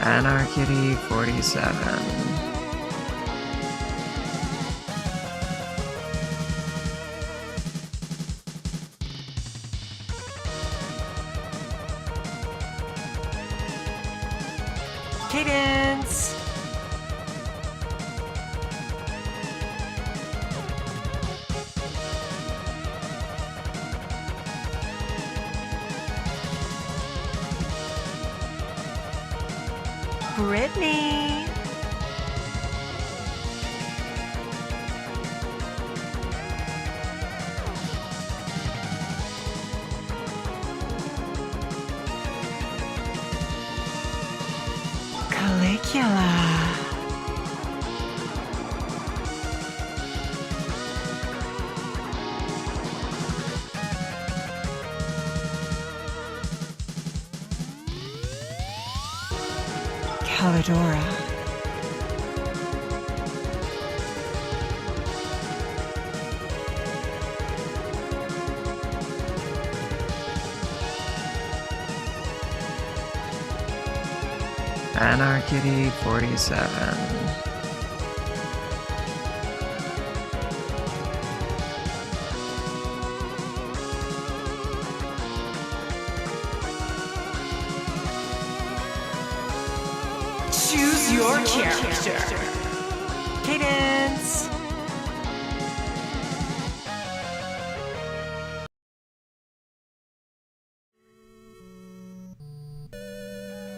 Anarchy 47. Cadence! Brytknee! Calligula! Callidora. Anarchy 47. Choose your character. Cadence.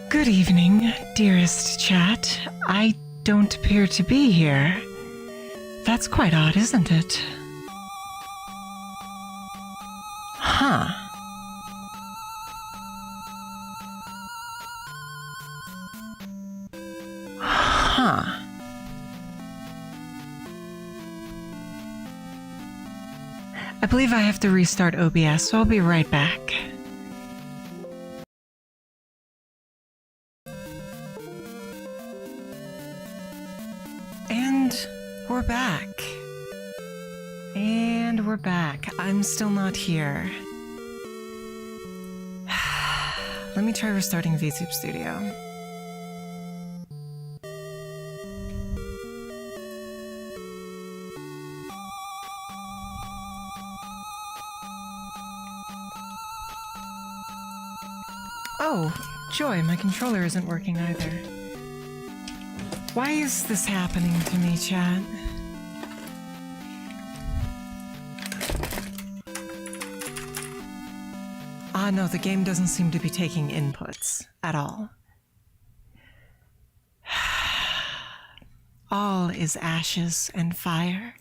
Good evening, dearest chat. I don't appear to be here. That's quite odd, isn't it? Huh. Huh. I believe I have to restart OBS, so I'll be right back. And we're back. And we're back. I'm still not here. Let me try restarting VTube Studio. Oh, joy, my controller isn't working either. Why is this happening to me, chat? Ah, no, the game doesn't seem to be taking inputs at all. All is ashes and fire.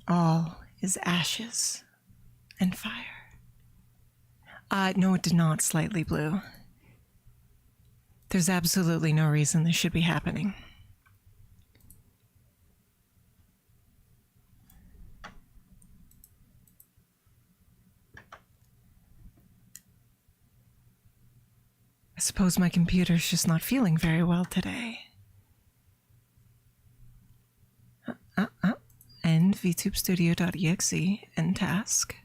All is ashes and fire. No, it did not slightly blue. There's absolutely no reason this should be happening. I suppose my computer's just not feeling very well today. End vtubestudio.exe, end task.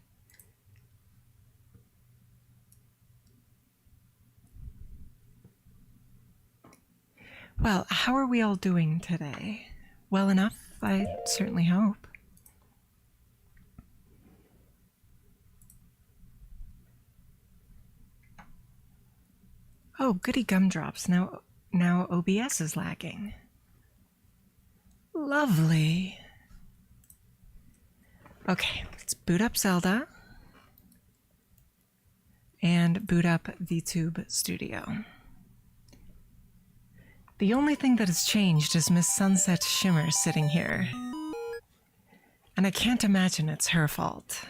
Well, how are we all doing today? Well enough, I certainly hope. Oh, goody gumdrops. Now OBS is lagging. Lovely. Okay, let's boot up Zelda. And boot up VTube Studio. The only thing that has changed is Miss Sunset Shimmer sitting here. And I can't imagine it's her fault.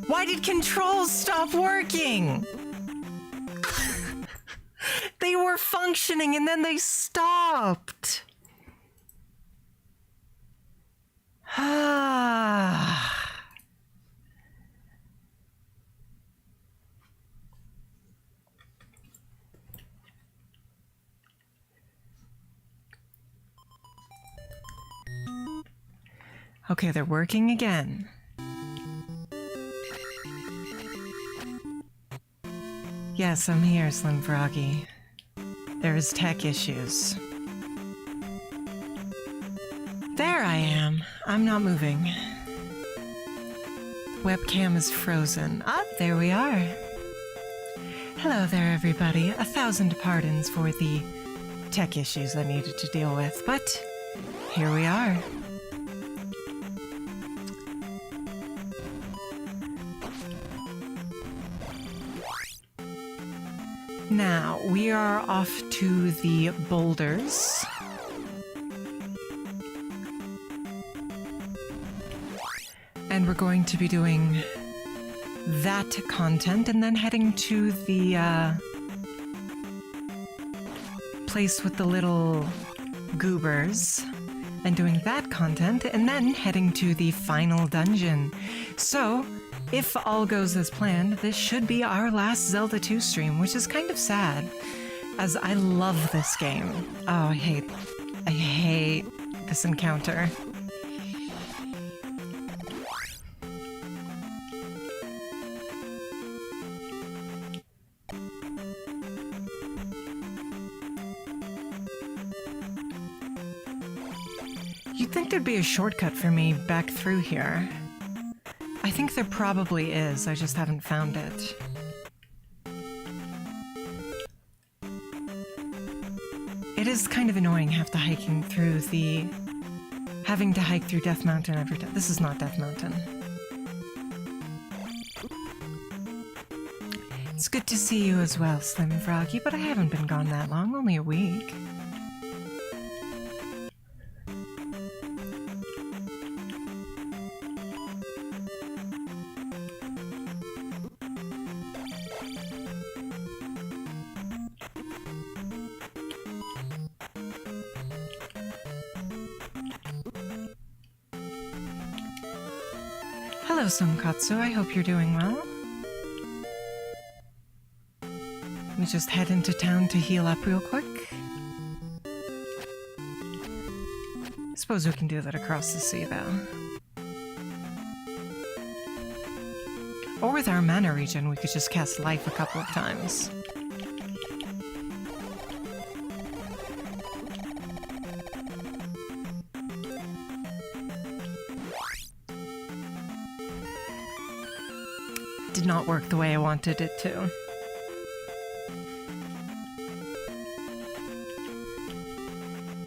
Why did controls stop working? They were functioning and then they stopped. Okay, they're working again. Yes, I'm here, Slim Froggy. There's tech issues. There I am. I'm not moving. Webcam is frozen. Ah, there we are. Hello there, everybody. 1,000 pardons for the tech issues I needed to deal with, but here we are. Now, we are off to the boulders. And we're going to be doing that content and then heading to the place with the little goobers and doing that content and then heading to the final dungeon. So, if all goes as planned, this should be our last Zelda 2 stream, which is kind of sad, as I love this game. Oh, I hate this encounter. You'd think there'd be a shortcut for me back through here. I think there probably is, I just haven't found it. It is kind of annoying having to hike through Death Mountain every time. This is not Death Mountain. It's good to see you as well, Slim Froggy, but I haven't been gone that long, only a week. Hello, Sunkatsu. I hope you're doing well. Let me just head into town to heal up real quick. Suppose we can do that across the sea, though. Or with our mana regen, we could just cast life a couple of times. Did not work the way I wanted it to.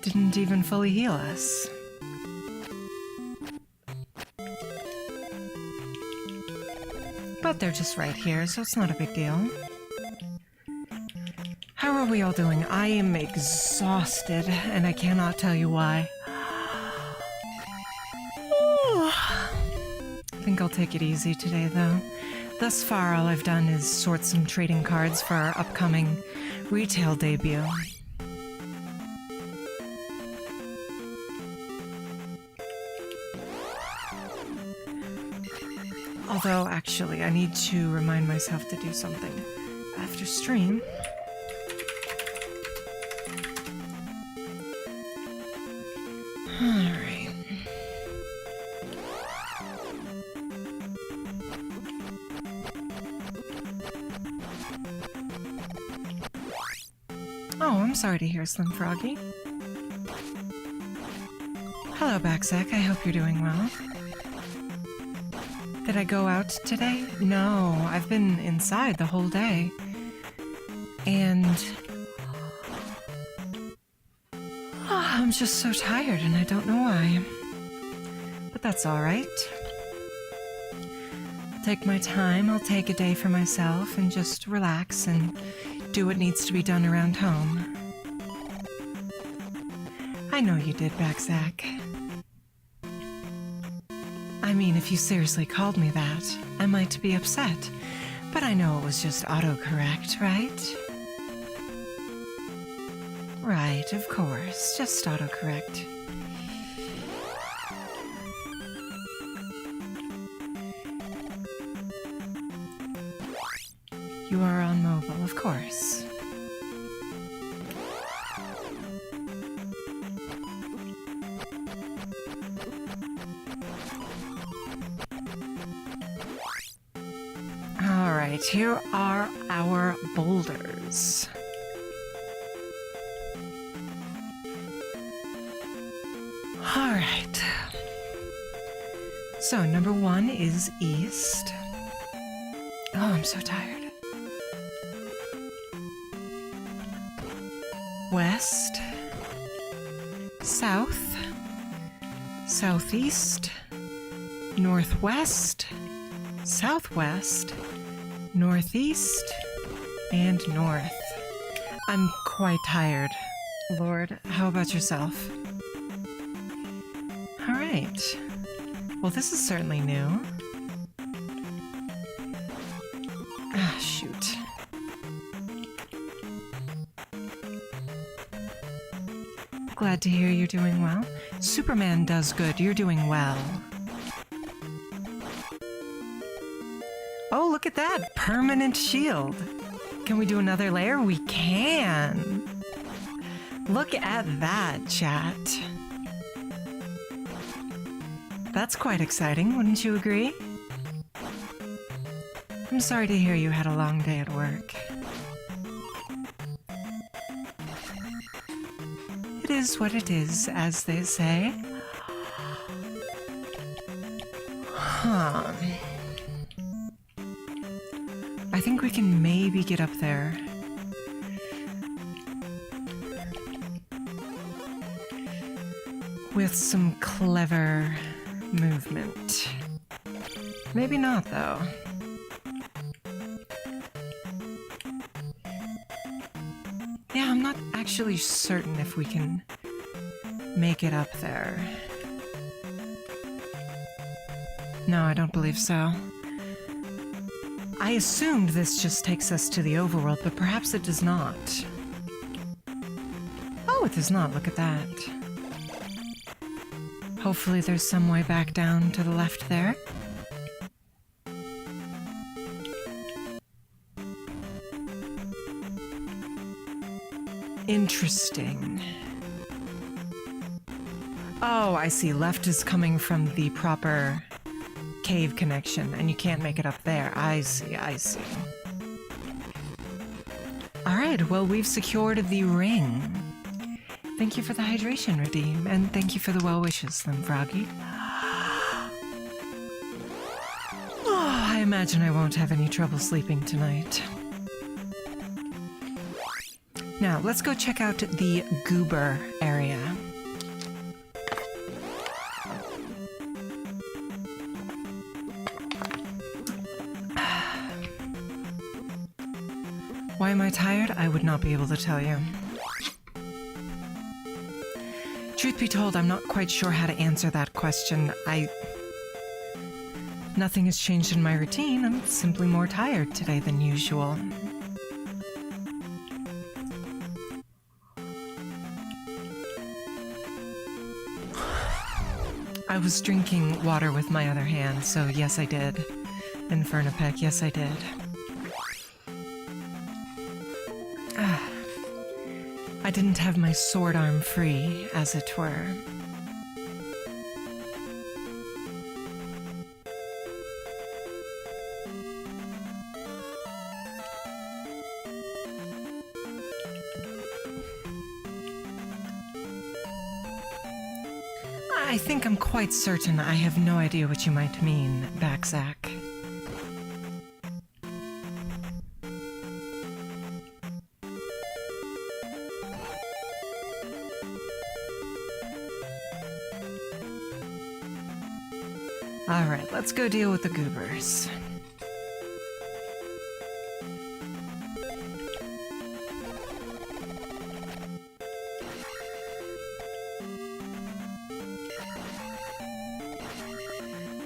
Didn't even fully heal us. But they're just right here, so it's not a big deal. How are we all doing? I am exhausted, and I cannot tell you why. I think I'll take it easy today, though. Thus far, all I've done is sort some trading cards for our upcoming retail debut. Although, actually, I need to remind myself to do something after stream. Alright. Oh, I'm sorry to hear, Slim Froggy. Hello, Backsack. I hope you're doing well. Did I go out today? No, I've been inside the whole day. And... I'm just so tired and I don't know why. But that's alright. I'll take my time, I'll take a day for myself and just relax and do what needs to be done around home. I know you did, Backsack. I mean, if you seriously called me that, I might be upset. But I know it was just autocorrect, right? Right, of course. Just autocorrect. You are on mobile, of course. Alright, here are our boulders. Alright. So, number 1 is east. Oh, I'm so tired. West. South. Southeast. Northwest. Southwest. Northeast. And north. I'm quite tired. Lord, how about yourself? Alright. Well, this is certainly new. Ah, shoot. Glad to hear you're doing well. Superman does good. You're doing well. Oh, look at that! Permanent shield! Can we do another layer? We can! Look at that, chat. That's quite exciting, wouldn't you agree? I'm sorry to hear you had a long day at work. It is what it is, as they say. Huh. I think we can maybe get up there. With some clever movement. Maybe not, though. Yeah, I'm not actually certain if we can make it up there. No, I don't believe so. I assumed this just takes us to the overworld, but perhaps it does not. Oh, it does not. Look at that. Hopefully there's some way back down to the left there. Interesting. Oh, I see. Left is coming from the proper cave connection, and you can't make it up there. I see, I see. Alright, well, we've secured the ring. Thank you for the hydration, Redeem, and thank you for the well wishes, Slim Froggy. Oh, I imagine I won't have any trouble sleeping tonight. Now, let's go check out the goober area. Why am I tired? I would not be able to tell you. Truth be told, I'm not quite sure how to answer that question. Nothing has changed in my routine. I'm simply more tired today than usual. I was drinking water with my other hand, so yes, I did. Infernopec, yes, I did. I didn't have my sword arm free, as it were. I think I'm quite certain I have no idea what you might mean, Backzack. Alright, let's go deal with the goobers.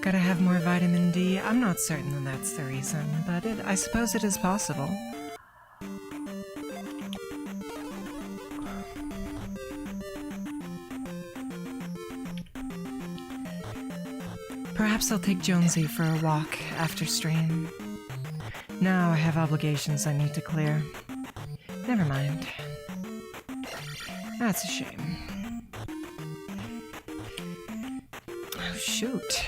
Gotta have more vitamin D. I'm not certain that that's the reason, but I suppose it is possible. Perhaps I'll take Jonesy for a walk after stream. Now I have obligations I need to clear. Never mind. That's a shame. Oh, shoot.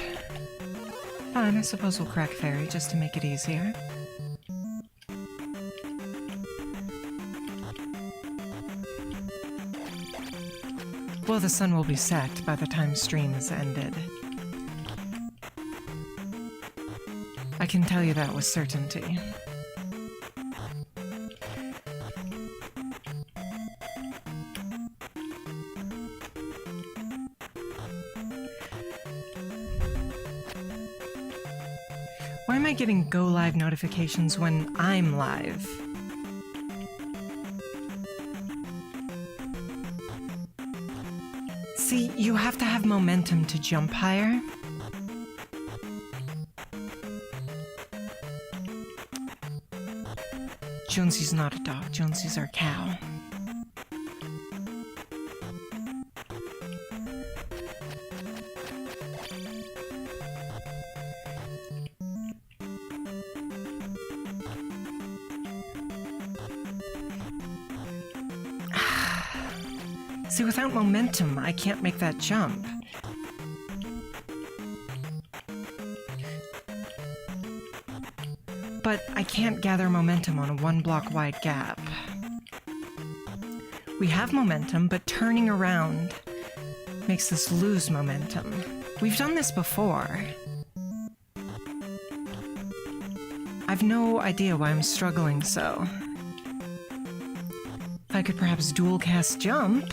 Fine, I suppose we'll crack Fairy just to make it easier. Well, the sun will be set by the time stream is ended. I can tell you that with certainty. Why am I getting go live notifications when I'm live? See, you have to have momentum to jump higher. Jonesy's not a dog, Jonesy's our cow. See, without momentum, I can't make that jump. But I can't gather momentum on a 1-block wide gap. We have momentum, but turning around makes us lose momentum. We've done this before. I've no idea why I'm struggling so. If I could perhaps dual cast jump.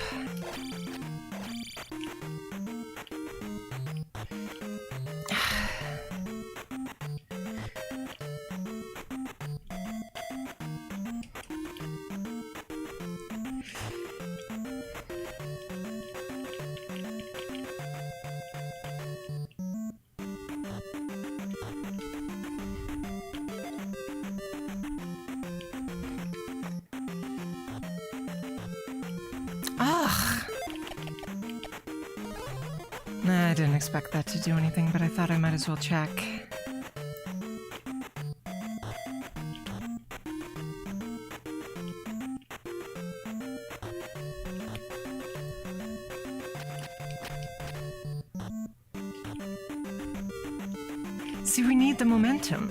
Nah, I didn't expect that to do anything, but I thought I might as well check. See, we need the momentum.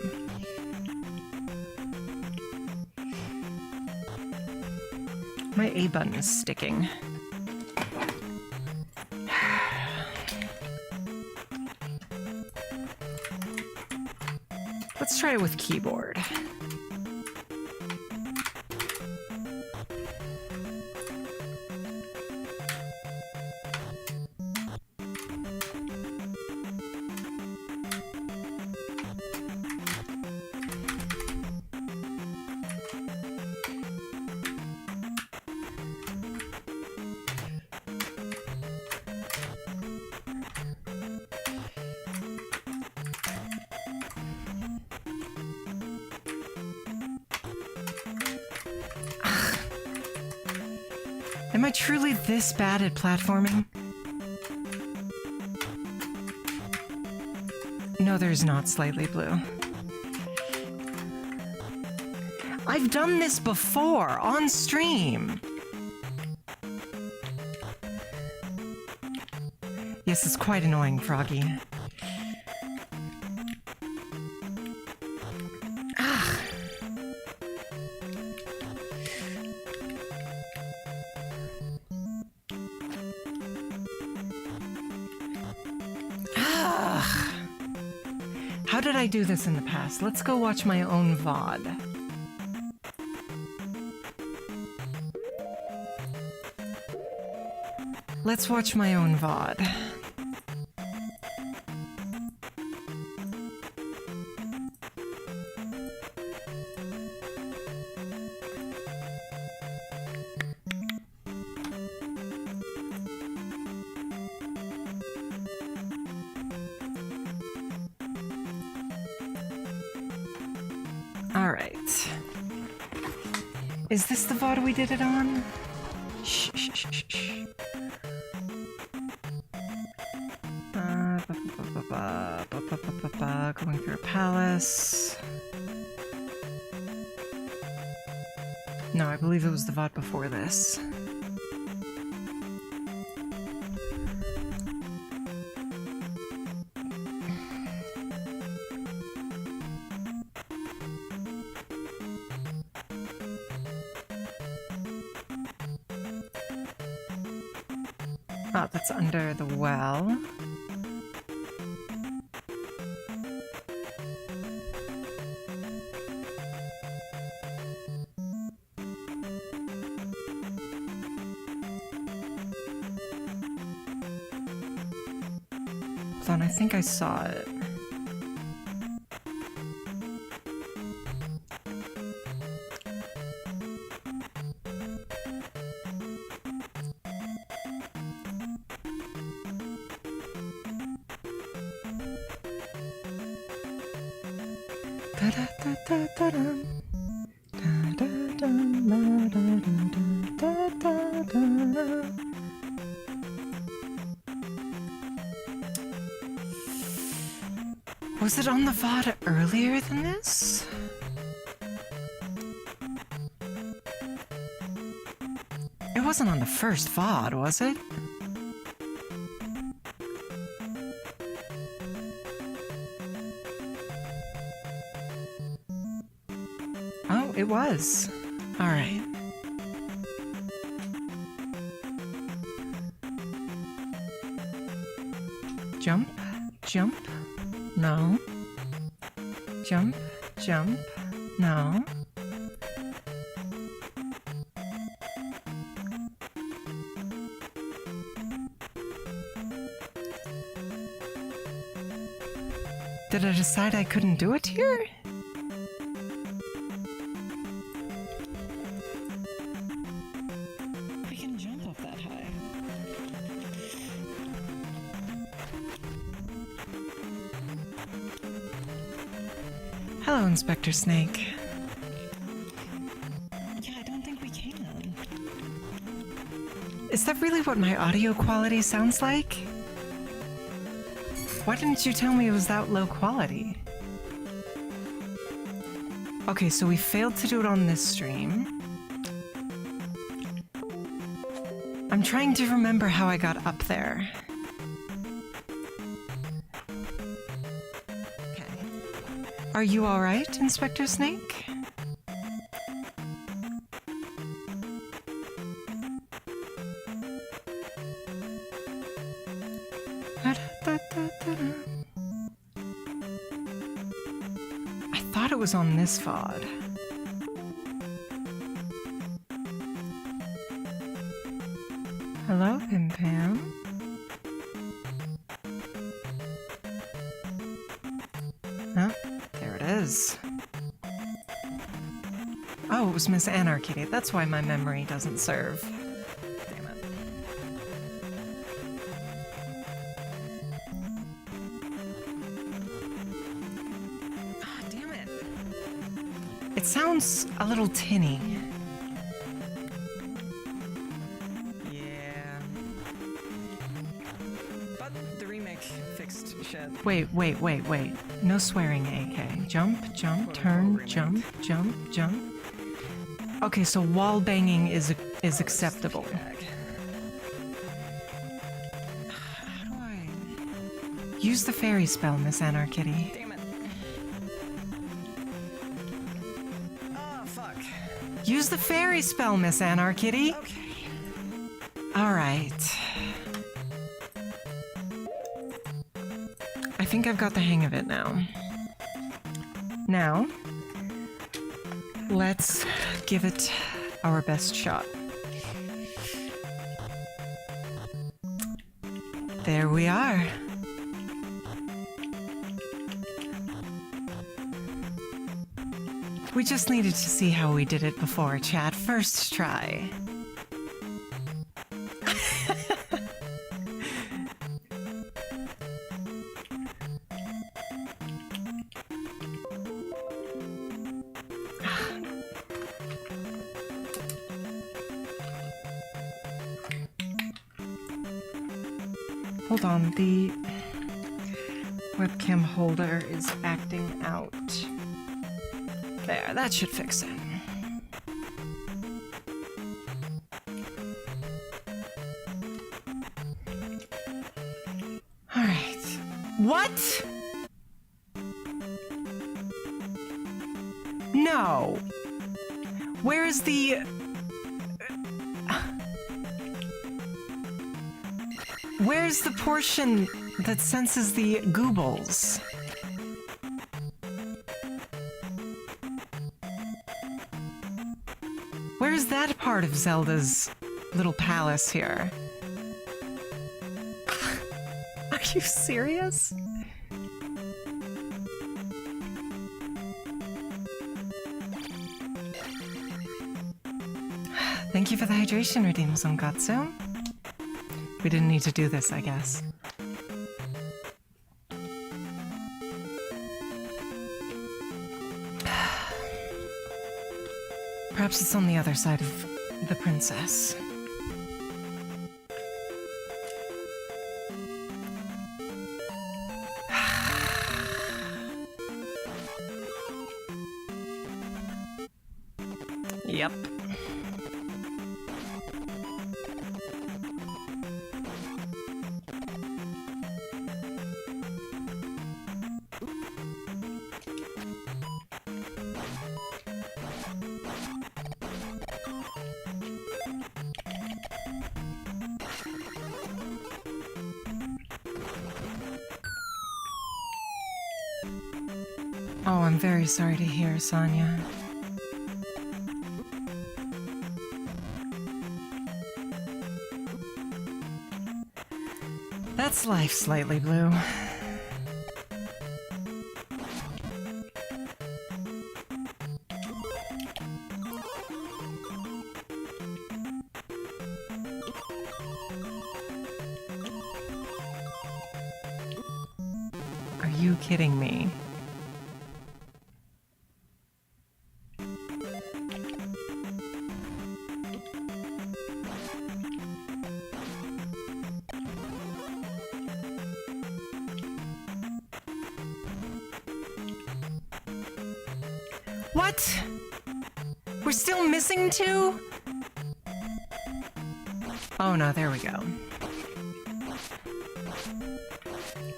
My A button is sticking. Let's try it with keyboard. Am I truly this bad at platforming? No, there's not Slightly Blue. I've done this before, on stream! Yes, it's quite annoying, Froggy. How did I do this in the past? Let's go watch my own VOD. Let's watch my own VOD. Alright. Is this the VOD we did it on? Shh, shh, shh, shh, shh. Going through a palace. No, I believe it was the VOD before this. Oh, that's under the well. Hold on, I think I saw it. Was it on the VOD earlier than this? It wasn't on the first VOD, was it? Oh, it was. All right. Jump, jump. No. Jump, jump. No. Did I decide I couldn't do it here? I can jump up that high. Hello, Inspector Snake. Yeah, I don't think we can. Is that really what my audio quality sounds like? Why didn't you tell me it was that low quality? Okay, so we failed to do it on this stream. I'm trying to remember how I got up there. Are you alright, Inspector Snake? I thought it was on this VOD. Hello, Pim Pam. Huh? There it is. Oh, it was Miss Anarchy. That's why my memory doesn't serve. Damn it. Ah, damn it. It sounds a little tinny. Yeah. But the remake fixed shit. Wait. No swearing, AK. Jump, jump, turn, jump, jump, jump. Okay, so wall banging is acceptable. How do I use the fairy spell, Miss Anarchy? Damn it. Oh, fuck. Use the fairy spell, Miss Anarchy. Okay. All right. I think I've got the hang of it now. Now, let's give it our best shot. There we are. We just needed to see how we did it before, chat. First try. Hold on, the webcam holder is acting out. There, that should fix it. All right. What? No. Where is the... Where's the portion that senses the goobles? Where's that part of Zelda's little palace here? Are you serious? Thank you for the hydration, Redeem Zonkatsu. We didn't need to do this, I guess. Perhaps it's on the other side of the princess. Yep. Oh, I'm very sorry to hear, Sonia. That's life, Slightly Blue. Are you kidding me? What? We're still missing two? Oh no, there we go.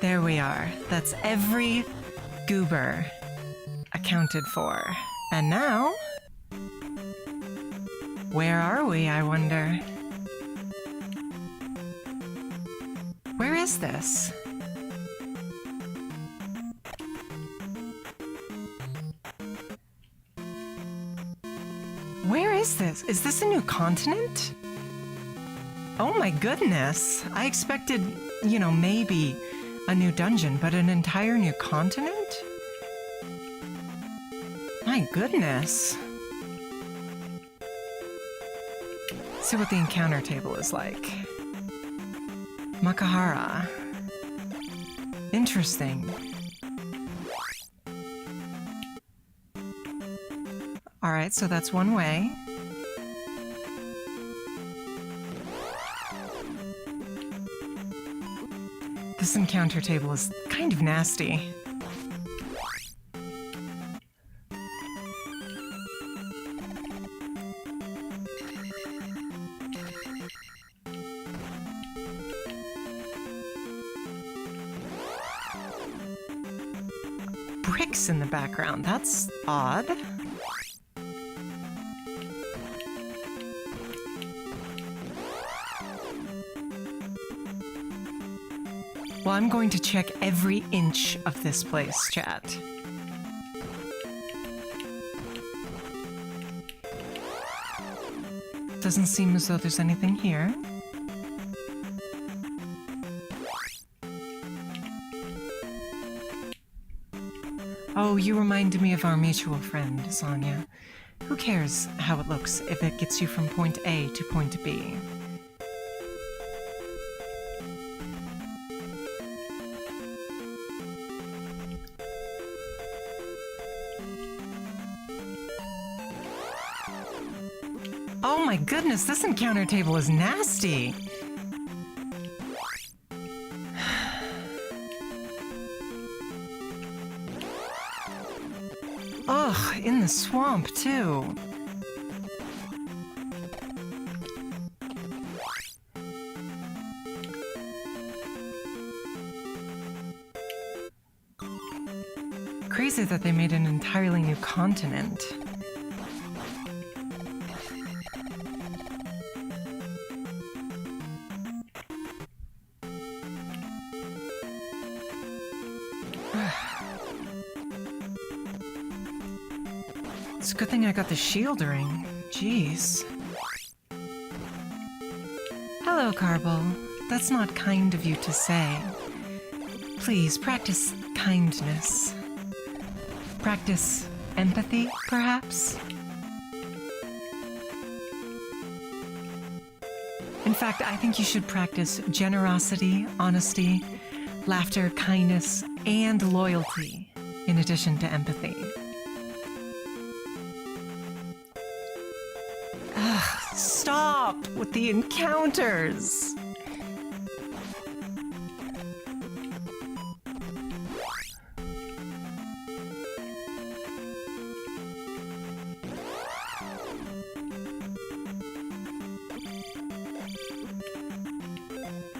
There we are. That's every goober accounted for. And now, where are we, I wonder? Where is this? Where is this? Is this a new continent? Oh my goodness. I expected, you know, maybe a new dungeon, but an entire new continent? My goodness. Let's see what the encounter table is like. Makahara. Interesting. Alright, so that's one way. This encounter table is kind of nasty. Bricks in the background, that's odd. Well, I'm going to check every inch of this place, chat. Doesn't seem as though there's anything here. Oh, you reminded me of our mutual friend, Sonia. Who cares how it looks if it gets you from point A to point B? Oh my goodness, this encounter table is nasty! Ugh, in the swamp too. Crazy that they made an entirely new continent. It's a good thing I got the shield ring. Jeez. Hello, Carble. That's not kind of you to say. Please, practice kindness. Practice empathy, perhaps? In fact, I think you should practice generosity, honesty, laughter, kindness, and loyalty, in addition to empathy. Ugh, stop with the encounters!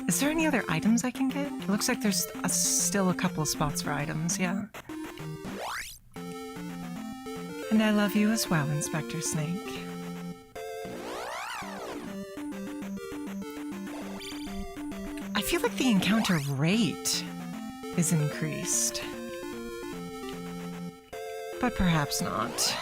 Is there any other items I can get? It looks like there's still a couple of spots for items, yeah. And I love you as well, Inspector Snake. I feel like the encounter rate is increased. But perhaps not.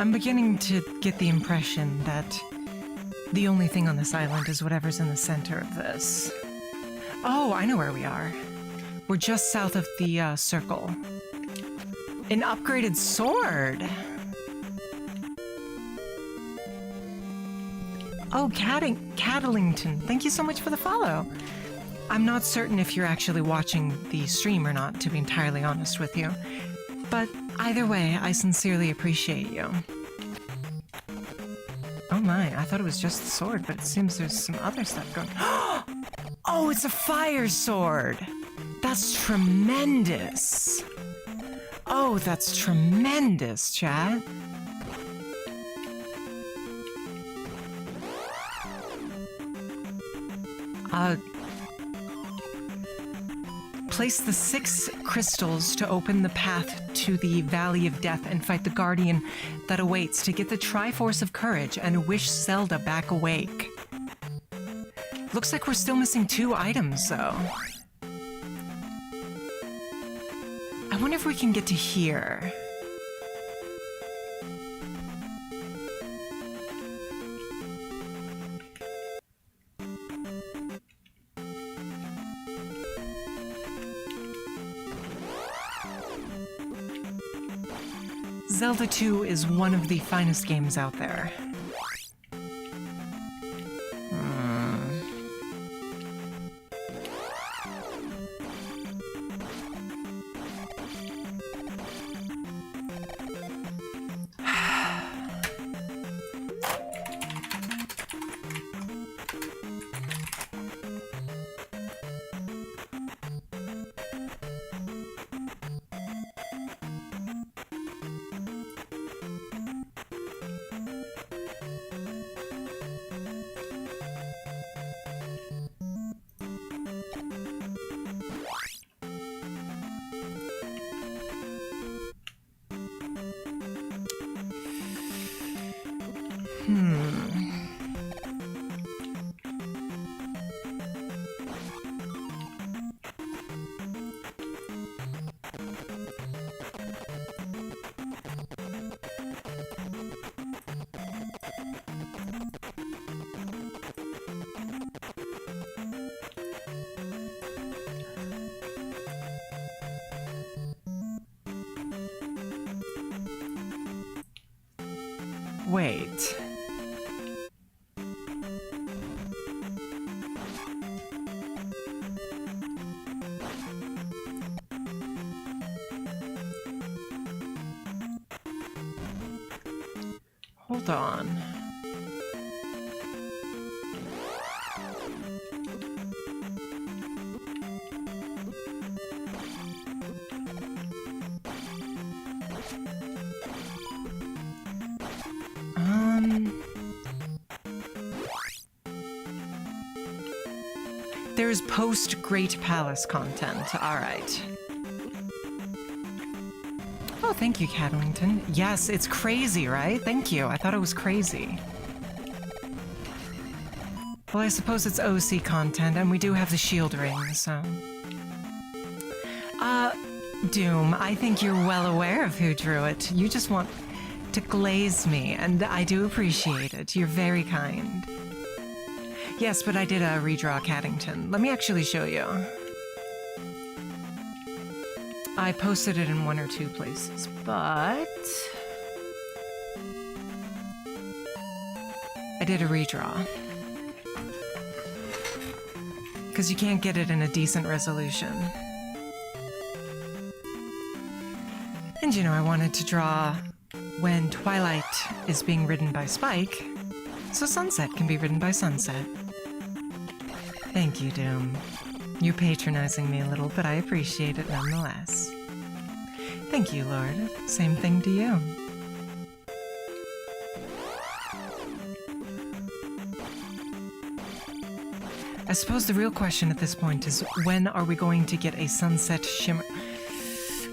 I'm beginning to get the impression that the only thing on this island is whatever's in the center of this. Oh, I know where we are. We're just south of the circle. An upgraded sword! Oh, Cadlington, thank you so much for the follow. I'm not certain if you're actually watching the stream or not, to be entirely honest with you. But either way, I sincerely appreciate you. Oh my, I thought it was just the sword, but it seems there's some other stuff going on. Oh, it's a fire sword! That's tremendous! Oh, that's tremendous, chat. Place the 6 crystals to open the path to the Valley of Death and fight the Guardian that awaits to get the Triforce of Courage and wish Zelda back awake. Looks like we're still missing 2 items, though. I wonder if we can get to here. Zelda 2 is one of the finest games out there. Wait. Hold on. There's post Great Palace content. All right. Oh, thank you, Cadlington. Yes, it's crazy, right? Thank you. I thought it was crazy. Well, I suppose it's OC content, and we do have the shield ring, so... Doom, I think you're well aware of who drew it. You just want to glaze me, and I do appreciate it. You're very kind. Yes, but I did a redraw Caddington. Let me actually show you. I posted it in 1 or 2 places, but... I did a redraw. Because you can't get it in a decent resolution. And you know, I wanted to draw when Twilight is being ridden by Spike, so Sunset can be ridden by Sunset. Thank you, Doom. You're patronizing me a little, but I appreciate it nonetheless. Thank you, Lord. Same thing to you. I suppose the real question at this point is, when are we going to get a Sunset Shimmer...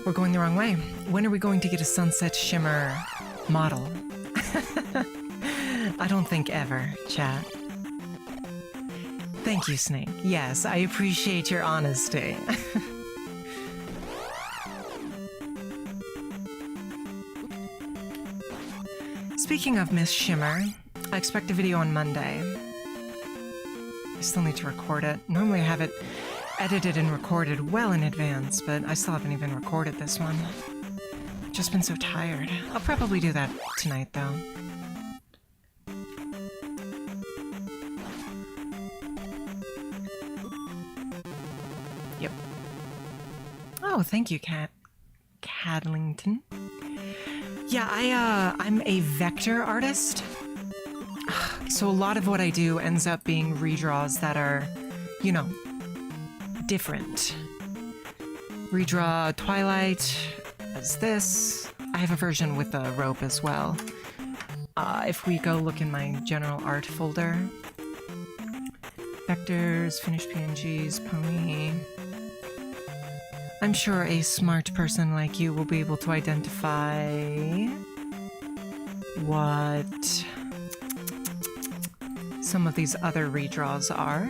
We're going the wrong way. When are we going to get a Sunset Shimmer model? I don't think ever, chat. Thank you, Snake. Yes, I appreciate your honesty. Speaking of Miss Shimmer, I expect a video on Monday. I still need to record it. Normally I have it edited and recorded well in advance, but I still haven't even recorded this one. Just been so tired. I'll probably do that tonight, though. Yep. Oh, thank you, Cadlington. Yeah, I'm a vector artist. So a lot of what I do ends up being redraws that are, you know, different. Redraw Twilight as this. I have a version with a rope as well. If we go look in my general art folder. Vectors, finished PNGs, pony. I'm sure a smart person like you will be able to identify what some of these other redraws are.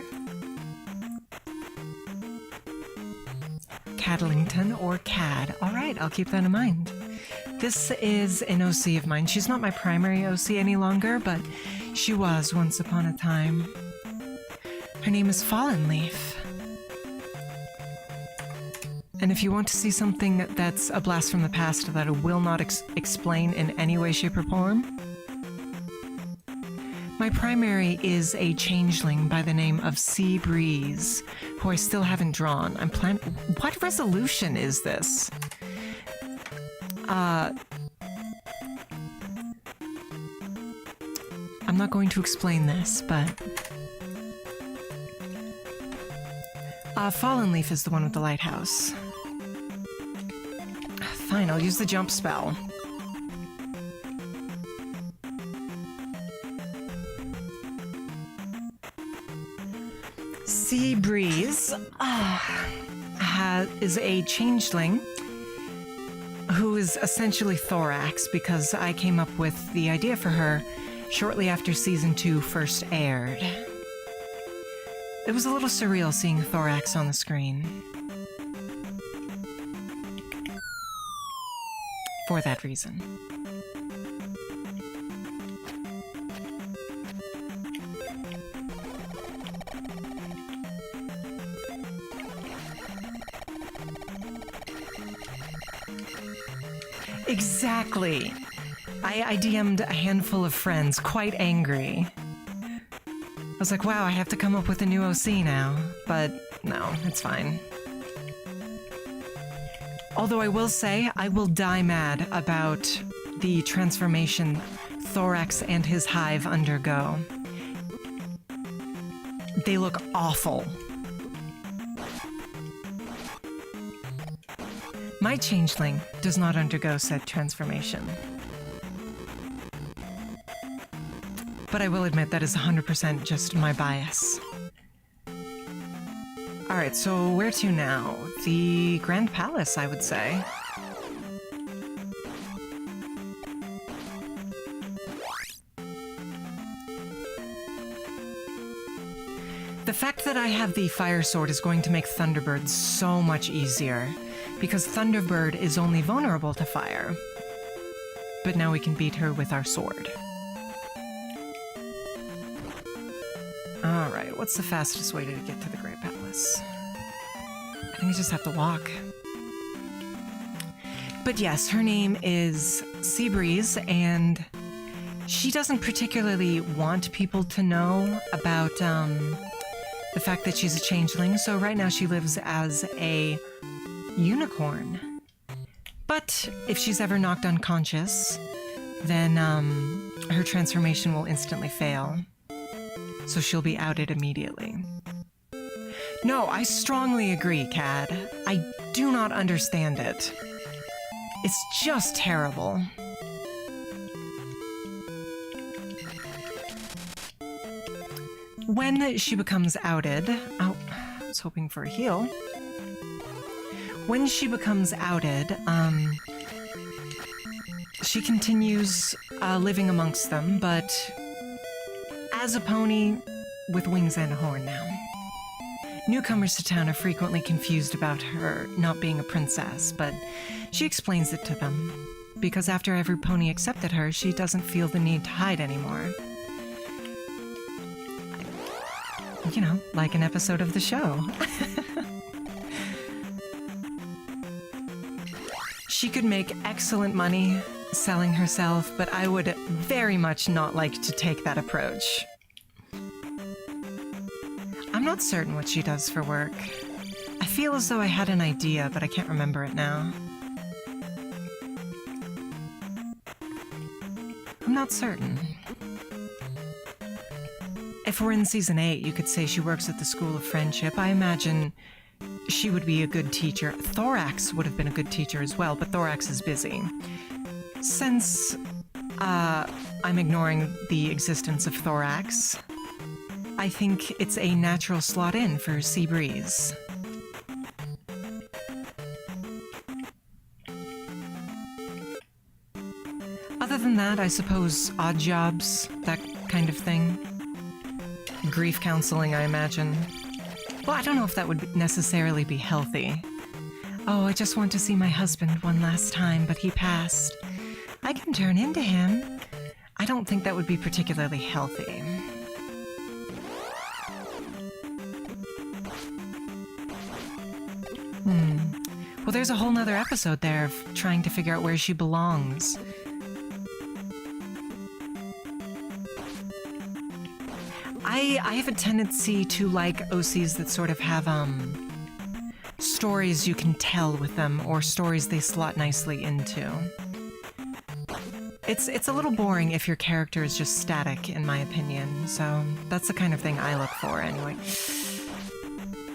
Cadlington or Cad. Alright, I'll keep that in mind. This is an OC of mine. She's not my primary OC any longer, but she was once upon a time. Her name is Fallen Leaf. And if you want to see something that's a blast from the past that I will not explain in any way, shape, or form, my primary is a changeling by the name of Sea Breeze, who I still haven't drawn. I'm planning... What resolution is this? I'm not going to explain this, but... Fallen Leaf is the one with the lighthouse. Fine, I'll use the jump spell. Sea Breeze is a changeling who is essentially Thorax, because I came up with the idea for her shortly after Season 2 first aired. It was a little surreal seeing Thorax on the screen. For that reason. Exactly. I DM'd a handful of friends, quite angry. I was like, wow, I have to come up with a new OC now. But no, it's fine. Although I will say, I will die mad about the transformation Thorax and his hive undergo. They look awful. My changeling does not undergo said transformation. But I will admit that is 100% just my bias. Alright, so where to now? The Grand Palace, I would say. The fact that I have the fire sword is going to make Thunderbird so much easier, because Thunderbird is only vulnerable to fire. But now we can beat her with our sword. Alright, what's the fastest way to get to the Great Palace? I think I just have to walk. But yes, her name is Seabreeze, and she doesn't particularly want people to know about the fact that she's a changeling, so right now she lives as a unicorn. But if she's ever knocked unconscious, then her transformation will instantly fail. So she'll be outed immediately. No, I strongly agree, Cad. I do not understand it. It's just terrible. When she becomes outed... Oh, I was hoping for a heal. When she becomes outed, she continues living amongst them, but as a pony with wings and a horn now. Newcomers to town are frequently confused about her not being a princess, but she explains it to them, because after every pony accepted her, she doesn't feel the need to hide anymore. You know, like an episode of the show. She could make excellent money selling herself, but I would very much not like to take that approach. I'm not certain what she does for work. I feel as though I had an idea, but I can't remember it now. I'm not certain. If we're in Season 8, you could say she works at the School of Friendship. I imagine she would be a good teacher. Thorax would have been a good teacher as well, but Thorax is busy. Since I'm ignoring the existence of Thorax, I think it's a natural slot in for Seabreeze. Other than that, I suppose odd jobs, that kind of thing. Grief counseling, I imagine. Well, I don't know if that would necessarily be healthy. Oh, I just want to see my husband one last time, but he passed. I can turn into him. I don't think that would be particularly healthy. Well, there's a whole nother episode there of trying to figure out where she belongs. I have a tendency to like OCs that sort of have, stories you can tell with them, or stories they slot nicely into. It's a little boring if your character is just static, in my opinion, so that's the kind of thing I look for, anyway.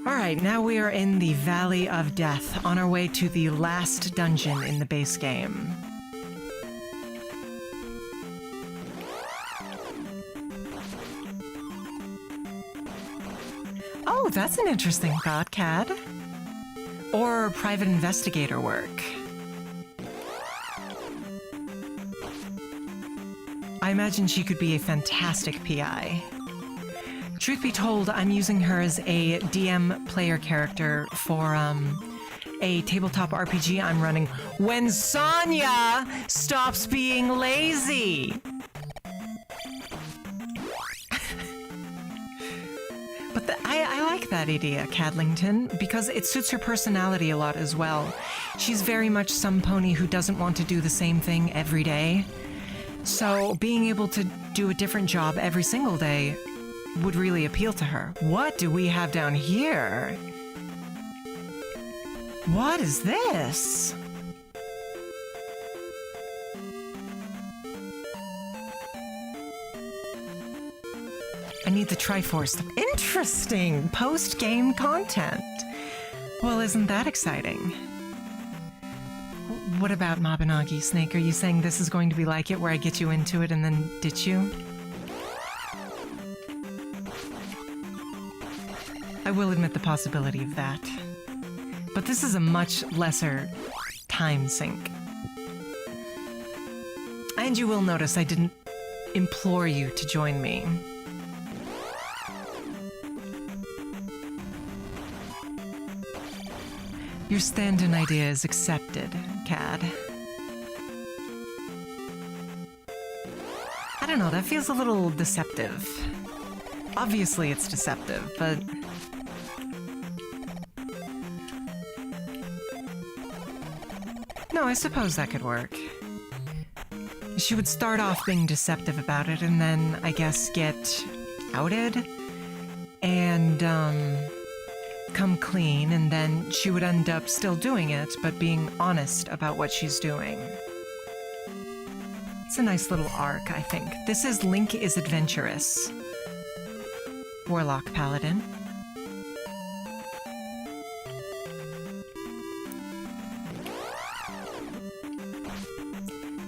Alright, now we are in the Valley of Death, on our way to the last dungeon in the base game. Oh, that's an interesting thought, Cad. Or private investigator work. I imagine she could be a fantastic PI. Truth be told, I'm using her as a DM player character for a tabletop RPG I'm running when Sonya stops being lazy. But I like that idea, Cadlington, because it suits her personality a lot as well. She's very much some pony who doesn't want to do the same thing every day. So being able to do a different job every single day would really appeal to her. What do we have down here? What is this? I need the Triforce. Interesting! Post-game content. Well, isn't that exciting? What about Mabinagi, Snake? Are you saying this is going to be like it, where I get you into it and then ditch you? I I will admit the possibility of that. But this is a much lesser time sink. And you will notice I didn't implore you to join me. Your stand-in idea is accepted, Cad. I don't know, that feels a little deceptive. Obviously it's deceptive, but... No, I suppose that could work. She would start off being deceptive about it and then, I guess, get outed and, come clean, and then she would end up still doing it, but being honest about what she's doing. It's a nice little arc, I think. This is Link is Adventurous. Warlock Paladin.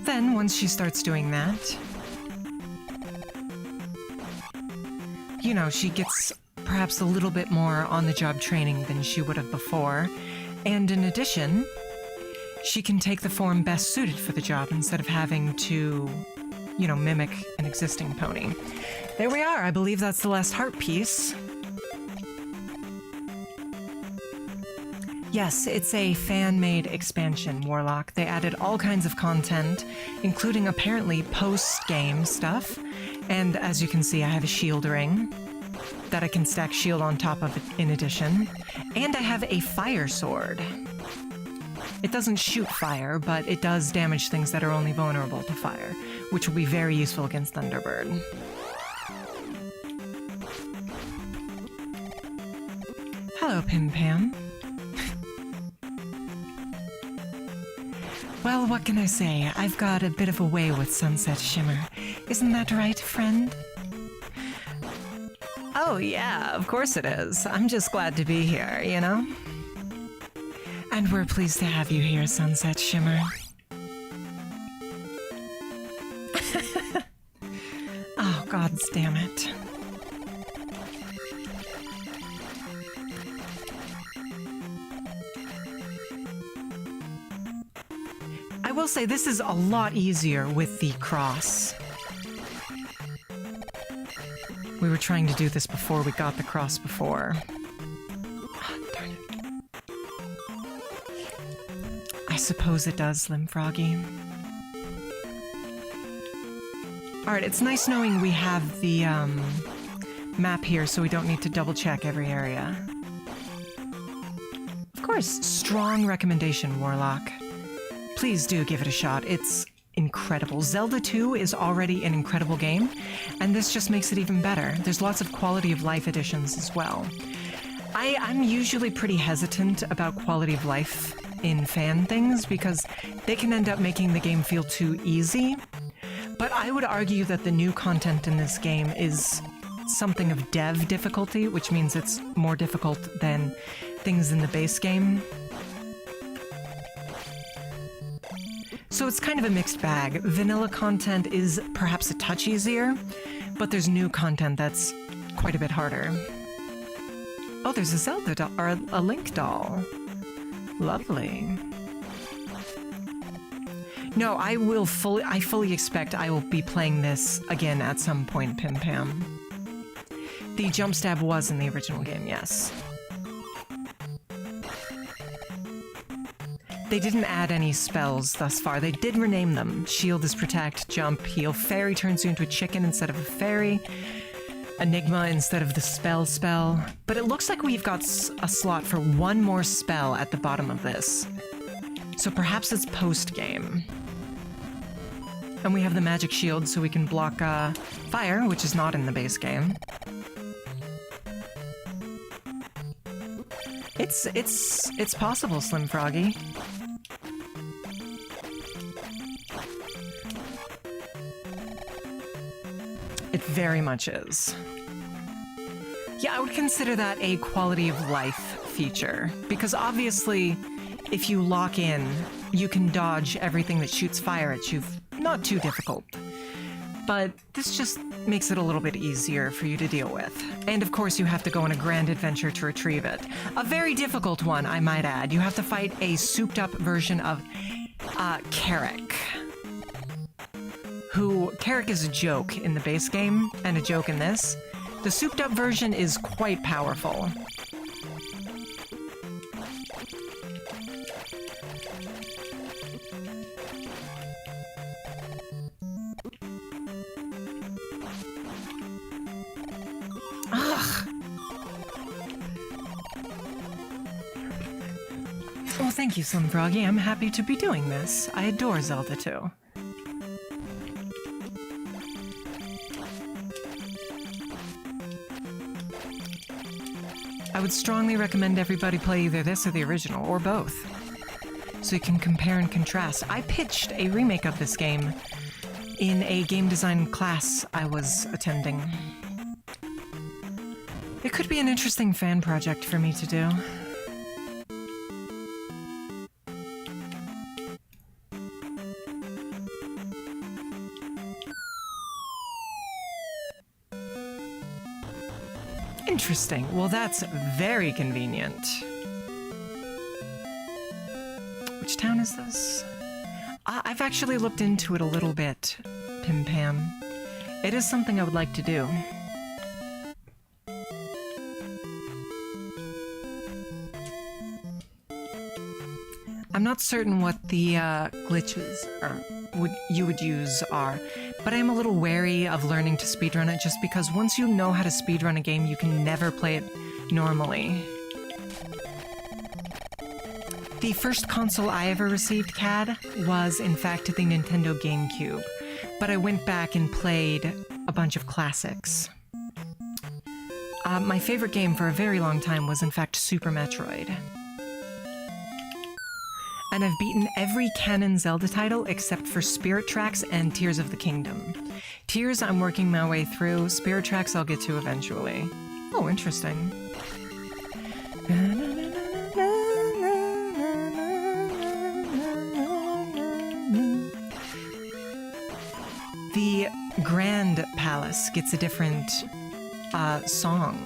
Then, once she starts doing that, you know, she gets perhaps a little bit more on-the-job training than she would have before, and in addition, she can take the form best suited for the job instead of having to, you know, mimic an existing pony. There we are, I believe that's the last heart piece. Yes, it's a fan-made expansion, Warlock. They added all kinds of content, including apparently post-game stuff. And as you can see, I have a shield ring that I can stack shield on top of it in addition. And I have a fire sword. It doesn't shoot fire, but it does damage things that are only vulnerable to fire, which will be very useful against Thunderbird. Hello, Pim Pam. Well, what can I say? I've got a bit of a way with Sunset Shimmer. Isn't that right, friend? Oh yeah, of course it is. I'm just glad to be here, you know? And we're pleased to have you here, Sunset Shimmer. Oh, God damn it. I will say this is a lot easier with the cross. We were trying to do this before we got the cross before. Oh, darn it. I suppose it does, Slim Froggy. Alright, it's nice knowing we have the map here so we don't need to double check every area. Of course, strong recommendation, Warlock. Please do give it a shot. It's incredible. Zelda 2 is already an incredible game, and this just makes it even better. There's lots of quality of life additions as well. I'm usually pretty hesitant about quality of life in fan things because they can end up making the game feel too easy, but I would argue that the new content in this game is something of dev difficulty, which means it's more difficult than things in the base game. So it's kind of a mixed bag. Vanilla content is perhaps a touch easier, but there's new content that's quite a bit harder. Oh, there's a Zelda doll, or a Link doll. Lovely. No, I fully expect I will be playing this again at some point, Pim Pam. The jump stab was in the original game, yes. They didn't add any spells thus far. They did rename them. Shield is protect, jump, heal. Fairy turns you into a chicken instead of a fairy. Enigma instead of the spell. But it looks like we've got a slot for one more spell at the bottom of this. So perhaps it's post-game. And we have the magic shield so we can block fire, which is not in the base game. It's possible, Slim Froggy. It very much is. Yeah, I would consider that a quality of life feature, because obviously, if you lock in, you can dodge everything that shoots fire at you. Not too difficult. but this just makes it a little bit easier for you to deal with. And of course, you have to go on a grand adventure to retrieve it. A very difficult one, I might add. You have to fight a souped-up version of Carrick. Carrick is a joke in the base game, and a joke in this. The souped-up version is quite powerful. Ugh. Well, thank you, Slim Froggy. I'm happy to be doing this. I adore Zelda too. I would strongly recommend everybody play either this or the original, or both, so you can compare and contrast. I pitched a remake of this game in a game design class I was attending. It could be an interesting fan project for me to do. Interesting. Well, that's very convenient. Which town is this? I've actually looked into it a little bit, Pim Pam. It is something I would like to do. I'm not certain what the glitches you would use are, but I am a little wary of learning to speedrun it just because once you know how to speedrun a game, you can never play it normally. The first console I ever received, CAD, was in fact the Nintendo GameCube, but I went back and played a bunch of classics. My favorite game for a very long time was in fact Super Metroid. And I've beaten every canon Zelda title except for Spirit Tracks and Tears of the Kingdom. Tears I'm working my way through, Spirit Tracks I'll get to eventually. Oh, interesting. The Grand Palace gets a different song.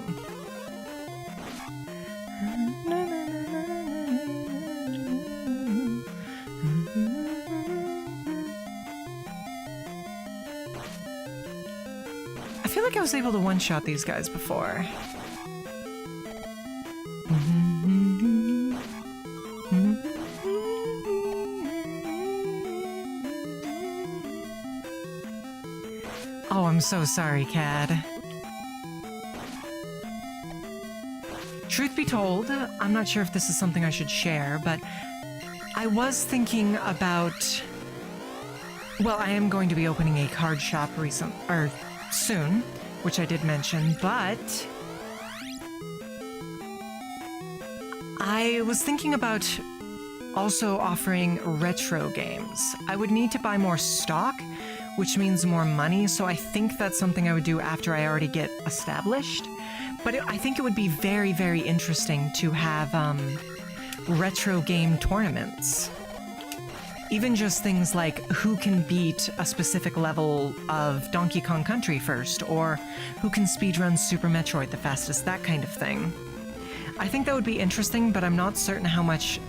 I feel like I was able to one-shot these guys before. Oh, I'm so sorry, Cad. Truth be told, I'm not sure if this is something I should share, but I was thinking about... Well, I am going to be opening a card shop soon, which I did mention, but I was thinking about also offering retro games. I would need to buy more stock, which means more money, so I think that's something I would do after I already get established. But I think it would be very, very interesting to have retro game tournaments. Even just things like who can beat a specific level of Donkey Kong Country first, or who can speedrun Super Metroid the fastest, that kind of thing. I think that would be interesting, but I'm not certain how much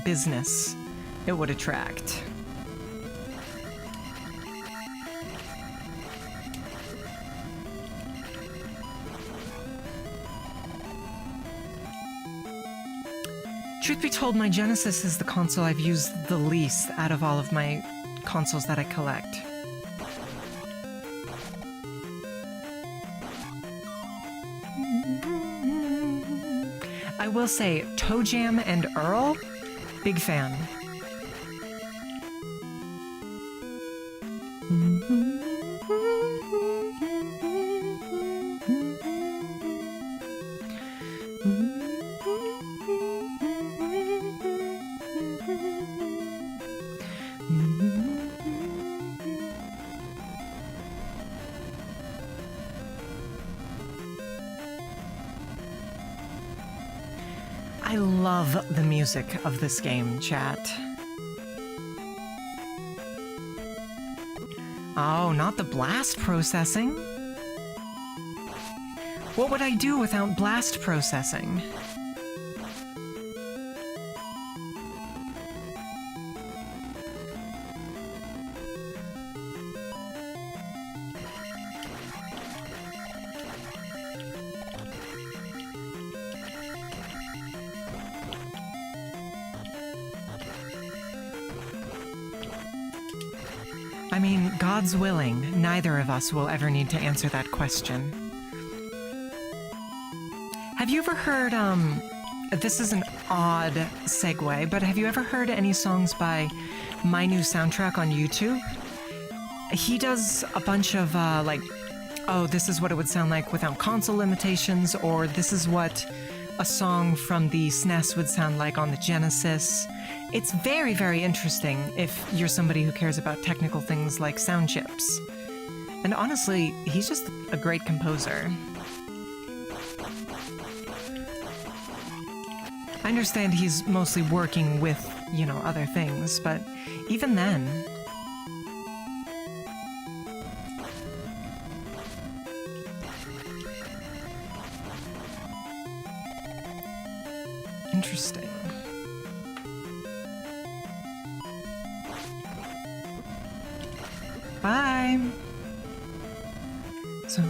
business it would attract. Truth be told, my Genesis is the console I've used the least out of all of my consoles that I collect. I will say, Toe Jam and Earl, big fan. I love the music of this game, chat. Oh, not the blast processing. What would I do without blast processing? I mean, God's willing, neither of us will ever need to answer that question. Have you ever heard, this is an odd segue, but have you ever heard any songs by My New Soundtrack on YouTube? He does a bunch of, like, oh, this is what it would sound like without console limitations, or this is what a song from the SNES would sound like on the Genesis. It's very, very interesting if you're somebody who cares about technical things like sound chips. And honestly, he's just a great composer. I understand he's mostly working with, you know, other things, but even then... Interesting. Bye. So.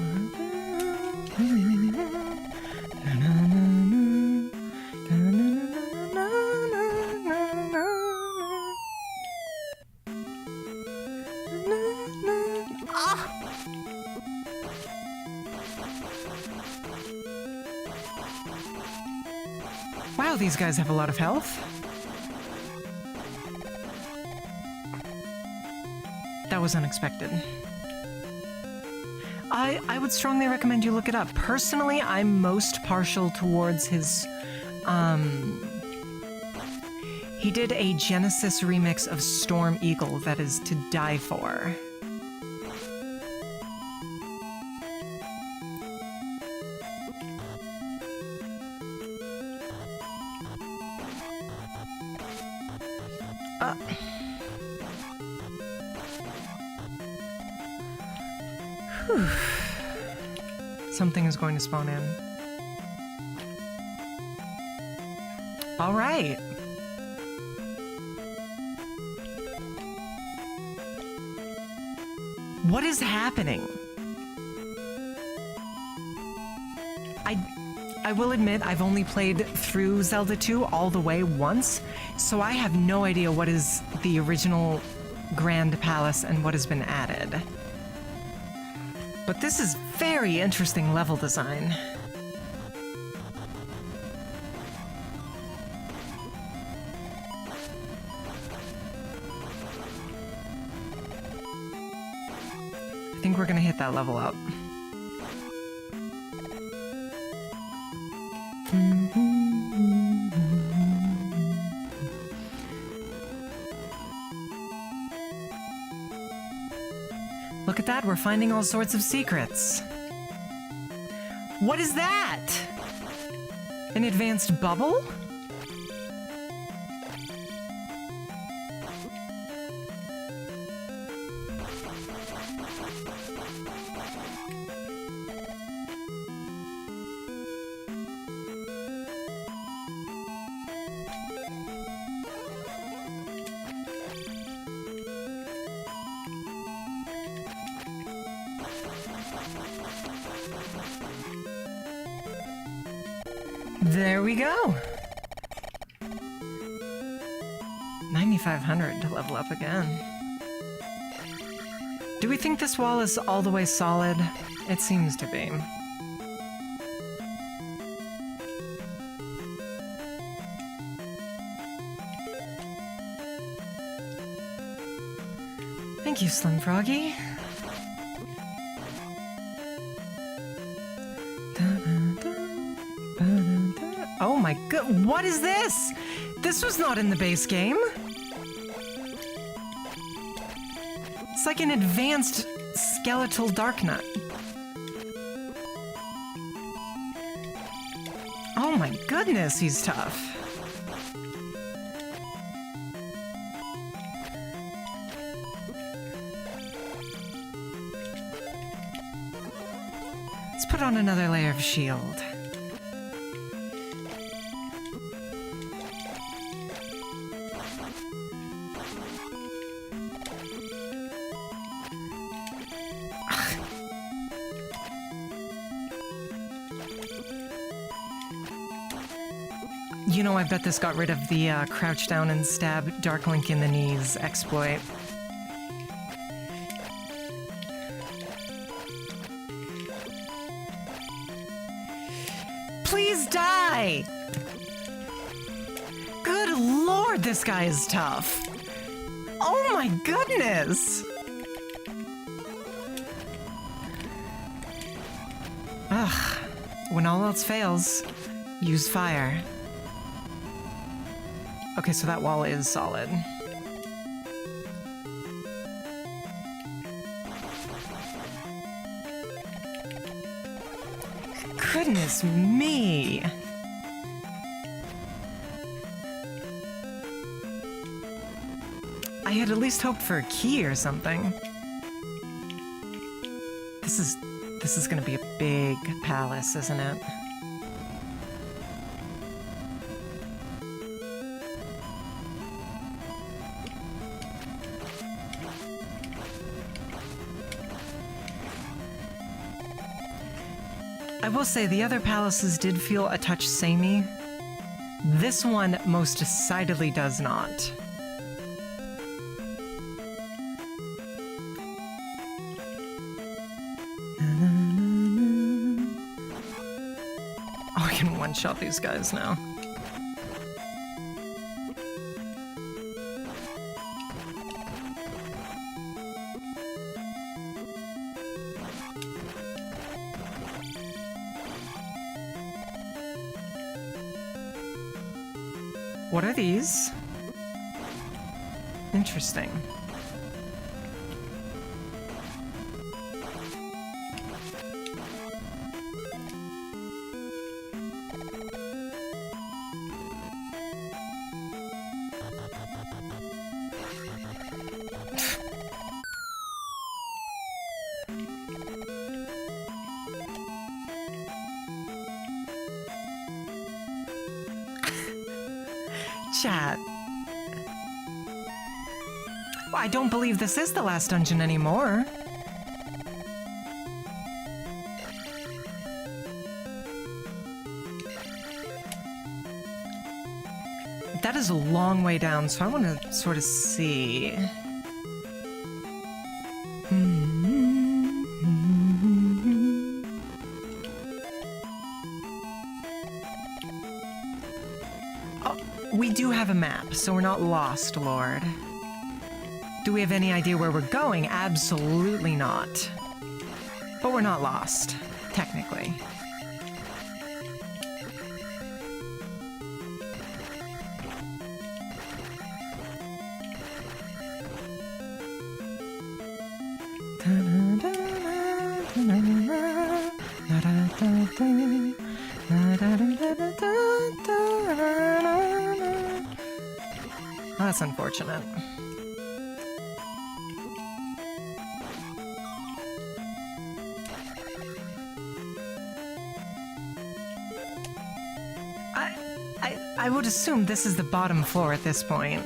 Wow, these guys have a lot of health. That was unexpected. I would strongly recommend you look it up. Personally, I'm most partial towards his, he did a Genesis remix of Storm Eagle that is to die for. Something is going to spawn in. All right. What is happening? I will admit I've only played through Zelda 2 all the way once, so I have no idea what is the original Grand Palace and what has been added. But this is very interesting level design. I think we're gonna hit that level up. Look at that, we're finding all sorts of secrets. What is that? An advanced bubble? There we go. 9,500 to level up again. Do we think this wall is all the way solid? It seems to be. Thank you, Slim Froggy. Oh my god, what is this? This was not in the base game. It's like an advanced skeletal Darknut. Oh my goodness, he's tough. Let's put on another layer of shield. You know, I bet this got rid of the crouch down and stab Dark Link in the knees exploit. Please die! Good lord, this guy is tough. Oh my goodness! Ugh. When all else fails, use fire. Okay, so that wall is solid. Goodness me! I had at least hoped for a key or something. This is gonna be a big palace, isn't it? I will say the other palaces did feel a touch samey. This one most decidedly does not. Oh, I can one-shot these guys now. What are these? Interesting. Chat. I don't believe this is the last dungeon anymore. That is a long way down, so I want to sort of see. We do have a map, so we're not lost, Lord. Do we have any idea where we're going? Absolutely not. But we're not lost, technically. That's unfortunate. I would assume this is the bottom floor at this point.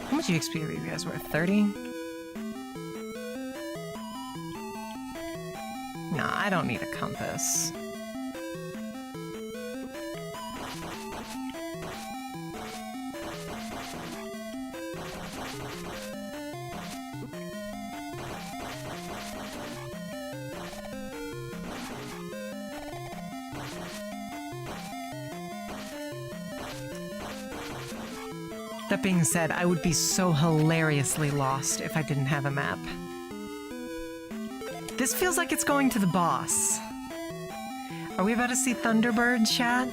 How much XP are you guys worth? 30? Nah, I don't need a compass. That being said, I would be so hilariously lost if I didn't have a map. This feels like it's going to the boss. Are we about to see Thunderbird, chat?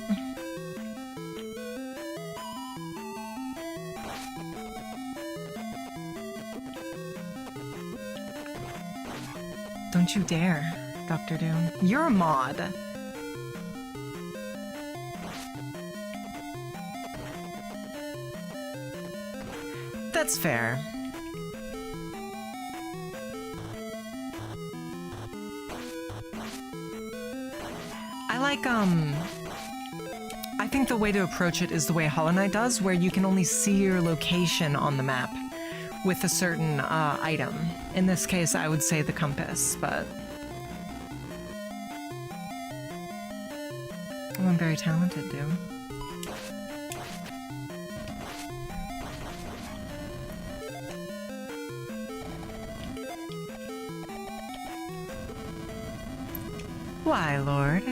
Don't you dare, Dr. Doom. You're a mod. That's fair. I think the way to approach it is the way Hollow Knight does, where you can only see your location on the map with a certain item. In this case, I would say the compass, but... Oh, I'm very talented, dude. Why, Lord?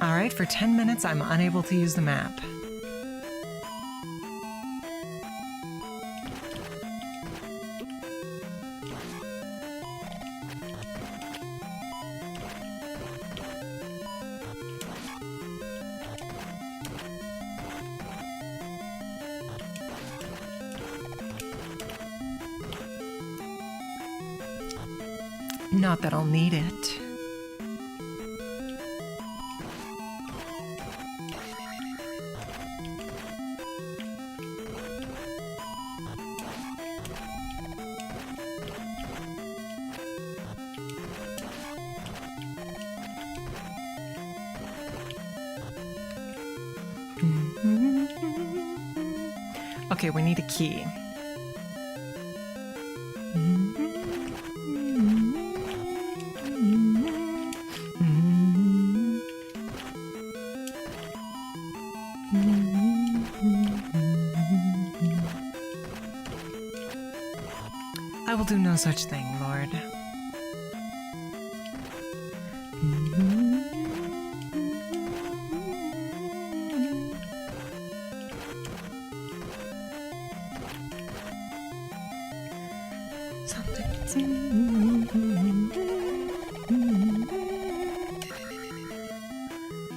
Alright, for 10 minutes I'm unable to use the map. Not that I'll need it. Okay, we need a key. I will do no such thing, Lord.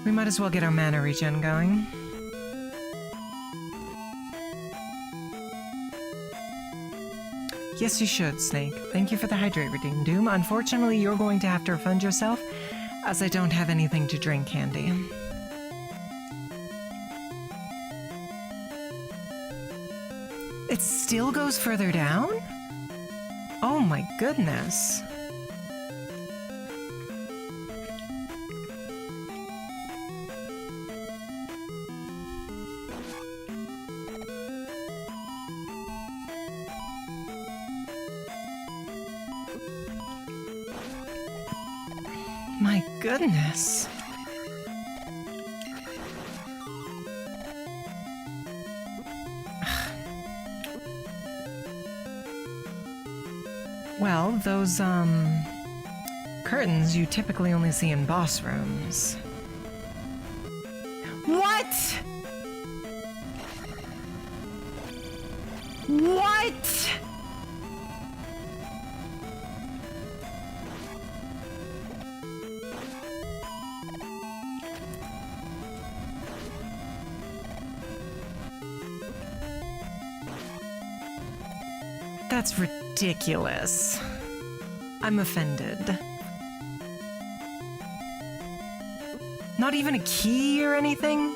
We might as well get our mana regen going. Yes, you should, Snake. Thank you for the hydrate redeem, Doom. Unfortunately, you're going to have to refund yourself, as I don't have anything to drink handy. It still goes further down? Oh my goodness. My goodness. Well, those, curtains you typically only see in boss rooms. What? What? That's ridiculous. I'm offended. Not even a key or anything?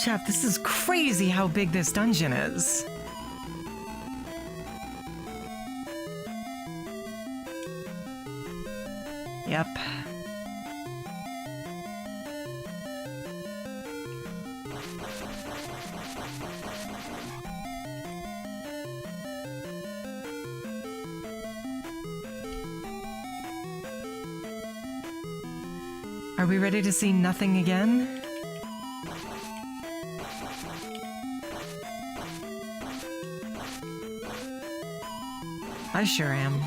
Chap, this is crazy how big this dungeon is. Yep. Are we ready to see nothing again? I sure am.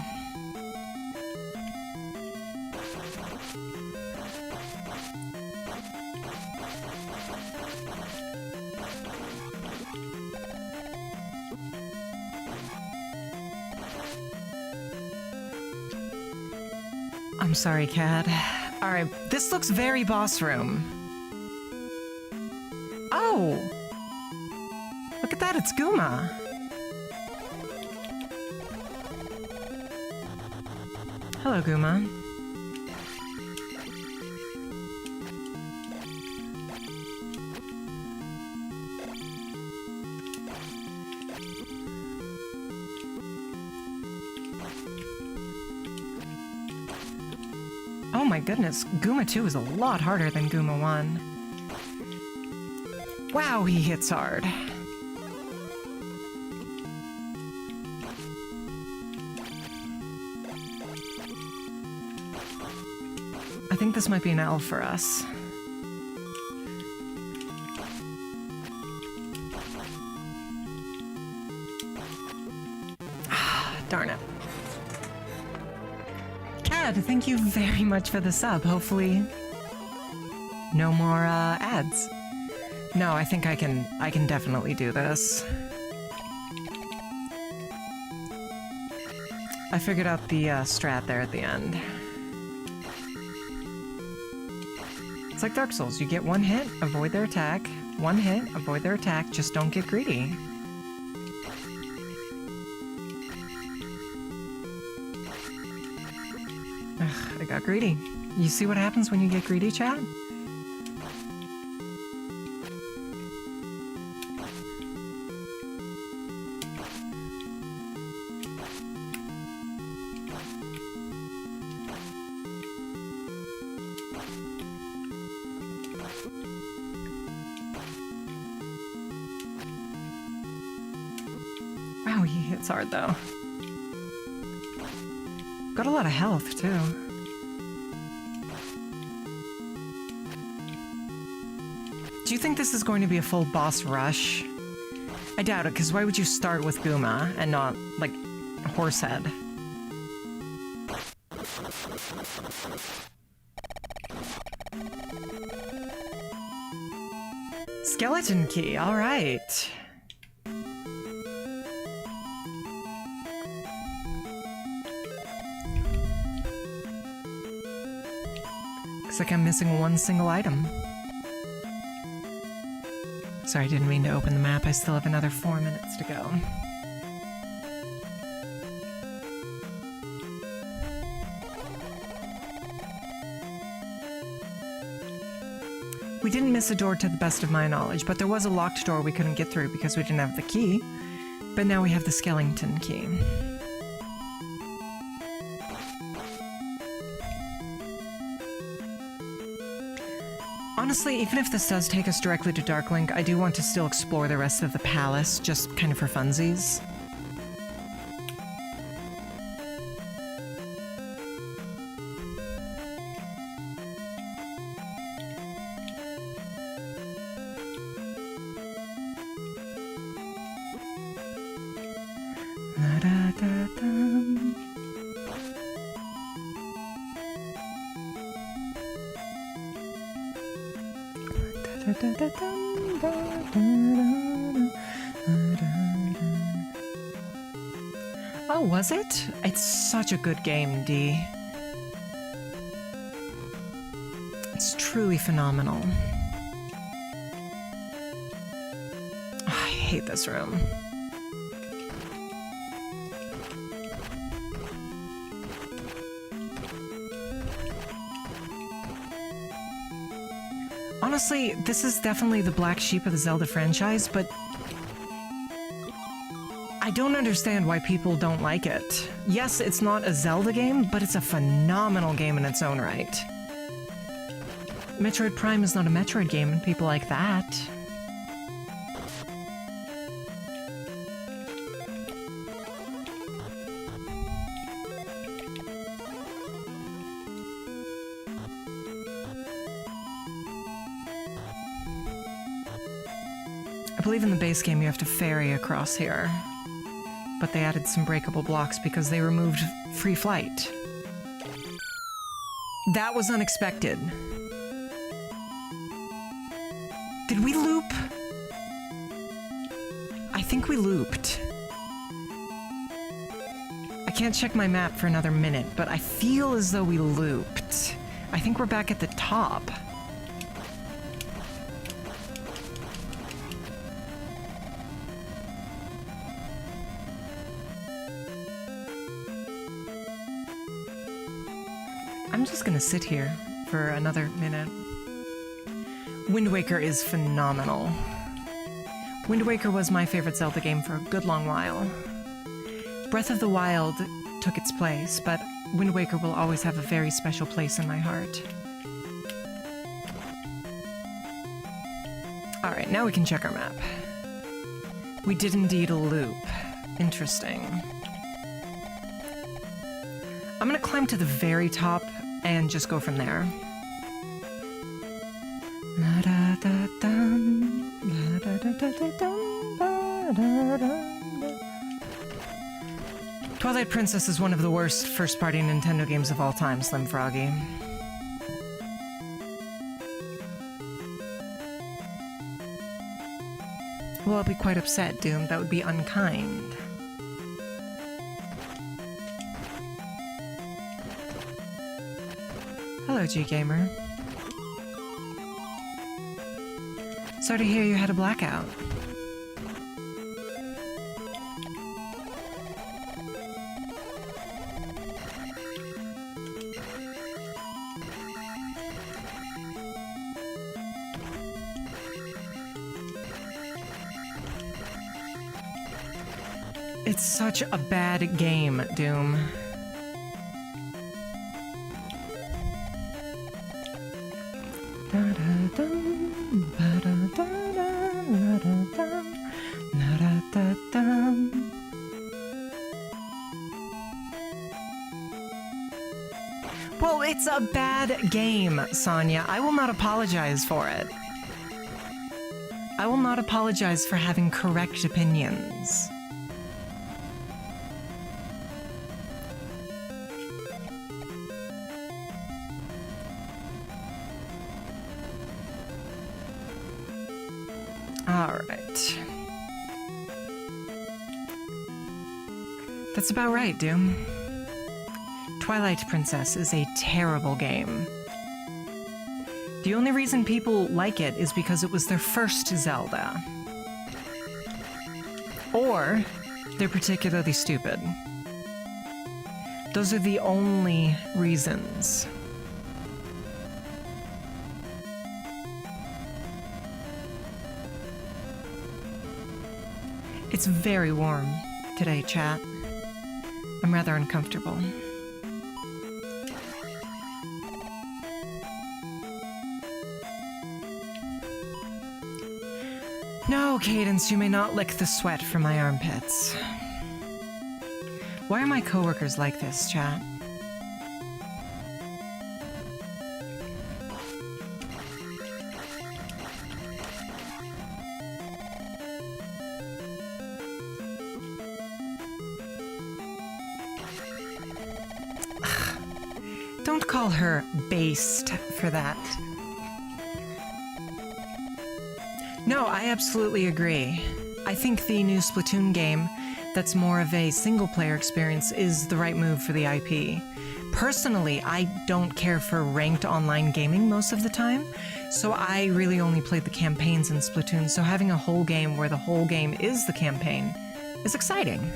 I'm sorry, Cad. Alright, this looks very boss room. Oh! Look at that, it's Guma. Hello, Guma. Oh my goodness, Guma 2 is a lot harder than Guma 1. Wow, he hits hard. I think this might be an L for us. Darn it. Cad, thank you very much for the sub. Hopefully no more ads. No, I think I can definitely do this. I figured out the strat there at the end. It's like Dark Souls. You get one hit, avoid their attack. One hit, avoid their attack. Just don't get greedy. Ugh, I got greedy. You see what happens when you get greedy, chat? Wow, he hits hard though. Got a lot of health too. Do you think this is going to be a full boss rush? I doubt it, because why would you start with Guma and not, like, Horsehead? Skeleton key, alright. Looks like I'm missing one single item. Sorry, I didn't mean to open the map. I still have another 4 minutes to go. We didn't miss a door to the best of my knowledge, but there was a locked door we couldn't get through because we didn't have the key. But now we have the skeleton key. Honestly, even if this does take us directly to Darklink, I do want to still explore the rest of the palace, just kind of for funsies. Oh, was it? It's such a good game, D. It's truly phenomenal. Oh, I hate this room. Honestly, this is definitely the black sheep of the Zelda franchise, but I don't understand why people don't like it. Yes, it's not a Zelda game, but it's a phenomenal game in its own right. Metroid Prime is not a Metroid game, and people like that. I believe in the base game you have to ferry across here, but they added some breakable blocks because they removed free flight. That was unexpected. Did we loop? I think we looped. I can't check my map for another minute, but I feel as though we looped. I think we're back at the top. I'm just gonna sit here for another minute. Wind Waker is phenomenal. Wind Waker was my favorite Zelda game for a good long while. Breath of the Wild took its place, but Wind Waker will always have a very special place in my heart. Alright, now we can check our map. We did indeed a loop. Interesting. I'm gonna climb to the very top and just go from there. Twilight Princess is one of the worst first-party Nintendo games of all time, Slim Froggy. Well, I'll be quite upset, Doom. That would be unkind. Hello, G-Gamer. Sorry to hear you had a blackout. It's such a bad game, Doom. Well, it's a bad game, Sonia. I will not apologize for it. I will not apologize for having correct opinions. Alright. That's about right, Doom. Twilight Princess is a terrible game. The only reason people like it is because it was their first Zelda. Or they're particularly stupid. Those are the only reasons. It's very warm today, chat. I'm rather uncomfortable. No, Cadence, you may not lick the sweat from my armpits. Why are my coworkers like this, chat? Don't call her based for that. No, I absolutely agree. I think the new Splatoon game that's more of a single-player experience is the right move for the IP. Personally, I don't care for ranked online gaming most of the time, so I really only played the campaigns in Splatoon, so having a whole game where the whole game is the campaign is exciting.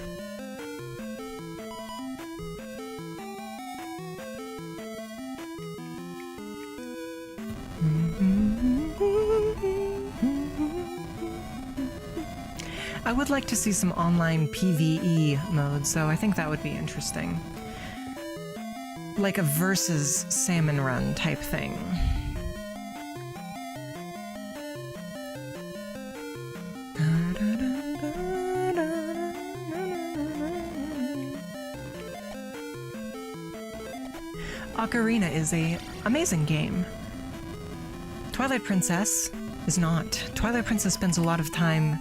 I would like to see some online PvE modes, though. I think that would be interesting. Like a versus salmon run type thing. Ocarina is an amazing game. Twilight Princess is not. Twilight Princess spends a lot of time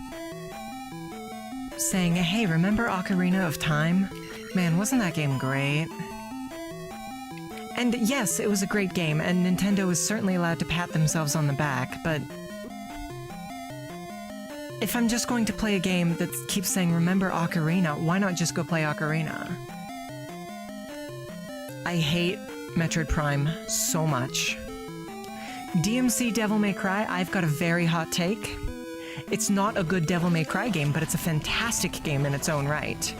saying, hey, remember Ocarina of Time? Man, wasn't that game great? And yes, it was a great game, and Nintendo is certainly allowed to pat themselves on the back, but if I'm just going to play a game that keeps saying, remember Ocarina, why not just go play Ocarina? I hate Metroid Prime so much. DMC Devil May Cry, I've got a very hot take. It's not a good Devil May Cry game, but it's a fantastic game in its own right.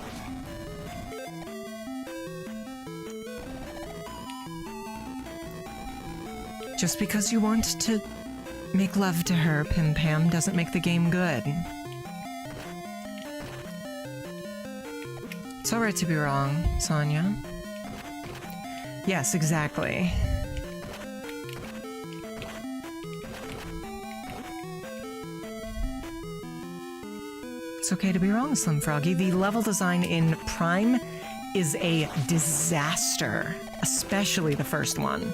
Just because you want to make love to her, Pim Pam, doesn't make the game good. It's alright to be wrong, Sonia. Yes, exactly. It's okay to be wrong, Slim Froggy. The level design in Prime is a disaster, especially the first one.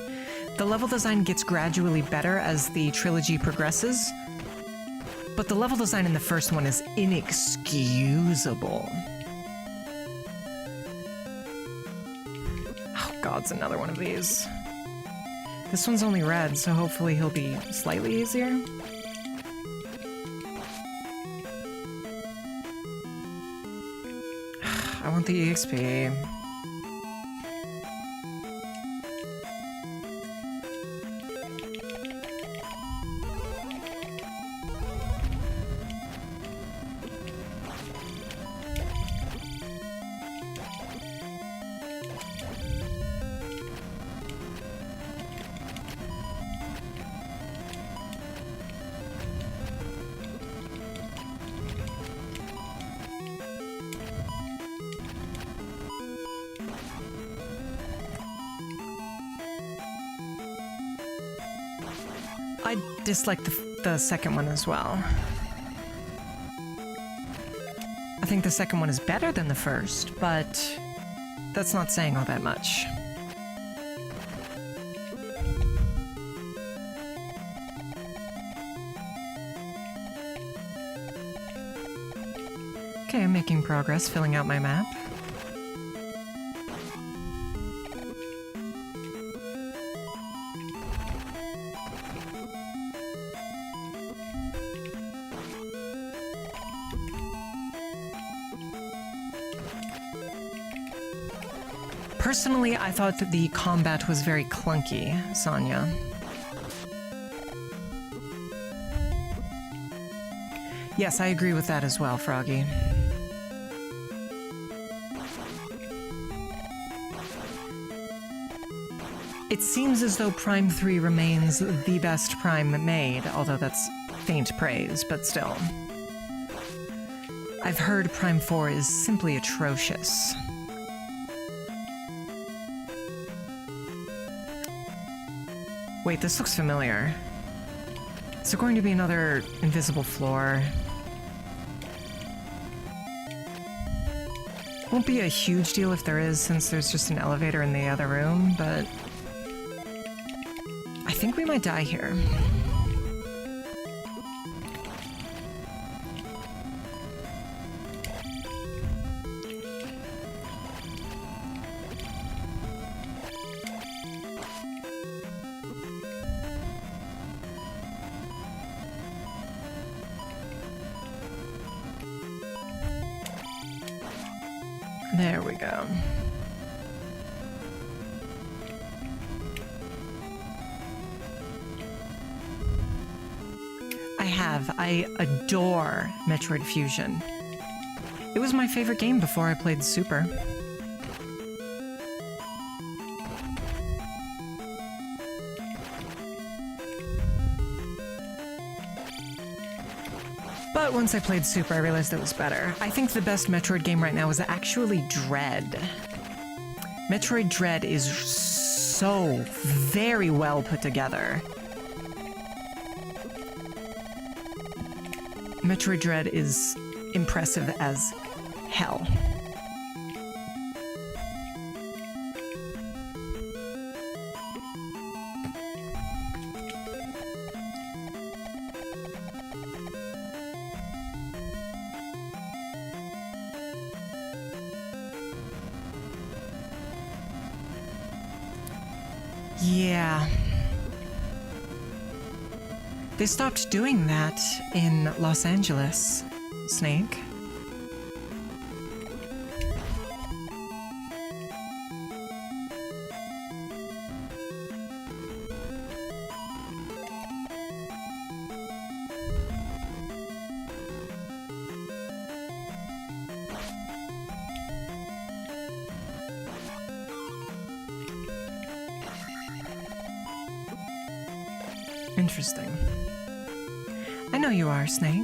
The level design gets gradually better as the trilogy progresses, but the level design in the first one is inexcusable. Oh god, it's another one of these. This one's only red, so hopefully he'll be slightly easier. I want the EXP. I dislike the second one as well. I think the second one is better than the first, but that's not saying all that much. Okay, I'm making progress, filling out my map. Personally, I thought that the combat was very clunky, Sonia. Yes, I agree with that as well, Froggy. It seems as though Prime 3 remains the best Prime made, although that's faint praise, but still. I've heard Prime 4 is simply atrocious. Wait, this looks familiar. Is there going to be another invisible floor? Won't be a huge deal if there is, since there's just an elevator in the other room, but I think we might die here. There we go. I adore Metroid Fusion. It was my favorite game before I played Super. But once I played Super, I realized it was better. I think the best Metroid game right now is actually Dread. Metroid Dread is so very well put together. Metroid Dread is impressive as hell. Yeah. They stopped doing that in Los Angeles, Snake. Interesting. I know you are, Snake.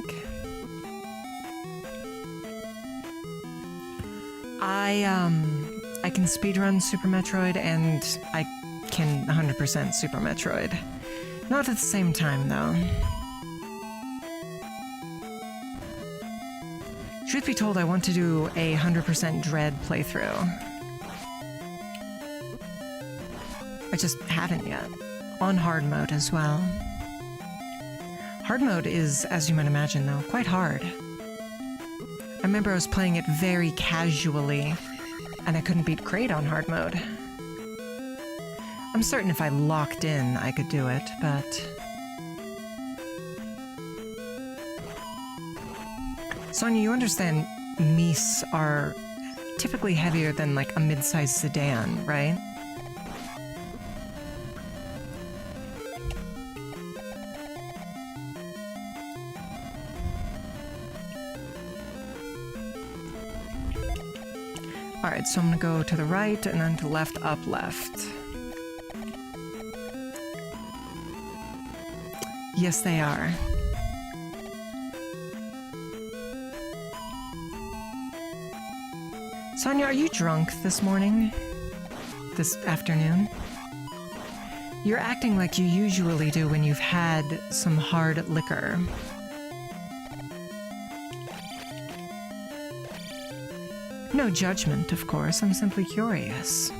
I can speedrun Super Metroid, and I can 100% Super Metroid. Not at the same time, though. Truth be told, I want to do a 100% Dread playthrough. I just haven't yet. On hard mode as well. Hard mode is, as you might imagine, though, quite hard. I remember I was playing it very casually, and I couldn't beat Kraid on hard mode. I'm certain if I locked in, I could do it, but... Sonia, you understand Mies are typically heavier than, like, a mid-sized sedan, right? Alright, so I'm gonna go to the right, and then to left, up, left. Yes, they are. Sonia, are you drunk this morning? This afternoon? You're acting like you usually do when you've had some hard liquor. No judgment, of course. I'm simply curious.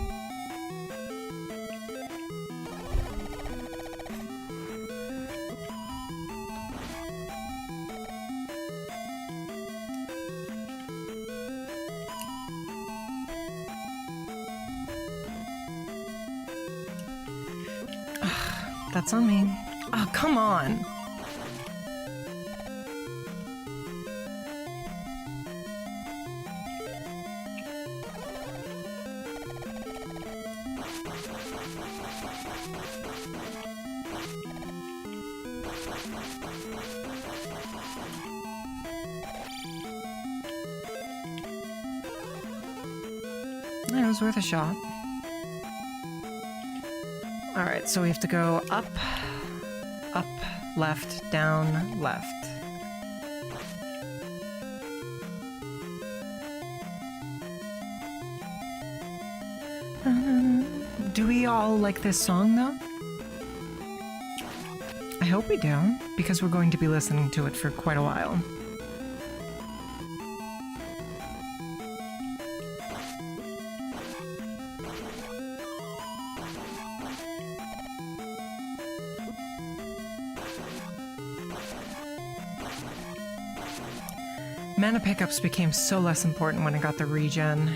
That's on me. Oh, come on. It was worth a shot. Alright, so we have to go up, up, left, down, left. Do we all like this song, though? I hope we do, because we're going to be listening to it for quite a while. Mana pickups became so less important when I got the regen.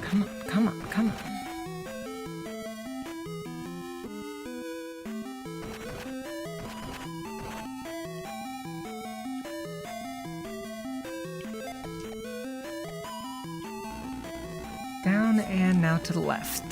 Come on, come on, come on. Down and now to the left.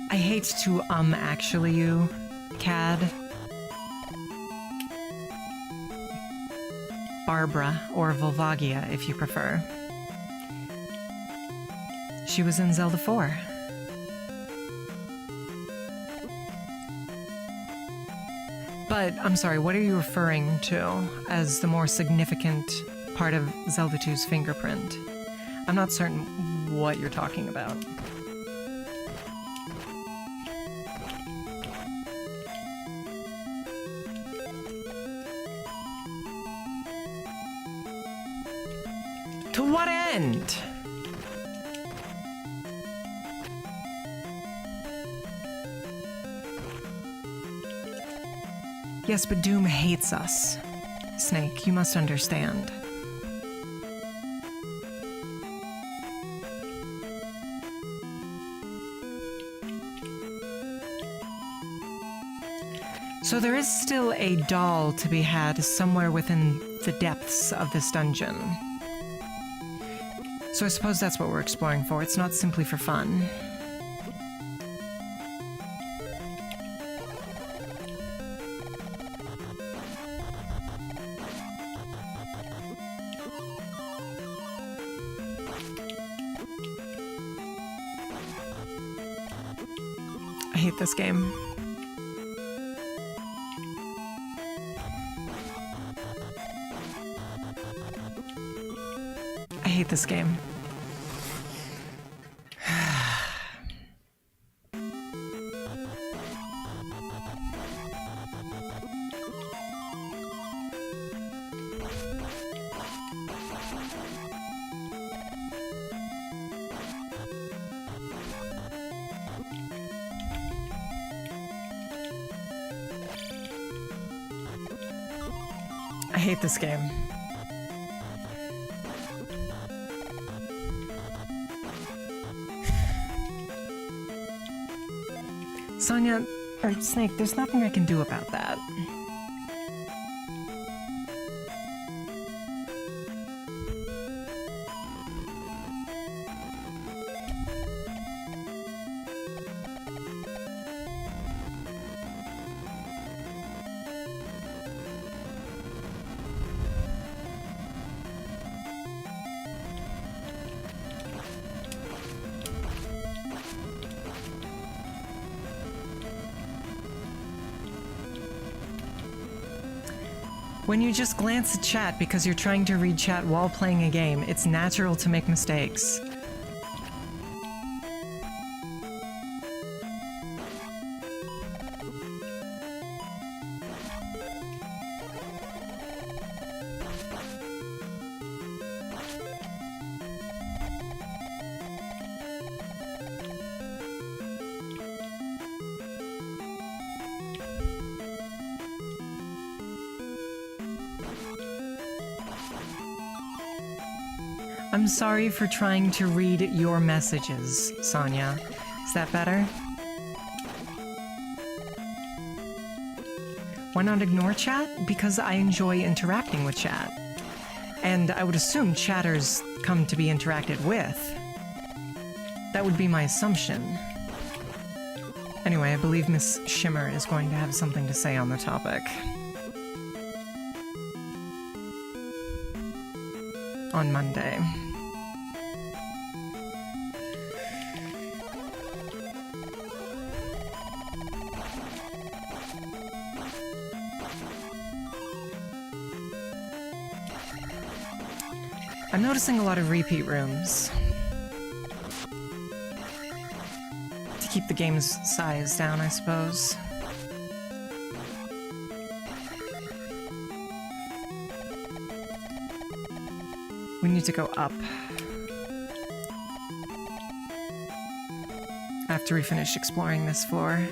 I hate to actually you, Cad. Barbara, or Volvagia, if you prefer. She was in Zelda 4. But, I'm sorry, what are you referring to as the more significant part of Zelda 2's fingerprint? I'm not certain what you're talking about. To what end? Yes, but Doom hates us. Snake, you must understand. So there is still a doll to be had somewhere within the depths of this dungeon. So I suppose that's what we're exploring for. It's not simply for fun. I hate this game. I hate this game. I hate this game. Sonia, or Snake, there's nothing I can do about that. When you just glance at chat because you're trying to read chat while playing a game, it's natural to make mistakes. I'm sorry for trying to read your messages, Sonia. Is that better? Why not ignore chat? Because I enjoy interacting with chat. And I would assume chatters come to be interacted with. That would be my assumption. Anyway, I believe Miss Shimmer is going to have something to say on the topic. On Monday. I'm noticing a lot of repeat rooms. To keep the game's size down, I suppose. We need to go up. After we finish exploring this floor.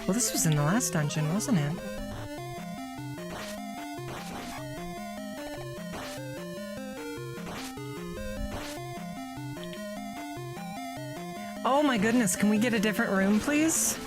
Well, this was in the last dungeon, wasn't it? Oh my goodness, can we get a different room, please?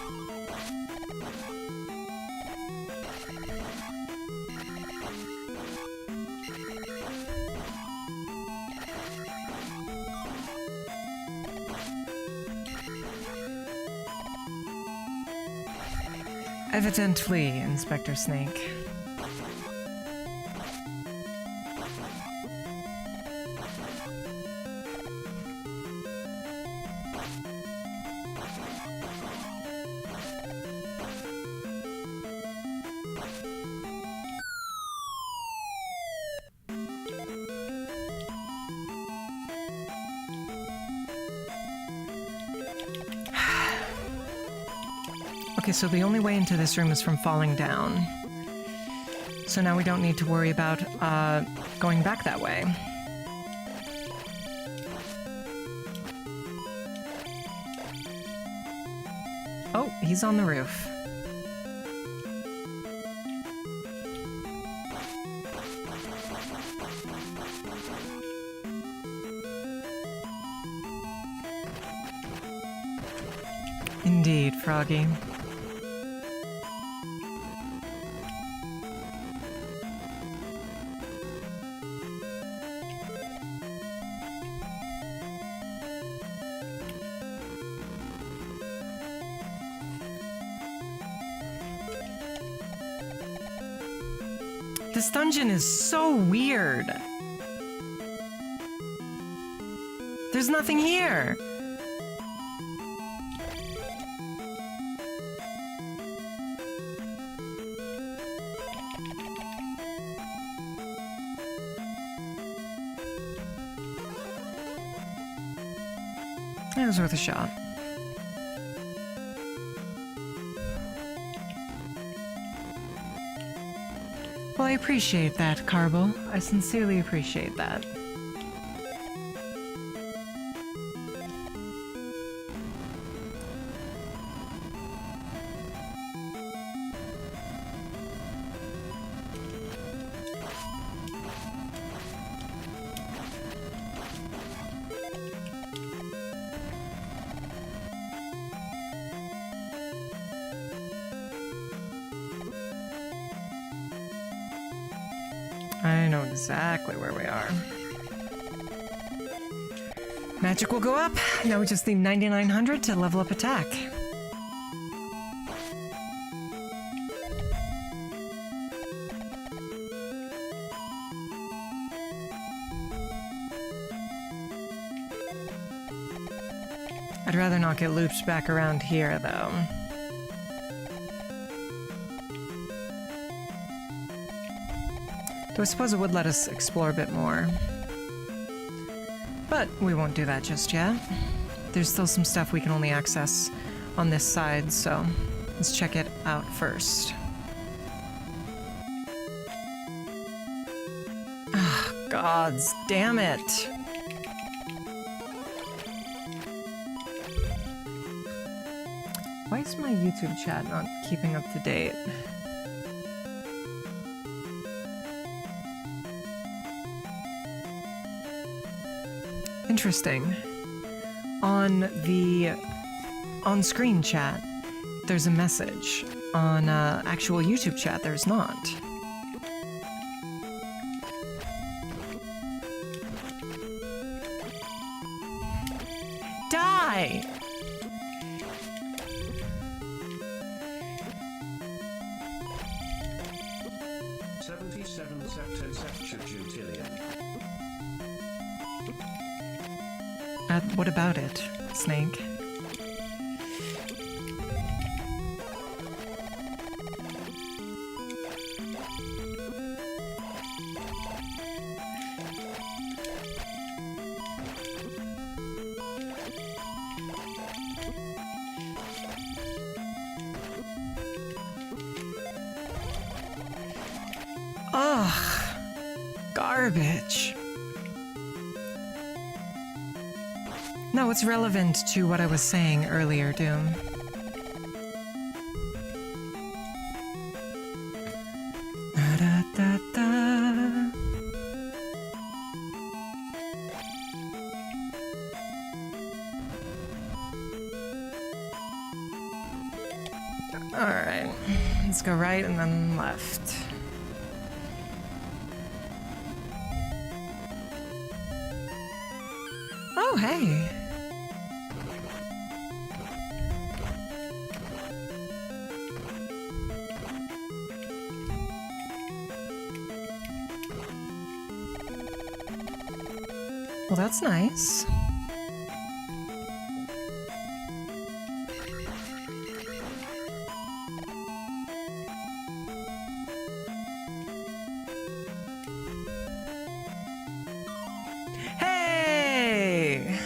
Evidently, Inspector Snake. Okay, so the only way into this room is from falling down. So now we don't need to worry about going back that way. Oh, he's on the roof. Froggy. This dungeon is so weird. There's nothing here. It was worth a shot. Well, I appreciate that, Carbo. I sincerely appreciate that. I know exactly where we are. Magic will go up. Now we just need 9,900 to level up attack. I'd rather not get looped back around here, though. Though I suppose it would let us explore a bit more. But we won't do that just yet. There's still some stuff we can only access on this side, so let's check it out first. Ah, gods damn it! Why is my YouTube chat not keeping up to date? Interesting. On the on-screen chat, there's a message. On actual YouTube chat, there's not. Die! What about it, Snake? Ugh, garbage. No, it's relevant to what I was saying earlier, Doom. Da, da, da. All right, let's go right and then left. Oh, hey. Well, that's nice. Hey!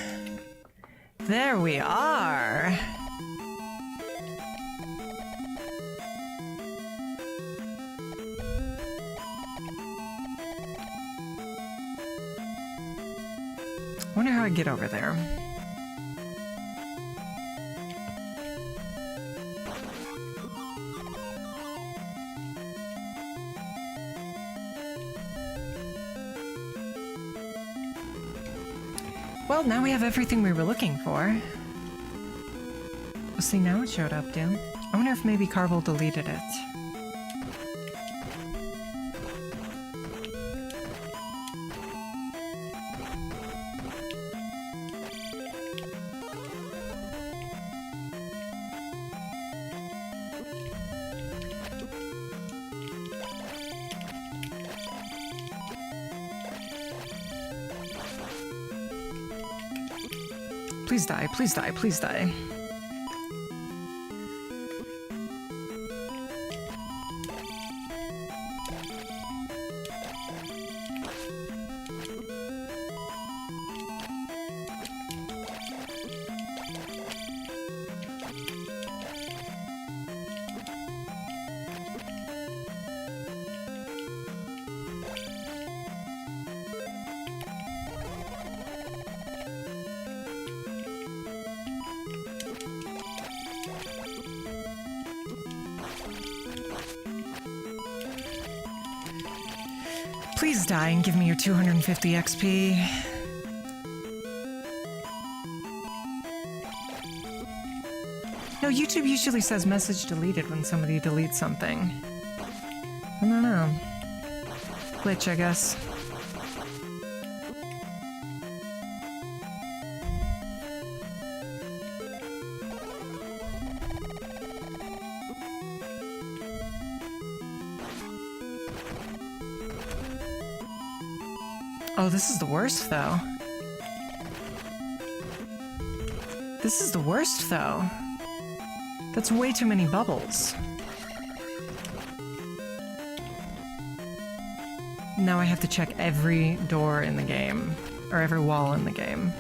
There we are. I wonder how I get over there. Well, now we have everything we were looking for. See, now it showed up, Doom. I wonder if maybe Carvel deleted it. Please die, please die, please die. Please die and give me your 250 XP. No, YouTube usually says message deleted when somebody deletes something. I don't know. Glitch, I guess. Oh, this is the worst, though. This is the worst, though. That's way too many bubbles. Now I have to check every door in the game, or every wall in the game.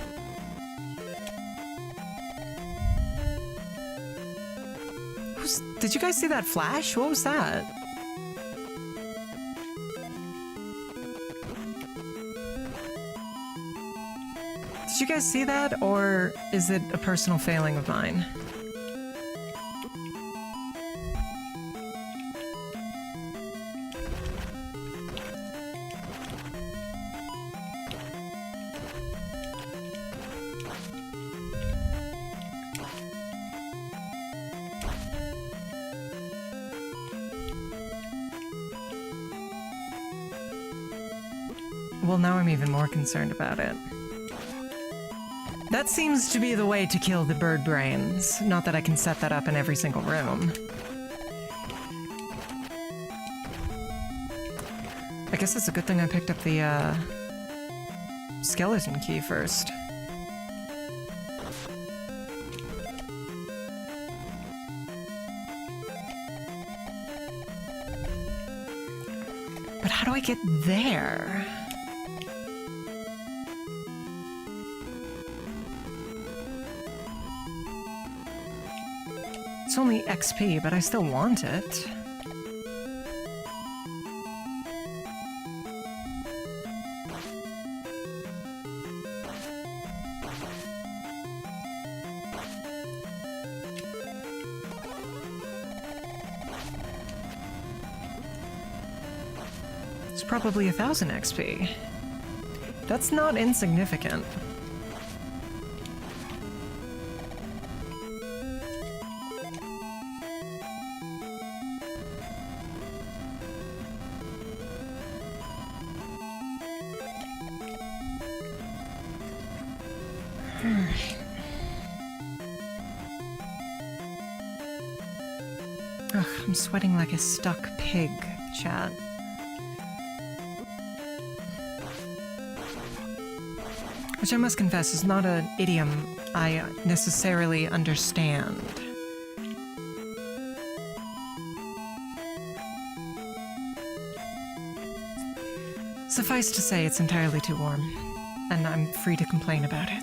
Did you guys see that flash? What was that? Did you guys see that, or is it a personal failing of mine? Well, now I'm even more concerned about it. That seems to be the way to kill the bird brains. Not that I can set that up in every single room. I guess it's a good thing I picked up the, skeleton key first. But how do I get there? It's only XP, but I still want it. It's probably 1,000 XP. That's not insignificant. Ugh, I'm sweating like a stuck pig, chat. Which I must confess is not an idiom I necessarily understand. Suffice to say, it's entirely too warm, and I'm free to complain about it.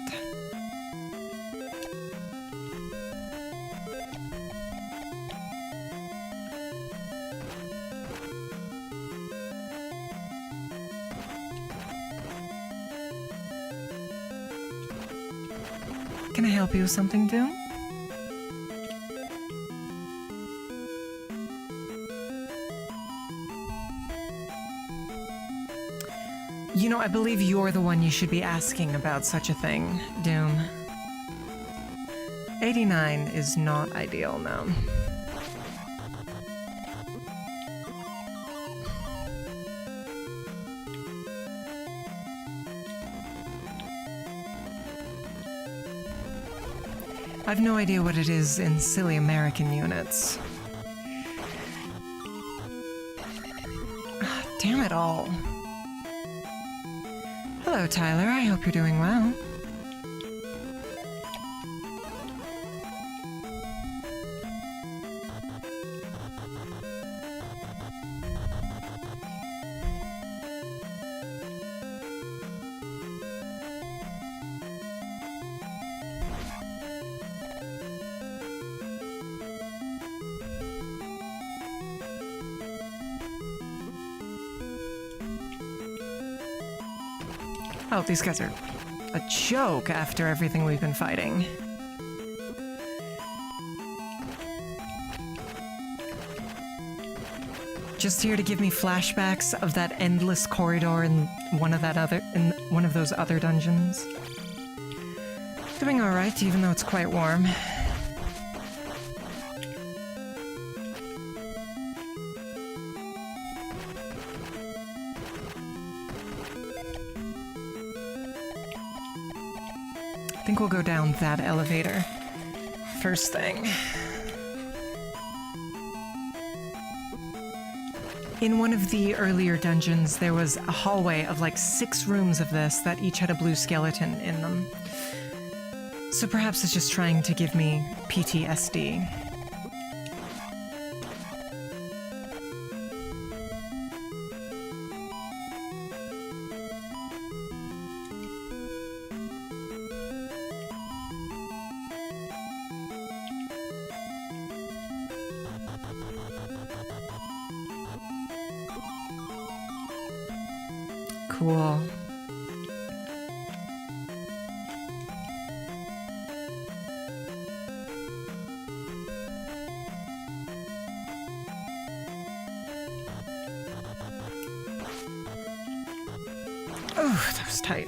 Can I help you with something, Doom? You know, I believe you're the one you should be asking about such a thing, Doom. 89 is not ideal, no. I've no idea what it is in silly American units. Damn it all. Hello, Tyler. I hope you're doing well. Oh, these guys are a joke after everything we've been fighting. Just here to give me flashbacks of that endless corridor in one of those other dungeons. Doing all right, even though it's quite warm. I think we'll go down that elevator first thing. In one of the earlier dungeons, there was a hallway of like 6 rooms of this that each had a blue skeleton in them. So perhaps it's just trying to give me PTSD. Cool. Oh, that was tight.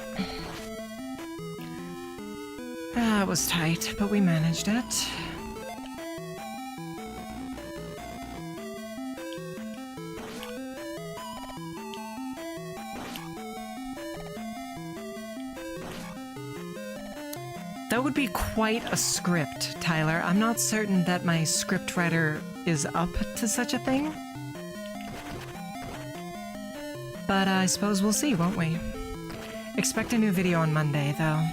That was tight, but we managed it. That would be quite a script, Tyler. I'm not certain that my script writer is up to such a thing. But I suppose we'll see, won't we? Expect a new video on Monday, though.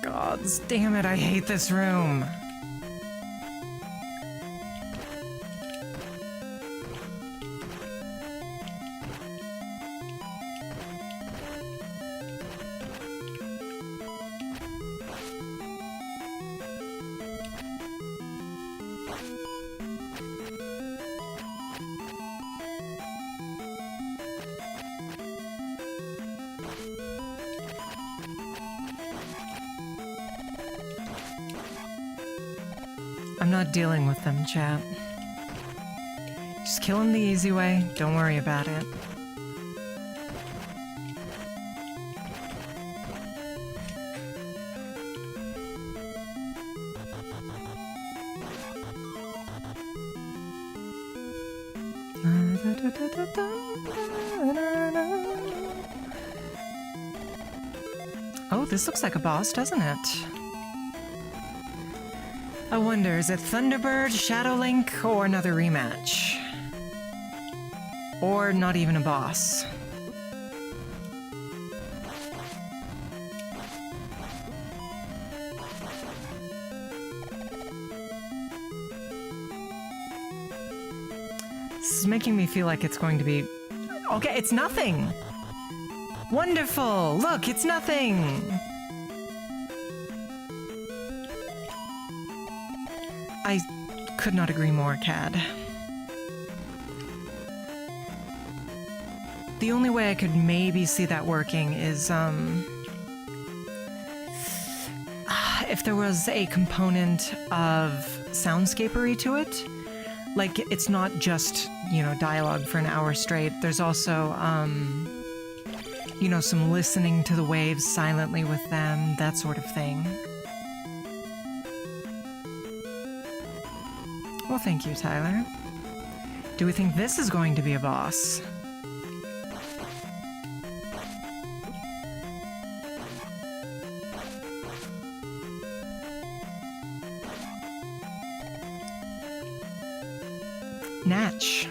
Gods damn it, I hate this room. I'm not dealing with them, chat. Just kill them the easy way. Don't worry about it. Oh, this looks like a boss, doesn't it? I wonder, is it Thunderbird, Shadow Link, or another rematch? Or not even a boss? This is making me feel like it's going to be... Okay, it's nothing! Wonderful! Look, it's nothing! I could not agree more, Cad. The only way I could maybe see that working is, if there was a component of soundscapery to it. Like, it's not just, you know, dialogue for an hour straight. There's also, you know, some listening to the waves silently with them, that sort of thing. Well, thank you, Tyler. Do we think this is going to be a boss? Natch.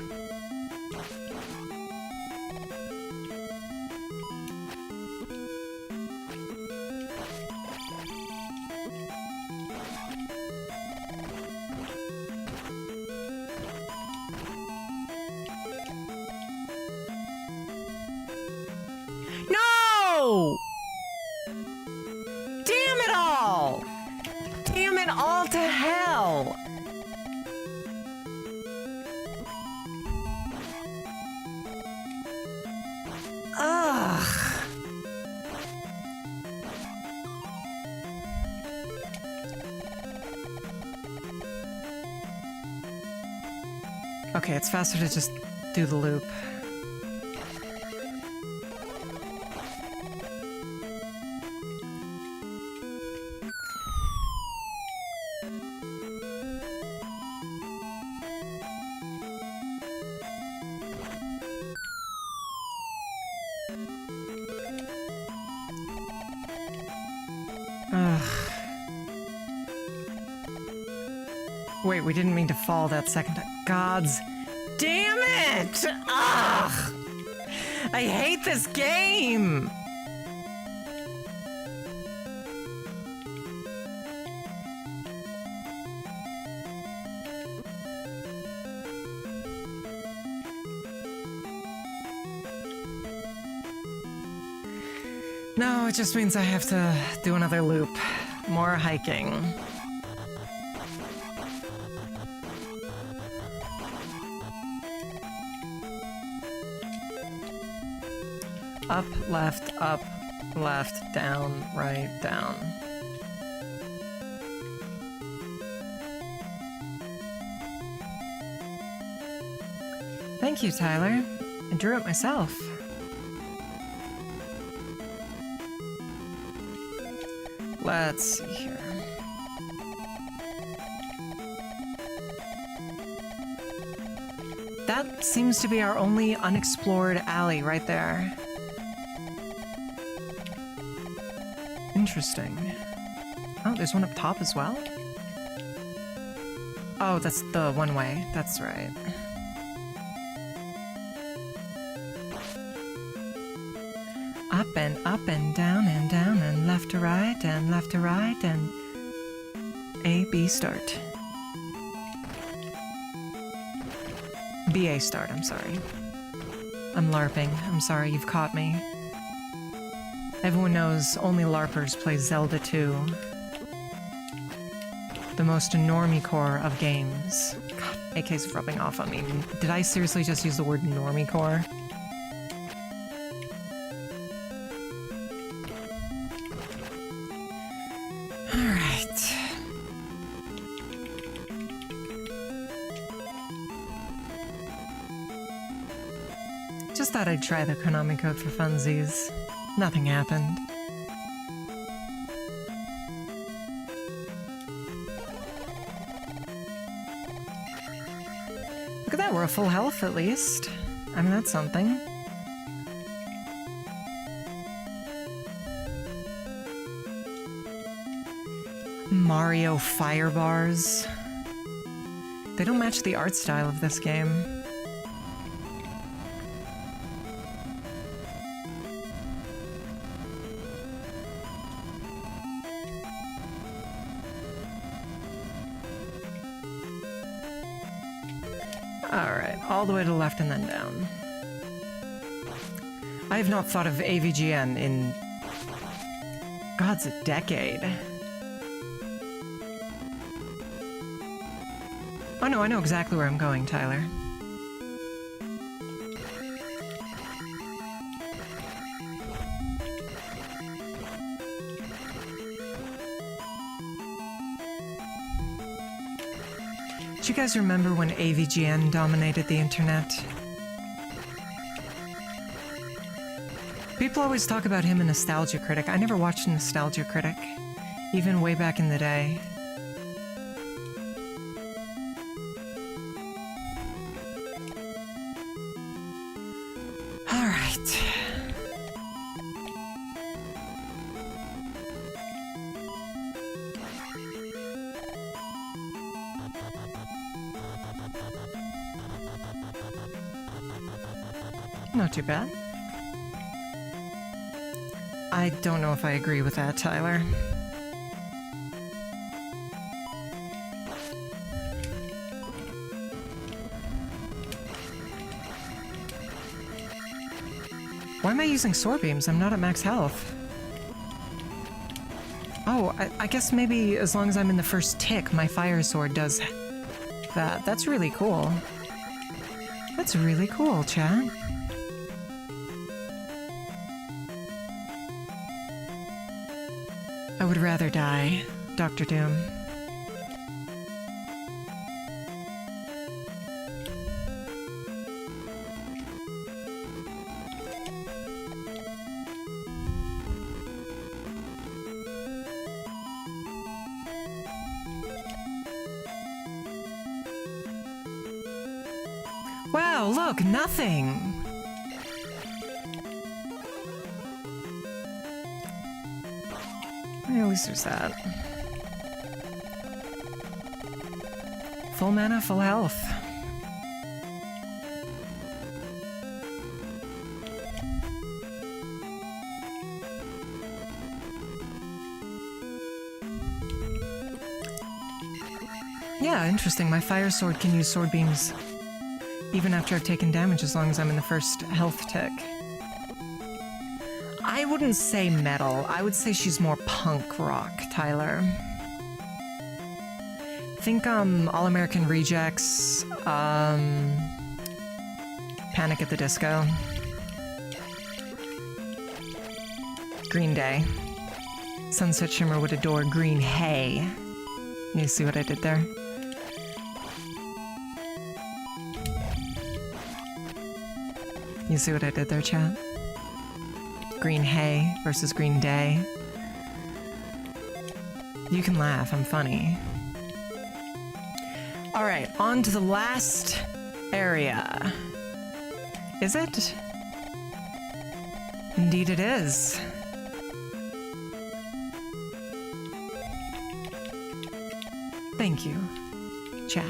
No! Damn it all! Damn it all to hell! Ugh. Okay, it's faster to just do the loop. Ugh. Wait, we didn't mean to fall that second time. Gods damn it! Ugh! I hate this game! No, it just means I have to do another loop. More hiking. Up, left, down, right, down. Thank you, Tyler. I drew it myself. Let's see here. That seems to be our only unexplored alley right there. Interesting. Oh, there's one up top as well? Oh, that's the one way. That's right. Up and down and left to right and A, B start. BA start, I'm sorry. I'm LARPing. I'm sorry, you've caught me. Everyone knows only LARPers play Zelda 2. The most normie-core of games. God, AK's rubbing off on me. Did I seriously just use the word normie-core? Alright. Just thought I'd try the Konami code for funsies. Nothing happened. Look at that, we're a full health at least. I mean, that's something. Mario fire bars. They don't match the art style of this game. Alright, all the way to the left and then down. I have not thought of AVGN in... God's a decade. Oh no, I know exactly where I'm going, Tyler. Do you guys remember when AVGN dominated the internet? People always talk about him in Nostalgia Critic. I never watched Nostalgia Critic, even way back in the day. All right. Not too bad. I don't know if I agree with that, Tyler. Why am I using sword beams? I'm not at max health. Oh, I guess maybe as long as I'm in the first tick, my fire sword does that. That's really cool. That's really cool, chat. I would rather die, Dr. Doom. Wow, look, nothing! At least there's that. Full mana, full health. Yeah, interesting. My fire sword can use sword beams even after I've taken damage as long as I'm in the first health tick. I wouldn't say metal. I would say she's more punk rock, Tyler. Think, All American Rejects, Panic at the Disco. Green Day. Sunset Shimmer would adore Green Hay. You see what I did there? You see what I did there, chat? Green Hay versus Green Day. You can laugh, I'm funny. Alright, on to the last area. Is it? Indeed it is. Thank you, chat.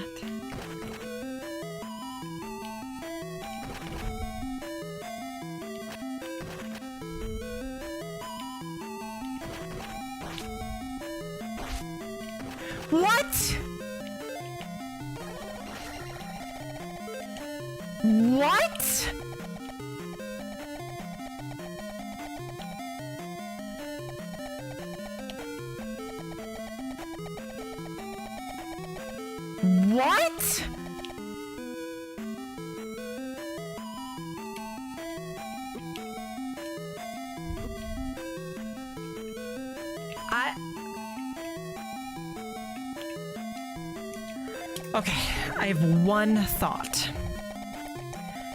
What? What? What? Okay, I have one thought.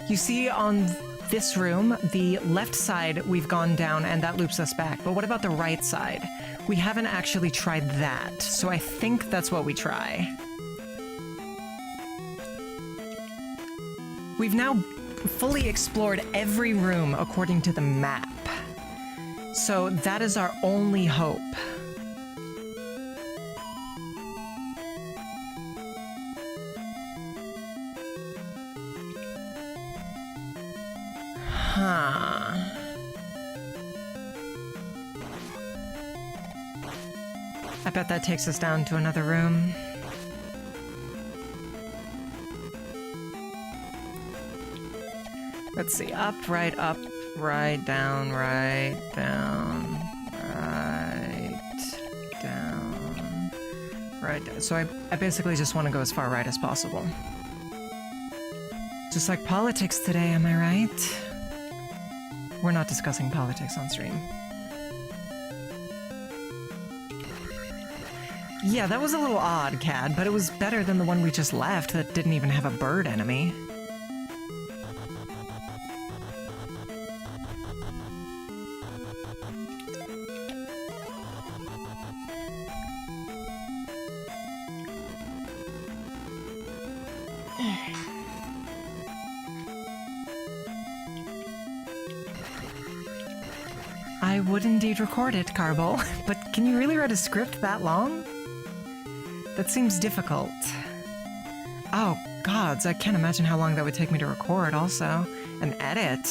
You see on this room, the left side we've gone down and that loops us back, but what about the right side? We haven't actually tried that, so I think that's what we try. We've now fully explored every room according to the map, so that is our only hope. Huh. I bet that takes us down to another room. Let's see. Up, right, down, right, down, right, down. So I basically just want to go as far right as possible. Just like politics today, am I right? We're not discussing politics on stream. Yeah, that was a little odd, Cad, but it was better than the one we just left that didn't even have a bird enemy. I would indeed record it, Carbo, but can you really write a script that long? That seems difficult. Oh, gods, I can't imagine how long that would take me to record, also. And edit.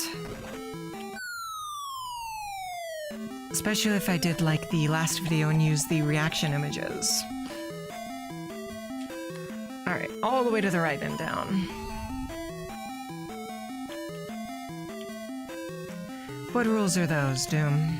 Especially if I did, like, the last video and used the reaction images. Alright, all the way to the right and down. What rules are those, Doom?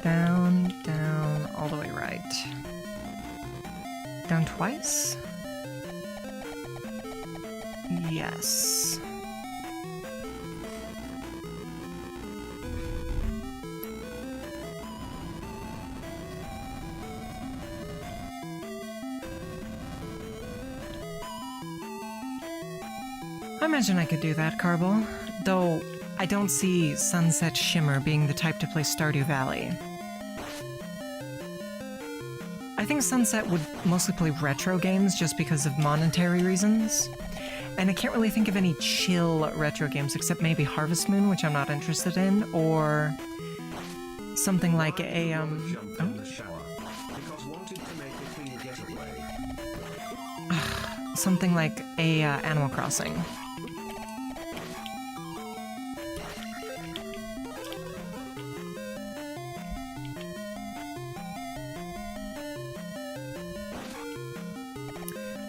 Down, down, all the way right. Down twice? Yes. I imagine I could do that, Carbo, though I don't see Sunset Shimmer being the type to play Stardew Valley. I think Sunset would mostly play retro games just because of monetary reasons. And I can't really think of any chill retro games except maybe Harvest Moon, which I'm not interested in, or something like a, something like a Animal Crossing.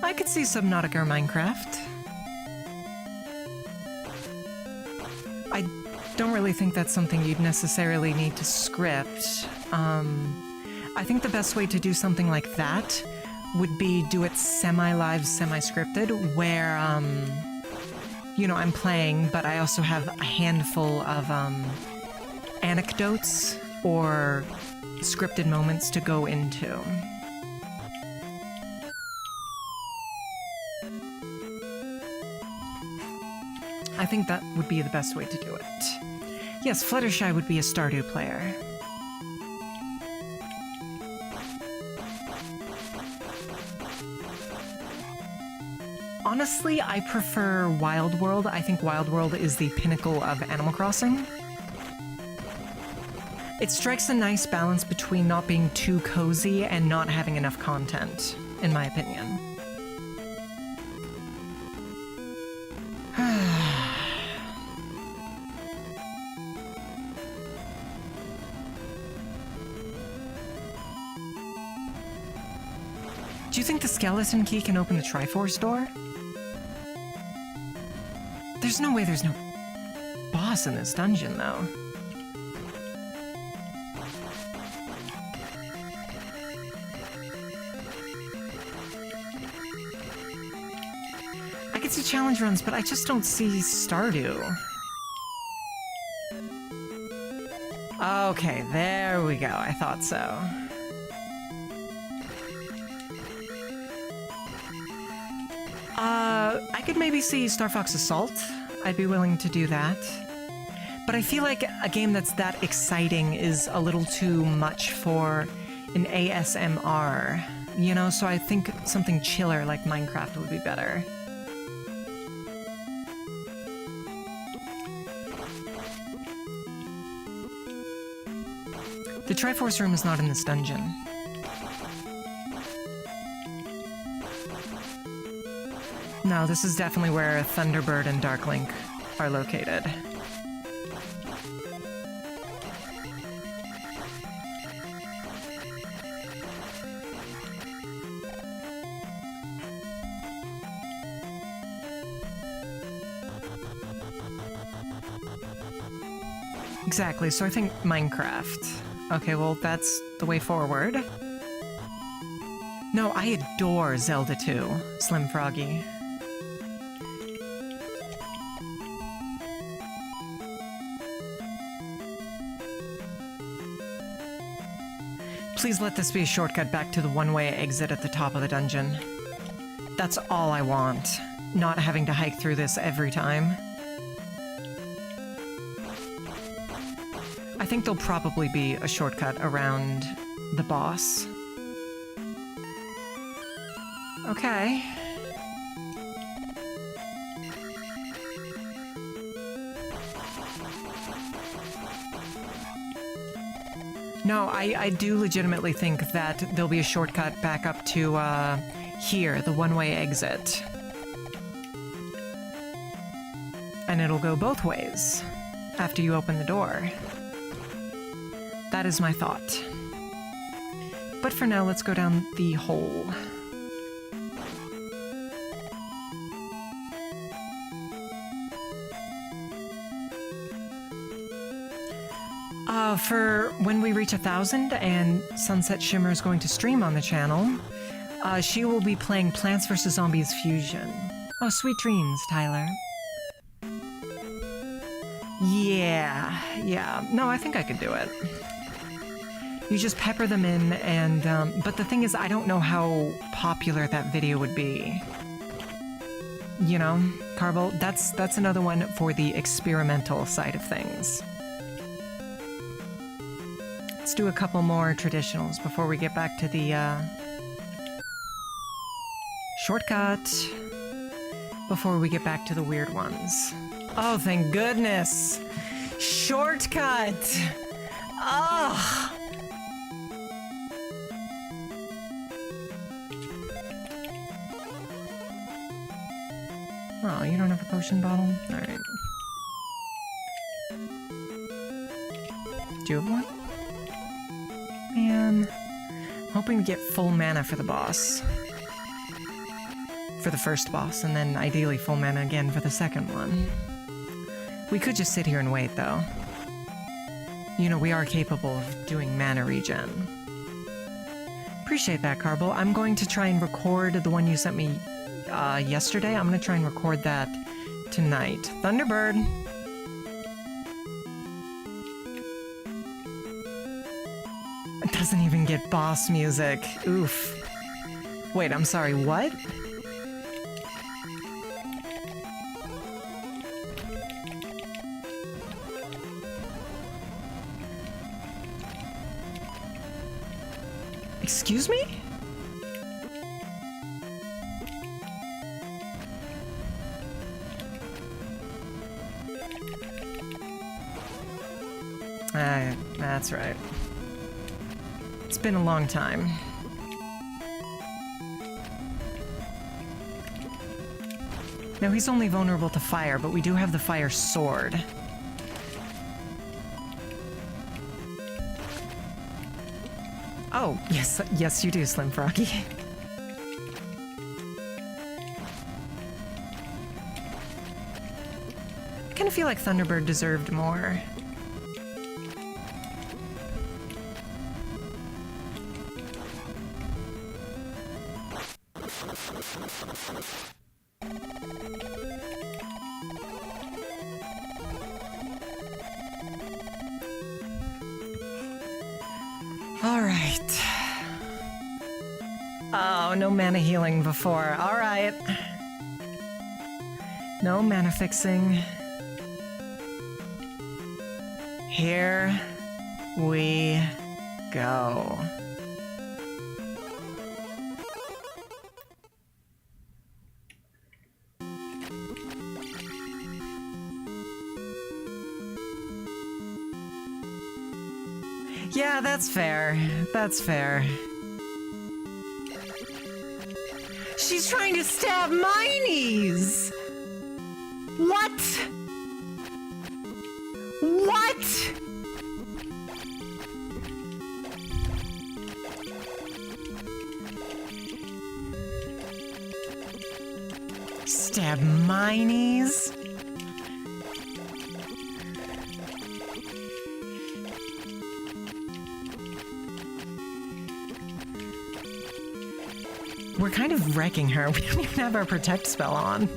I could see Subnautica or Minecraft. I don't really think that's something you'd necessarily need to script. I think the best way to do something like that would be do it semi-live, semi-scripted, where, you know, I'm playing, but I also have a handful of, anecdotes or scripted moments to go into. I think that would be the best way to do it. Yes, Fluttershy would be a Stardew player. Honestly, I prefer Wild World. I think Wild World is the pinnacle of Animal Crossing. It strikes a nice balance between not being too cozy and not having enough content, in my opinion. Do you think the skeleton key can open the Triforce door? There's no way there's no boss in this dungeon, though. I could see challenge runs, but I just don't see Stardew. Okay, there we go. I thought so. I could maybe see Star Fox Assault. I'd be willing to do that. But I feel like a game that's that exciting is a little too much for an ASMR, you know? So I think something chiller like Minecraft would be better. The Triforce room is not in this dungeon. No, this is definitely where Thunderbird and Darklink are located. Exactly, so I think Minecraft. Okay, well, that's the way forward. No, I adore Zelda 2, Slim Froggy. Please let this be a shortcut back to the one-way exit at the top of the dungeon. That's all I want, not having to hike through this every time. I think there'll probably be a shortcut around the boss. Okay. No, I do legitimately think that there'll be a shortcut back up to, here, the one-way exit. And it'll go both ways after you open the door. That is my thought. But for now, let's go down the hole. For when we reach 1,000 and Sunset Shimmer is going to stream on the channel, she will be playing Plants vs. Zombies Fusion. Oh, sweet dreams, Tyler. Yeah. No, I think I could do it. You just pepper them in and, but the thing is, I don't know how popular that video would be. You know, Carvel, that's another one for the experimental side of things. Let's do a couple more traditionals before we get back to the, shortcut. Before we get back to the weird ones. Oh, thank goodness! Shortcut! Ugh! Oh, you don't have a potion bottle? Alright. Do you have one? Man. I'm hoping to get full mana for the boss. For the first boss, and then ideally full mana again for the second one. We could just sit here and wait, though. You know, we are capable of doing mana regen. Appreciate that, Carble. I'm going to try and record the one you sent me yesterday. I'm going to try and record that tonight. Thunderbird! It doesn't even get boss music. Oof. Wait, I'm sorry, what? Excuse me? That's right. It's been a long time. Now he's only vulnerable to fire, but we do have the fire sword. Oh, yes you do, Slim Froggy. I kind of feel like Thunderbird deserved more. Alright. Oh, no mana healing before. Alright. No mana fixing. Here we go. Yeah, that's fair. That's fair. She's trying to stab my knees! What? What? Stab my knees? We're kind of wrecking her. We don't even have our protect spell on.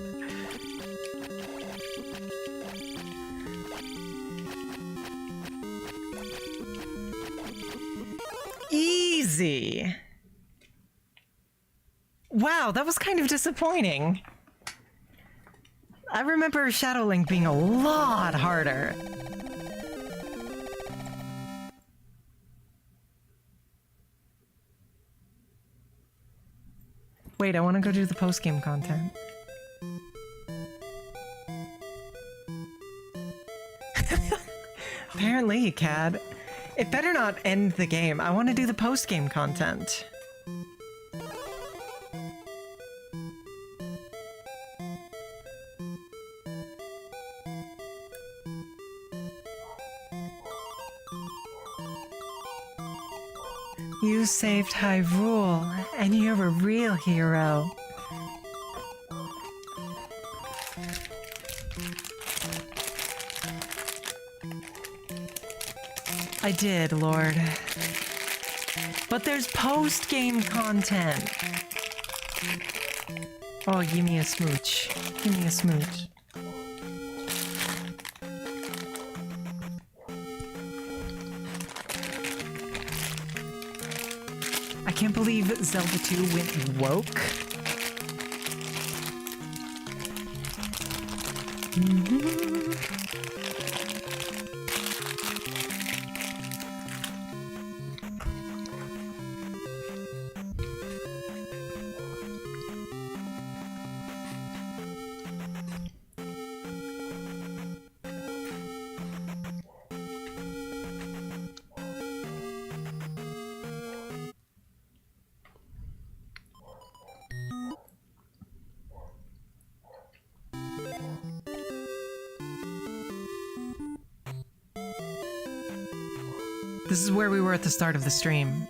Easy. Wow, that was kind of disappointing. I remember Shadow Link being a lot harder. Wait, I want to go do the post-game content. Apparently, Cad. It better not end the game. I want to do the post-game content. You saved Hyrule, and you're a real hero. I did, Lord. But there's post-game content. Oh, give me a smooch. Give me a smooch. I can't believe Zelda 2 went woke. This is where we were at the start of the stream.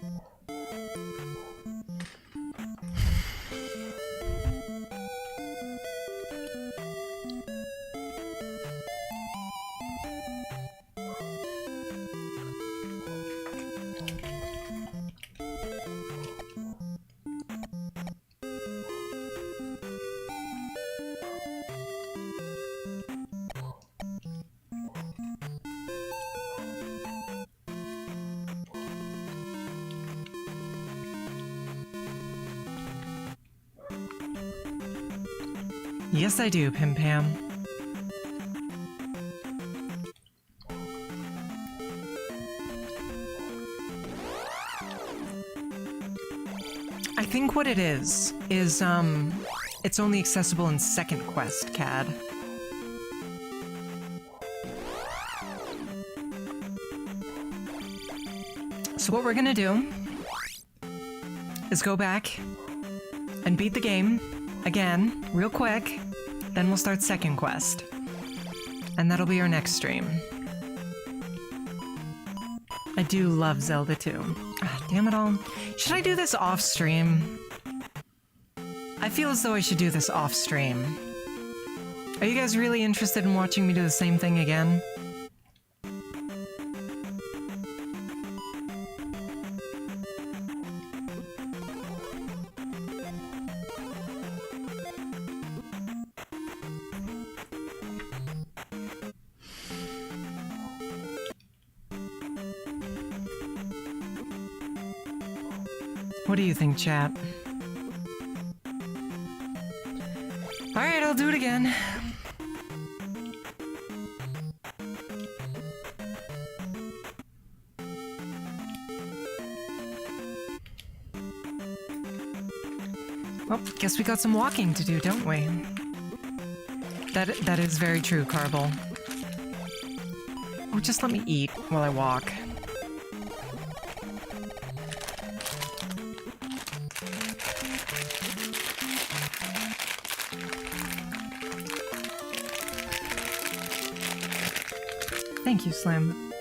Yes, I do, Pim Pam. I think what it is, it's only accessible in second quest, Cad. So what we're gonna do is go back and beat the game again, real quick, then we'll start second quest. And that'll be our next stream. I do love Zelda 2. Ah, damn it all. Should I do this off stream? I feel as though I should do this off stream. Are you guys really interested in watching me do the same thing again? What do you think, chat? Alright, I'll do it again. Well, guess we got some walking to do, don't we? That is very true, Carvel. Oh, just let me eat while I walk. Thank you, Slim.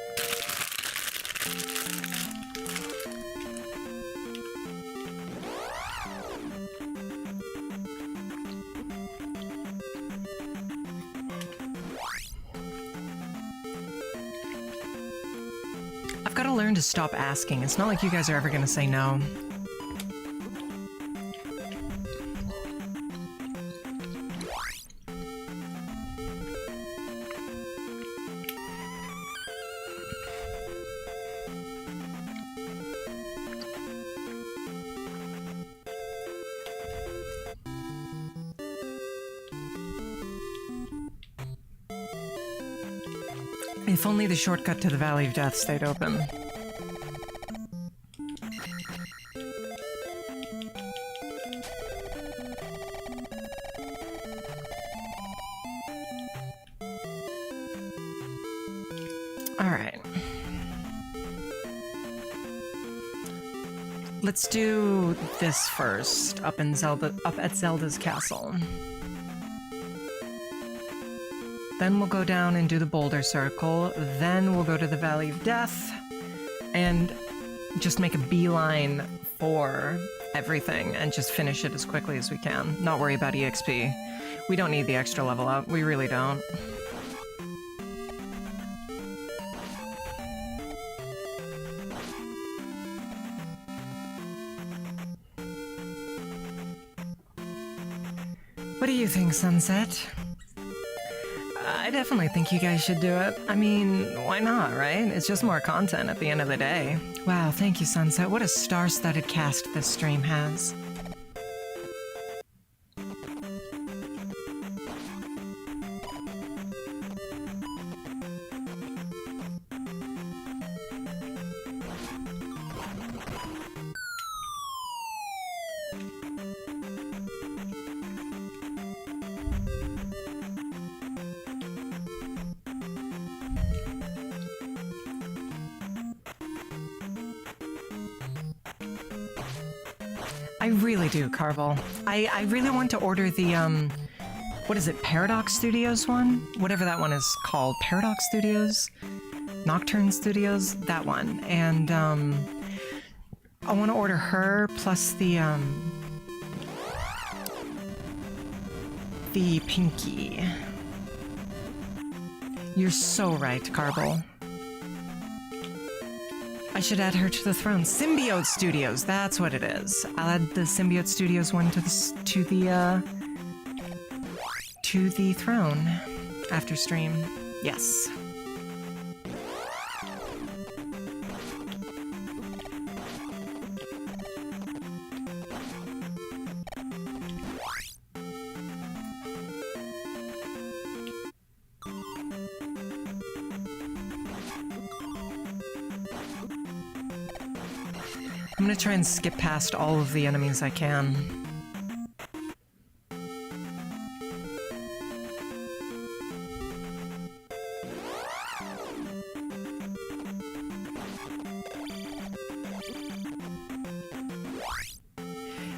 I've got to learn to stop asking. It's not like you guys are ever going to say no. If only the shortcut to the Valley of Death stayed open. Alright. Let's do this first, up at Zelda's castle. Then we'll go down and do the boulder circle. Then we'll go to the Valley of Death and just make a beeline for everything and just finish it as quickly as we can. Not worry about EXP. We don't need the extra level up. We really don't. What do you think, Sunset? I definitely think you guys should do it. I mean, why not, right? It's just more content at the end of the day. Wow, thank you, Sunset. What a star-studded cast this stream has. I really do, Carvel. I really want to order the, what is it, Paradox Studios one? Whatever that one is called. Paradox Studios? Nocturne Studios? That one. And, I want to order her plus the Pinky. You're so right, Carvel. I should add her to the throne. Symbiote Studios, that's what it is. I'll add the Symbiote Studios one to the throne after stream. Yes. I'm gonna try and skip past all of the enemies I can.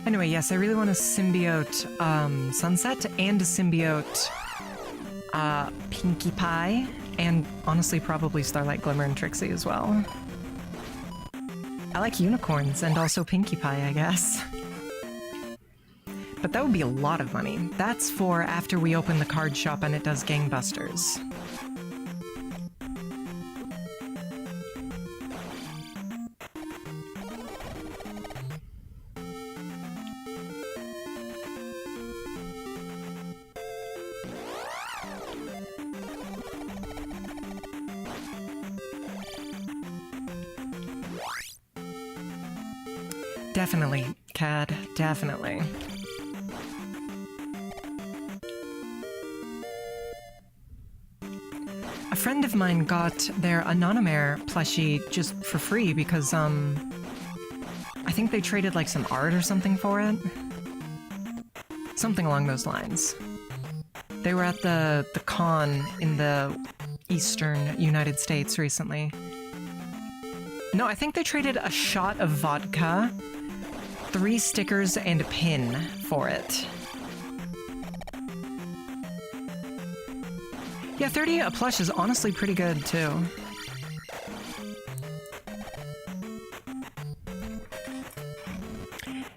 Anyway, yes, I really want a symbiote Sunset and a symbiote Pinkie Pie, and honestly probably Starlight Glimmer and Trixie as well. I like unicorns and also Pinkie Pie, I guess. But that would be a lot of money. That's for after we open the card shop and it does gangbusters. Definitely, Cad, definitely. A friend of mine got their Anonymare plushie just for free because, I think they traded like some art or something for it. Something along those lines. They were at the con in the eastern United States recently. No, I think they traded a shot of vodka, 3 stickers, and a pin for it. Yeah, 30 a plush is honestly pretty good, too.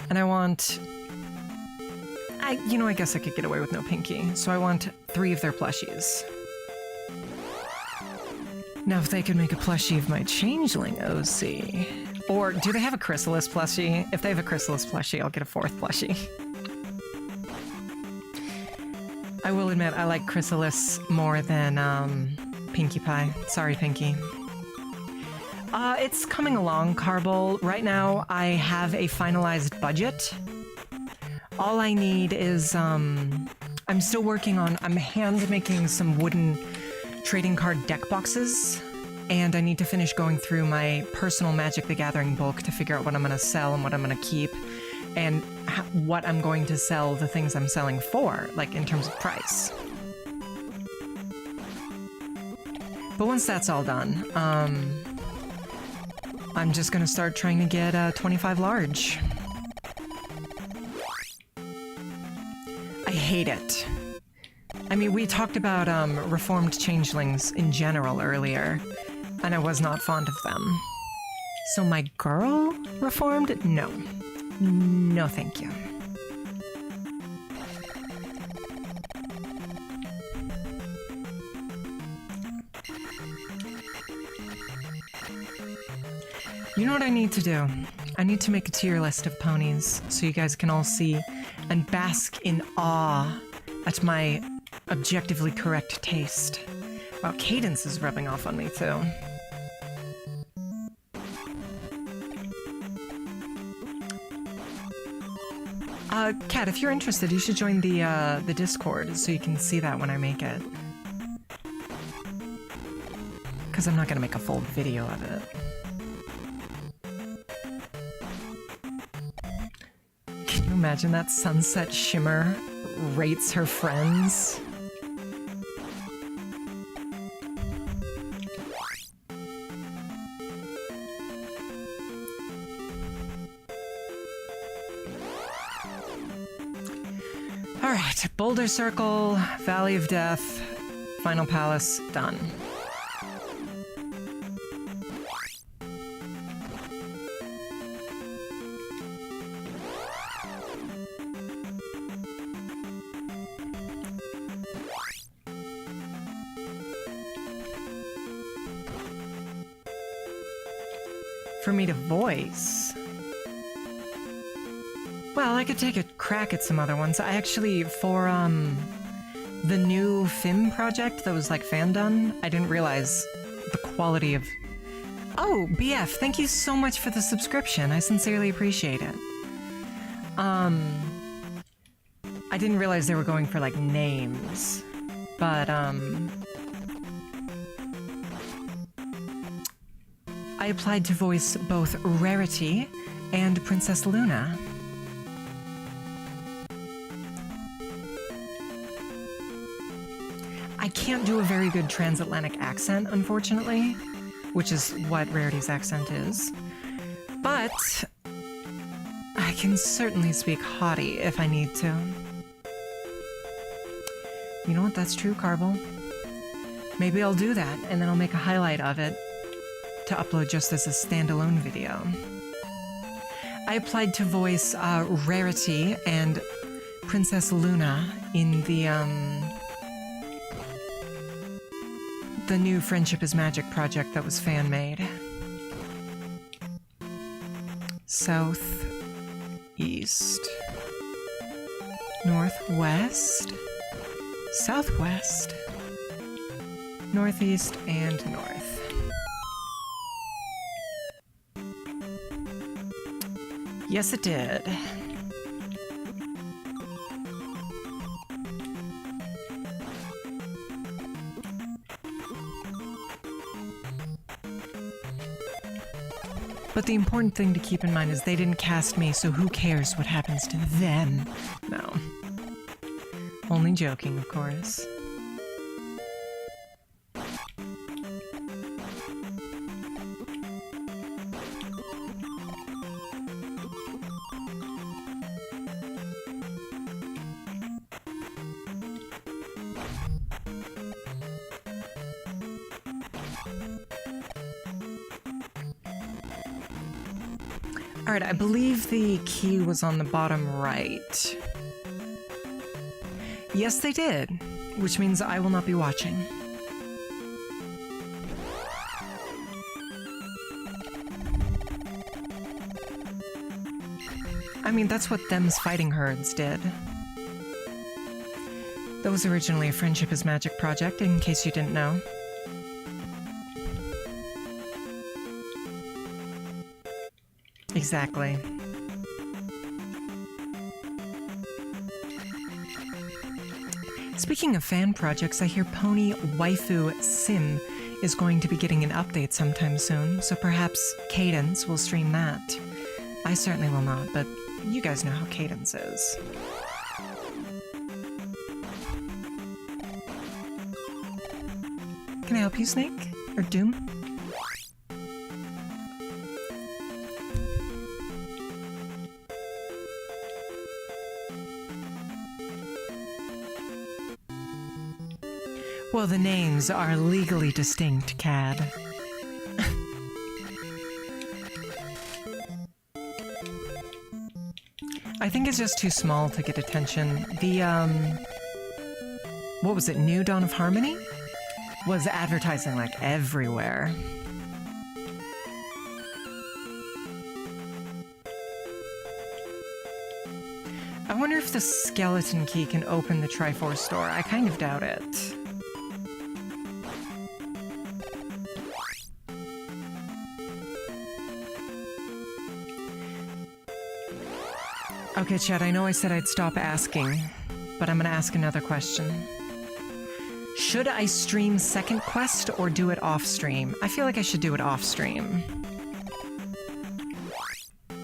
And I want... I guess I could get away with no Pinky, so I want 3 of their plushies. Now, if they could make a plushie of my Changeling OC... Or, do they have a Chrysalis plushie? If they have a Chrysalis plushie, I'll get a 4th plushie. I will admit, I like Chrysalis more than, Pinkie Pie. Sorry, Pinky. It's coming along, Carble. Right now, I have a finalized budget. All I need is, I'm still working on... I'm hand-making some wooden trading card deck boxes, and I need to finish going through my personal Magic the Gathering book to figure out what I'm going to sell and what I'm going to keep, and what I'm going to sell the things I'm selling for, like in terms of price. But once that's all done, I'm just going to start trying to get 25 large. I hate it. I mean, we talked about reformed changelings in general earlier, and I was not fond of them. So my girl reformed? No. No, thank you. You know what I need to do? I need to make a tier list of ponies so you guys can all see and bask in awe at my objectively correct taste. Wow, Cadence is rubbing off on me too. Kat, if you're interested, you should join the Discord so you can see that when I make it. Because I'm not gonna make a full video of it. Can you imagine that sunset shimmer rates her friends? Alright, Boulder Circle, Valley of Death, Final Palace, done. For me to voice? Well, I could take a crack at some other ones. I actually, for the new film project that was like fan done, I didn't realize the quality of... Oh, BF, thank you so much for the subscription. I sincerely appreciate it. I didn't realize they were going for like names, but I applied to voice both Rarity and Princess Luna. I can't do a very good transatlantic accent, unfortunately, which is what Rarity's accent is. But I can certainly speak haughty if I need to. You know what? That's true, Carvel. Maybe I'll do that, and then I'll make a highlight of it to upload just as a standalone video. I applied to voice Rarity and Princess Luna in the new Friendship is Magic project that was fan-made. South, east, northwest, southwest, northeast, and north. Yes, it did. But the important thing to keep in mind is they didn't cast me, so who cares what happens to them? No. Only joking, of course. Alright, I believe the key was on the bottom right. Yes, they did, which means I will not be watching. I mean, that's what Them's Fighting Herds did. That was originally a Friendship is Magic project, in case you didn't know. Exactly. Speaking of fan projects, I hear Pony Waifu Sim is going to be getting an update sometime soon, so perhaps Cadence will stream that. I certainly will not, but you guys know how Cadence is. Can I help you, Snake? Or Doom? Well, the names are legally distinct, Cad. I think it's just too small to get attention. The, what was it, New Dawn of Harmony? Was advertising, like, everywhere. I wonder if the skeleton key can open the Triforce store. I kind of doubt it. Okay, Chad, I know I said I'd stop asking, but I'm gonna ask another question. Should I stream second quest or do it off stream? I feel like I should do it off stream.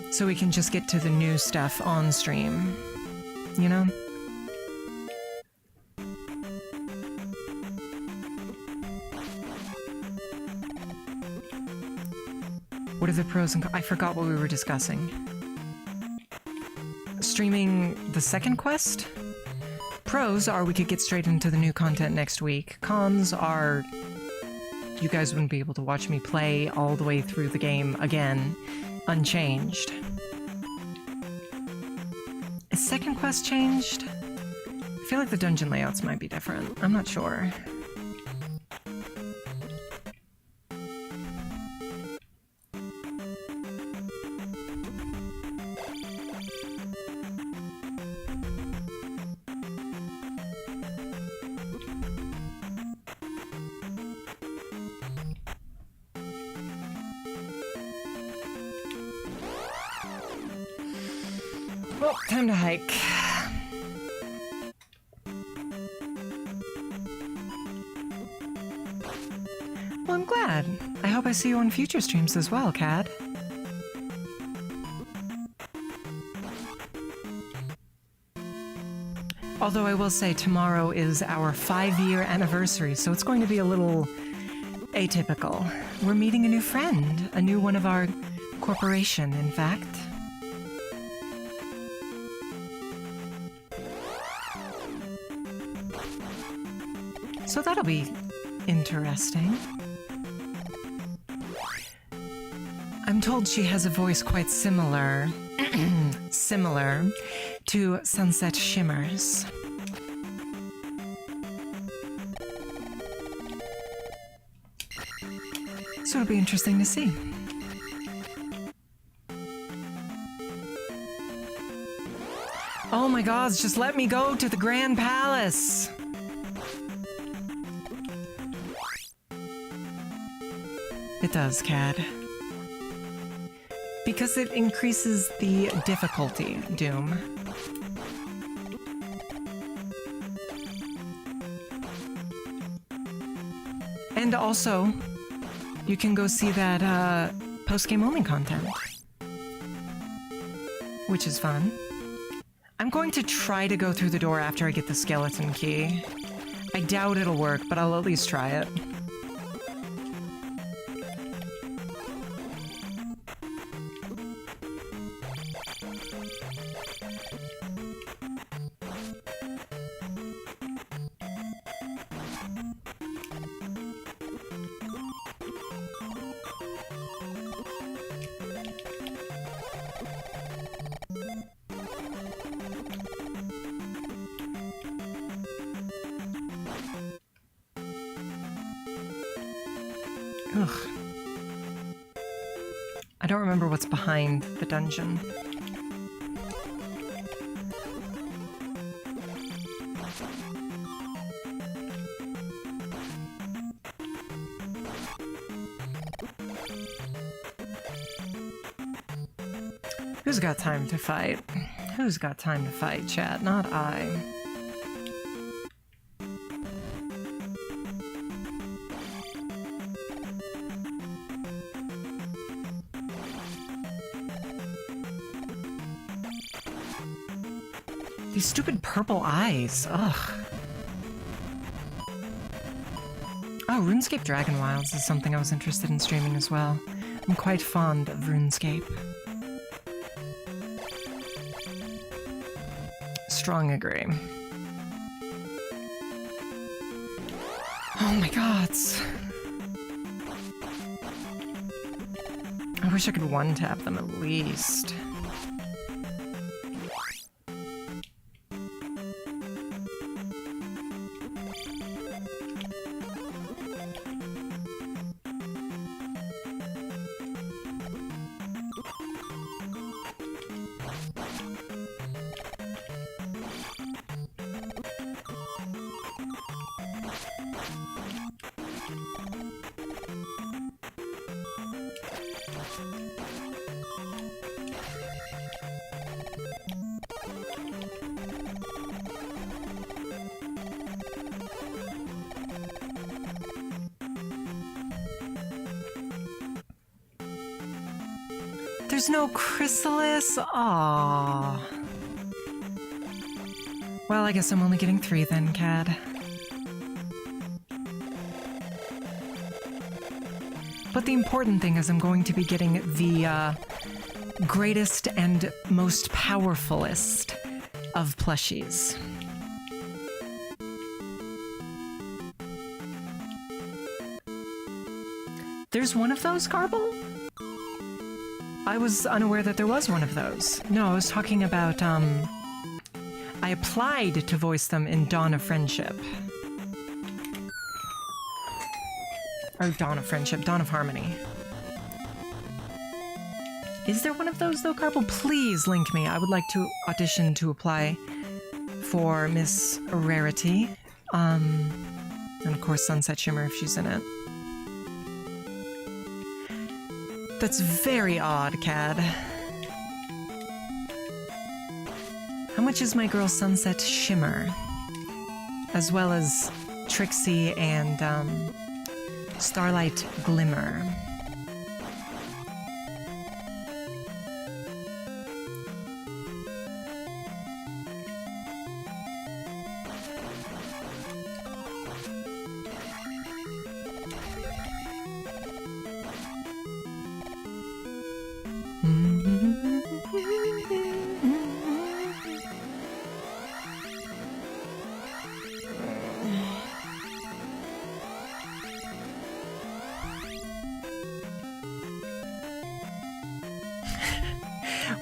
So we can just get to the new stuff on stream. You know? What are the pros and cons? I forgot what we were discussing. Streaming the second quest? Pros are we could get straight into the new content next week. Cons are you guys wouldn't be able to watch me play all the way through the game again, unchanged. Is second quest changed? I feel like the dungeon layouts might be different. I'm not sure. Well, time to hike. Well, I'm glad. I hope I see you on future streams as well, Cad. Although I will say tomorrow is our 5-year anniversary, so it's going to be a little atypical. We're meeting a new friend, a new one of our corporation, in fact. So that'll be interesting. I'm told she has a voice quite similar to Sunset Shimmers. So it'll be interesting to see. Oh my gods, just let me go to the Grand Palace! It does, Cad. Because it increases the difficulty, Doom. And also, you can go see that post-game only content. Which is fun. I'm going to try to go through the door after I get the skeleton key. I doubt it'll work, but I'll at least try it. Ugh. I don't remember what's behind the dungeon. Who's got time to fight? Who's got time to fight, chat? Not I. These stupid purple eyes. Ugh. Oh, RuneScape Dragon Wilds is something I was interested in streaming as well. I'm quite fond of RuneScape. Strong agree. Oh my gods. I wish I could one-tap them at least. There's no chrysalis? Aww. Well, I guess I'm only getting 3 then, Cad. But the important thing is I'm going to be getting the greatest and most powerfulest of plushies. There's one of those, Garble? I was unaware that there was one of those. No, I was talking about, I applied to voice them in Dawn of Friendship. Or Dawn of Friendship, Dawn of Harmony. Is there one of those though, Carpal? Please link me. I would like to audition to apply for Miss Rarity. And of course Sunset Shimmer if she's in it. That's very odd, Cad. How much is my girl Sunset Shimmer? As well as Trixie and Starlight Glimmer.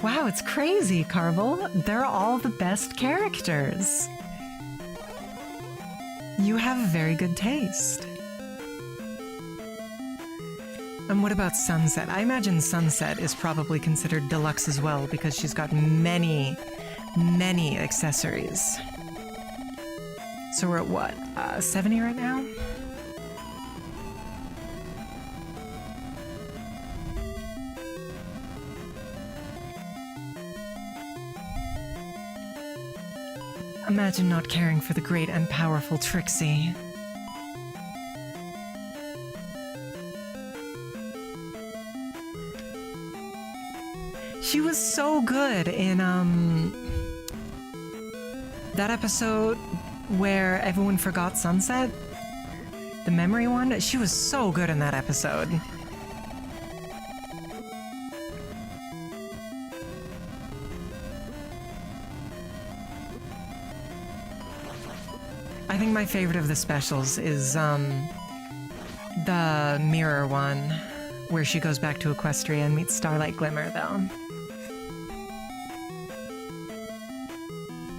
Wow, it's crazy, Carvel. They're all the best characters. You have very good taste. And what about Sunset? I imagine Sunset is probably considered deluxe as well because she's got many, many accessories. So we're at what, 70 right now? Imagine not caring for the great and powerful Trixie. She was so good in, that episode where everyone forgot Sunset. The memory one. She was so good in that episode. I think my favorite of the specials is, the mirror one, where she goes back to Equestria and meets Starlight Glimmer, though.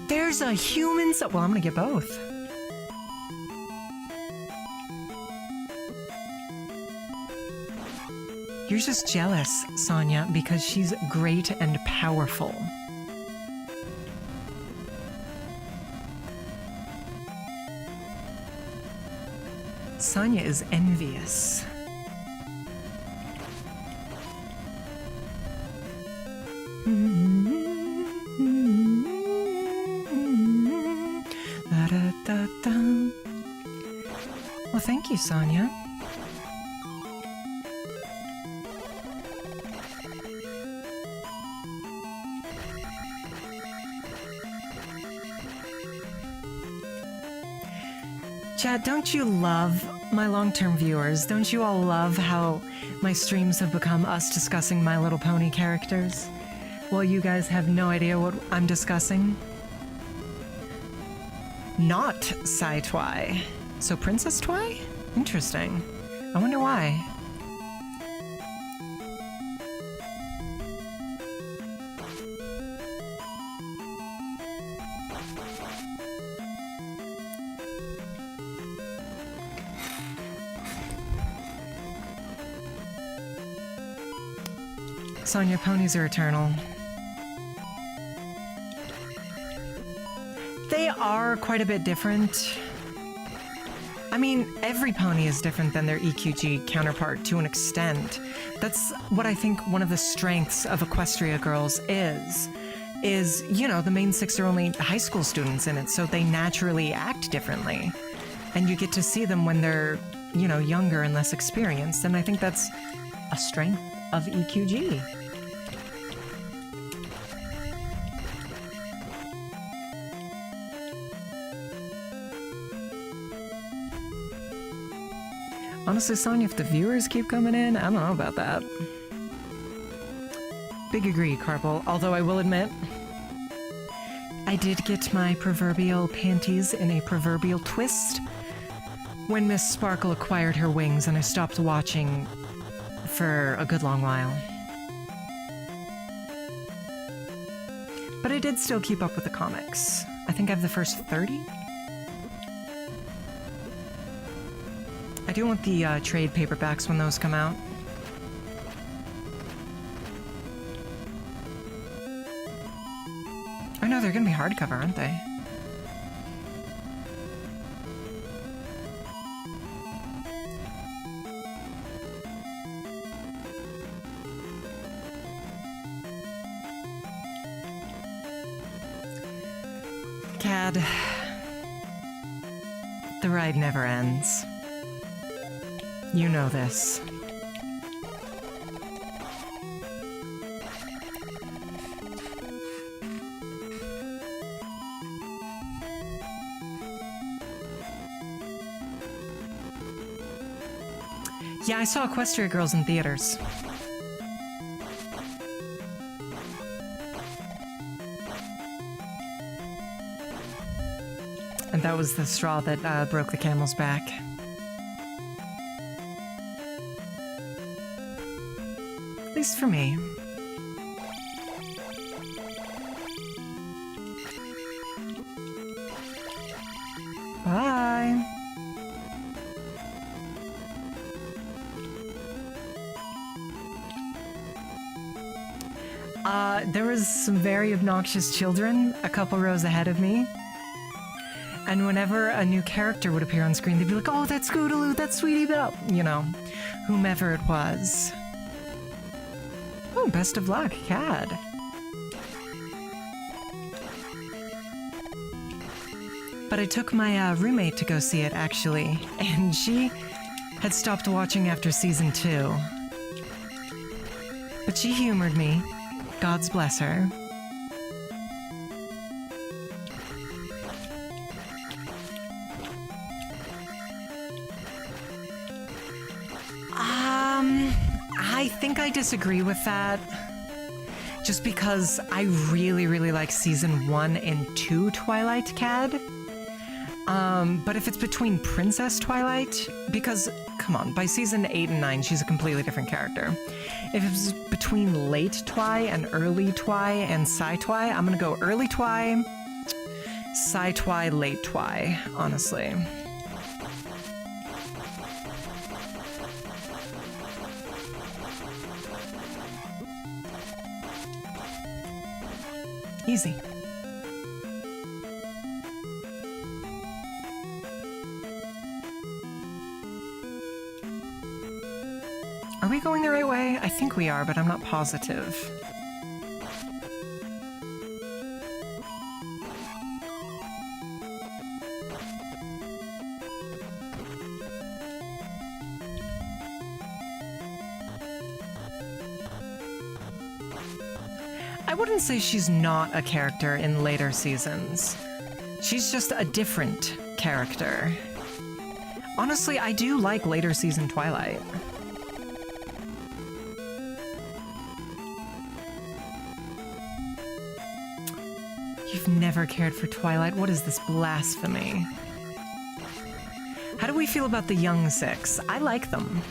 There's a human... Well, I'm gonna get both. You're just jealous, Sonia, because she's great and powerful. Sonia is envious. Well, thank you, Sonia. Chad, don't you love my long-term viewers? Don't you all love how my streams have become us discussing My Little Pony characters? Well, you guys have no idea what I'm discussing. Not Sai Twy. So Princess Twy? Interesting. I wonder why. Sonia, ponies are eternal. They are quite a bit different. I mean, every pony is different than their EQG counterpart to an extent. That's what I think one of the strengths of Equestria Girls is, you know, the main 6 are only high school students in it, so they naturally act differently. And you get to see them when they're, you know, younger and less experienced, and I think that's a strength of EQG. Honestly, Sonya, if the viewers keep coming in, I don't know about that. Big agree, Carpal, although I will admit, I did get my proverbial panties in a proverbial twist when Miss Sparkle acquired her wings and I stopped watching for a good long while. But I did still keep up with the comics. I think I have the first 30? I do want the trade paperbacks when those come out. Oh no, they're gonna be hardcover, aren't they? Cad, the ride never ends. You know this. Yeah, I saw Equestria Girls in theaters. And that was the straw that broke the camel's back. At least for me. Bye. There was some very obnoxious children a couple rows ahead of me. And whenever a new character would appear on screen, they'd be like, "Oh, that's Scootaloo, that's Sweetie Belle," you know, whomever it was. Oh, best of luck, Cad. But I took my roommate to go see it, actually, and she had stopped watching after season 2. But she humored me. God's bless her. I think I disagree with that. Just because I really, really like season 1 and 2 Twilight, Cad. But if it's between Princess Twilight, because, come on, by season 8 and 9, she's a completely different character. If it's between late Twy and early Twy and Sai Twy, I'm gonna go early Twy, Sai Twy, late Twy, honestly. Easy. Are we going the right way? I think we are, but I'm not positive. I wouldn't say she's not a character in later seasons. She's just a different character. Honestly, I do like later season Twilight. You've never cared for Twilight? What is this blasphemy? How do we feel about the young six? I like them.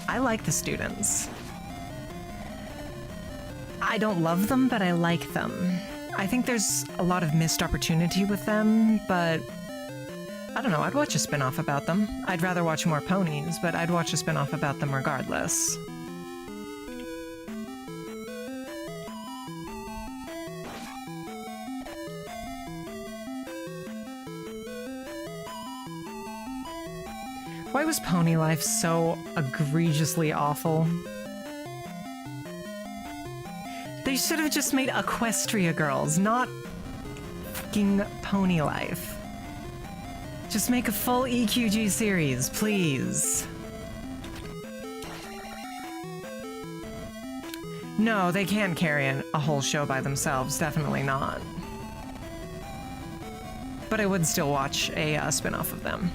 I like the students. I don't love them, but I like them. I think there's a lot of missed opportunity with them, but I don't know, I'd watch a spin-off about them. I'd rather watch more ponies, but I'd watch a spin-off about them regardless. Why was Pony Life so egregiously awful? They should have just made Equestria Girls, not fucking Pony Life. Just make a full EQG series, please. No, they can't carry a whole show by themselves, definitely not. But I would still watch a spin-off of them.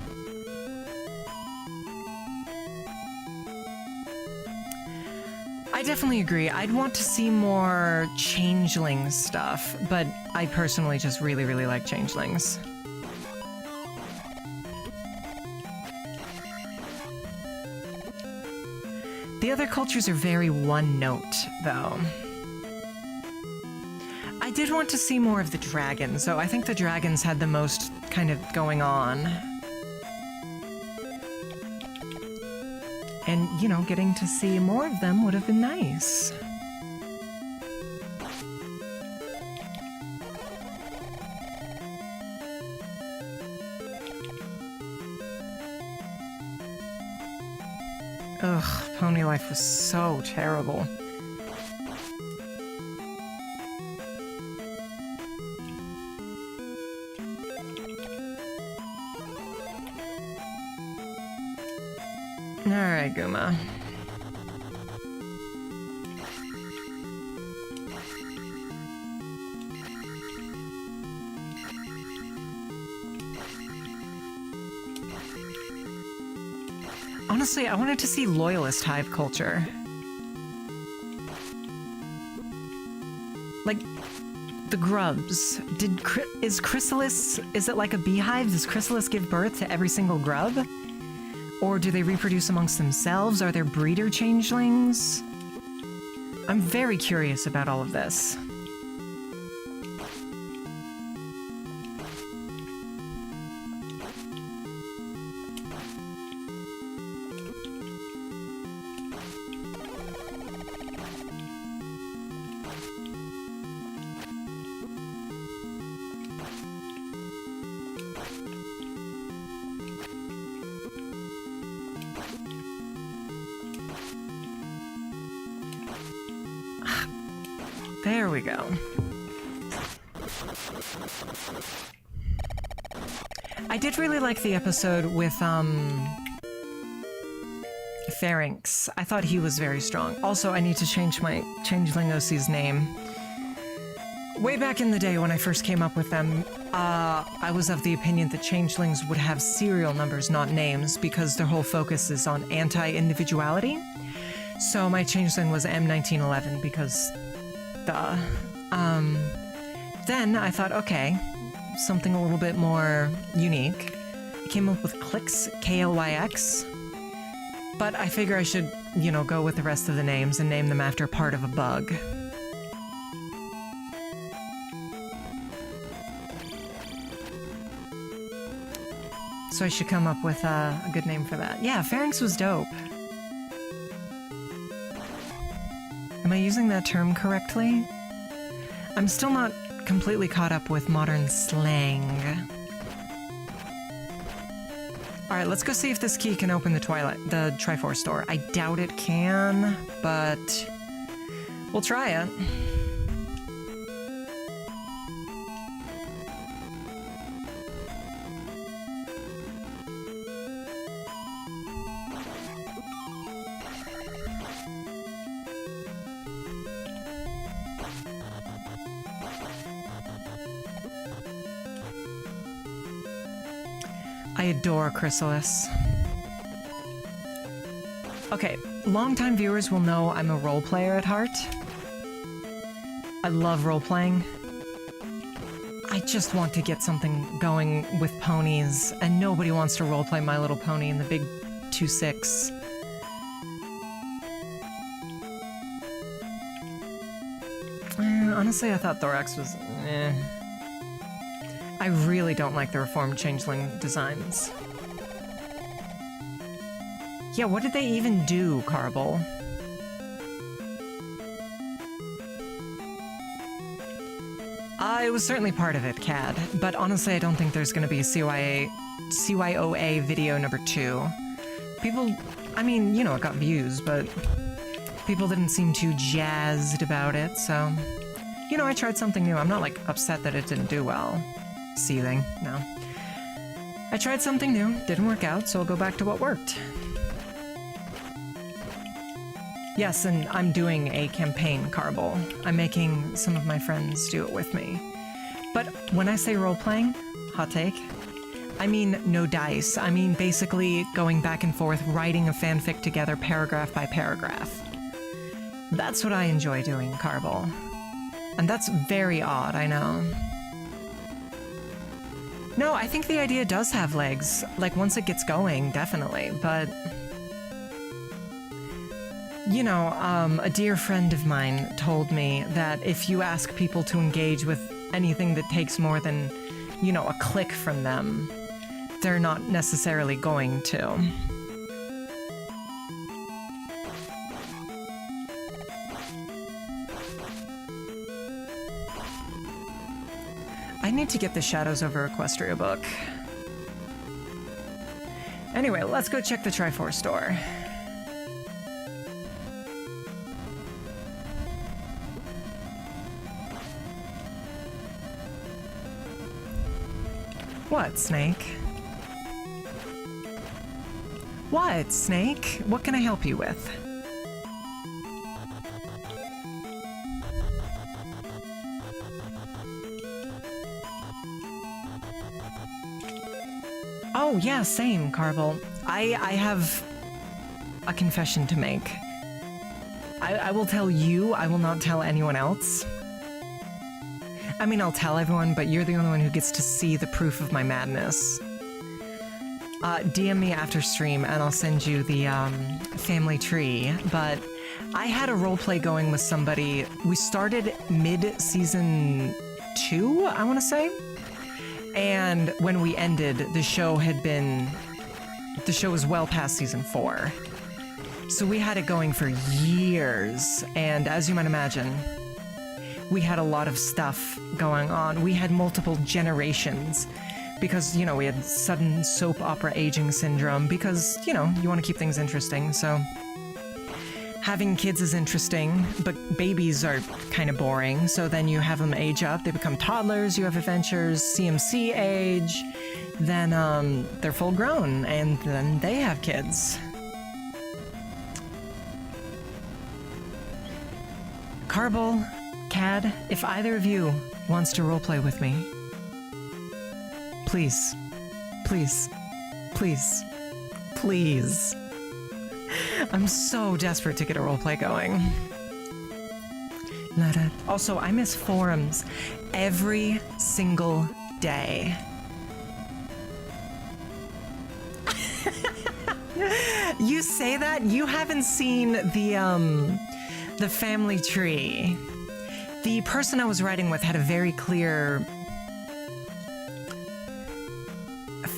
I definitely agree. I'd want to see more changeling stuff, but I personally just really, really like changelings. The other cultures are very one-note, though. I did want to see more of the dragons, so I think the dragons had the most kind of going on. And, you know, getting to see more of them would have been nice. Ugh, Pony Life was so terrible. Alright, Guma. Honestly, I wanted to see Loyalist hive culture. Like, the grubs. Is Chrysalis, is it like a beehive? Does Chrysalis give birth to every single grub? Or do they reproduce amongst themselves? Are there breeder changelings? I'm very curious about all of this. There we go. I did really like the episode with, Pharynx. I thought he was very strong. Also, I need to change my Changeling OC's name. Way back in the day when I first came up with them, I was of the opinion that changelings would have serial numbers, not names, because their whole focus is on anti-individuality. So my changeling was M1911 because... duh. Then I thought, okay, something a little bit more unique. I came up with Clyx, K-L-Y-X. But I figure I should, you know, go with the rest of the names and name them after part of a bug. So I should come up with a good name for that. Yeah, Pharynx was dope. Am I using that term correctly? I'm still not completely caught up with modern slang. Alright, let's go see if this key can open the Triforce door. I doubt it can, but we'll try it. I adore Chrysalis. Okay, longtime viewers will know I'm a role player at heart. I love role-playing. I just want to get something going with ponies, and nobody wants to roleplay My Little Pony in the big 2/6. Honestly, I thought Thorax was eh. I really don't like the Reformed Changeling designs. Yeah, what did they even do, Carble? It was certainly part of it, Cad, but honestly I don't think there's gonna be a CYOA video number 2. People, I mean, you know, it got views, but people didn't seem too jazzed about it, so... You know, I tried something new. I'm not, like, upset that it didn't do well. Seething, no. I tried something new, didn't work out, so I'll go back to what worked. Yes, and I'm doing a campaign, Carble. I'm making some of my friends do it with me. But when I say role-playing, hot take, I mean no dice. I mean basically going back and forth, writing a fanfic together paragraph by paragraph. That's what I enjoy doing, Carble. And that's very odd, I know. No, I think the idea does have legs. Like, once it gets going, definitely, but... You know, a dear friend of mine told me that if you ask people to engage with anything that takes more than, you know, a click from them, they're not necessarily going to. I need to get the Shadows over Equestria book. Anyway, let's go check the Triforce store. What, Snake? What, Snake? What can I help you with? Oh, yeah, same, Carvel. I have a confession to make. I will tell you, I will not tell anyone else. I mean, I'll tell everyone, but you're the only one who gets to see the proof of my madness. DM me after stream, and I'll send you the family tree, but I had a roleplay going with somebody. We started mid-season 2, I want to say? And when we ended, the show was well past season 4. So we had it going for years, and as you might imagine, we had a lot of stuff going on. We had multiple generations because, you know, we had sudden soap opera aging syndrome because, you know, you want to keep things interesting, so... Having kids is interesting, but babies are kind of boring, so then you have them age up, they become toddlers, you have adventures, CMC age, then they're full grown, and then they have kids. Carble, Cad, if either of you wants to roleplay with me, please, please, please, please. I'm so desperate to get a roleplay going. Also, I miss forums every single day. You say that? You haven't seen the family tree. The person I was writing with had a very clear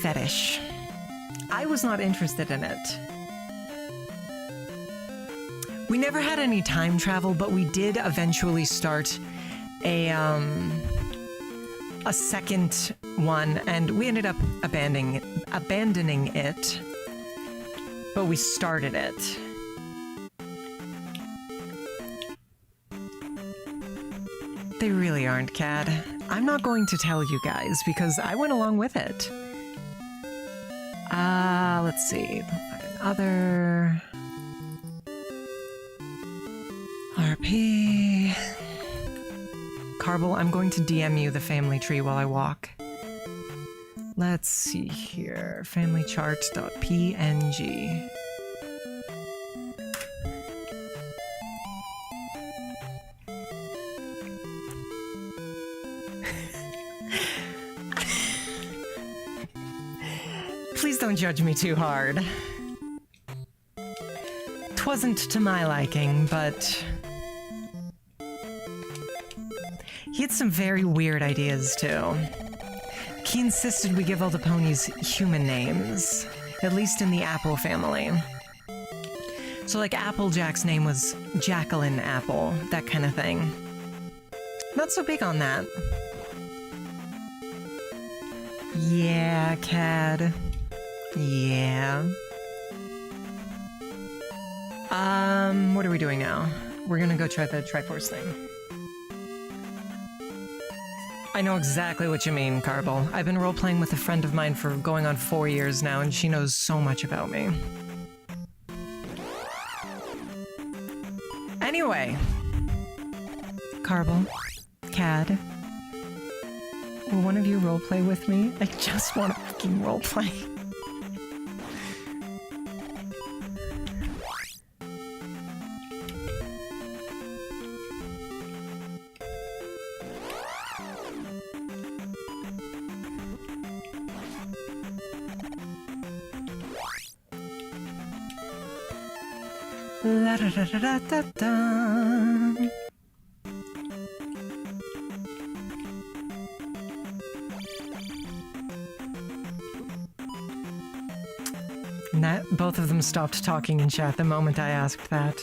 fetish. I was not interested in it. We never had any time travel, but we did eventually start a second one, and we ended up abandoning it, but we started it. They really aren't, Cad. I'm not going to tell you guys because I went along with it. Let's see. Other... RP... Carble, I'm going to DM you the family tree while I walk. Let's see here. Familychart.png. Please don't judge me too hard. 'Twasn't to my liking, but he had some very weird ideas too. He insisted we give all the ponies human names, at least in the Apple family. So like Applejack's name was Jacqueline Apple, that kind of thing. Not so big on that. Yeah, Cad. Yeah. What are we doing now? We're gonna go try the Triforce thing. I know exactly what you mean, Carbel. I've been role-playing with a friend of mine for going on 4 years now, and she knows so much about me. Anyway. Carbel. Cad. Will one of you roleplay with me? I just want to fucking roleplay. La da da da da da. And that both of them stopped talking in chat the moment I asked that.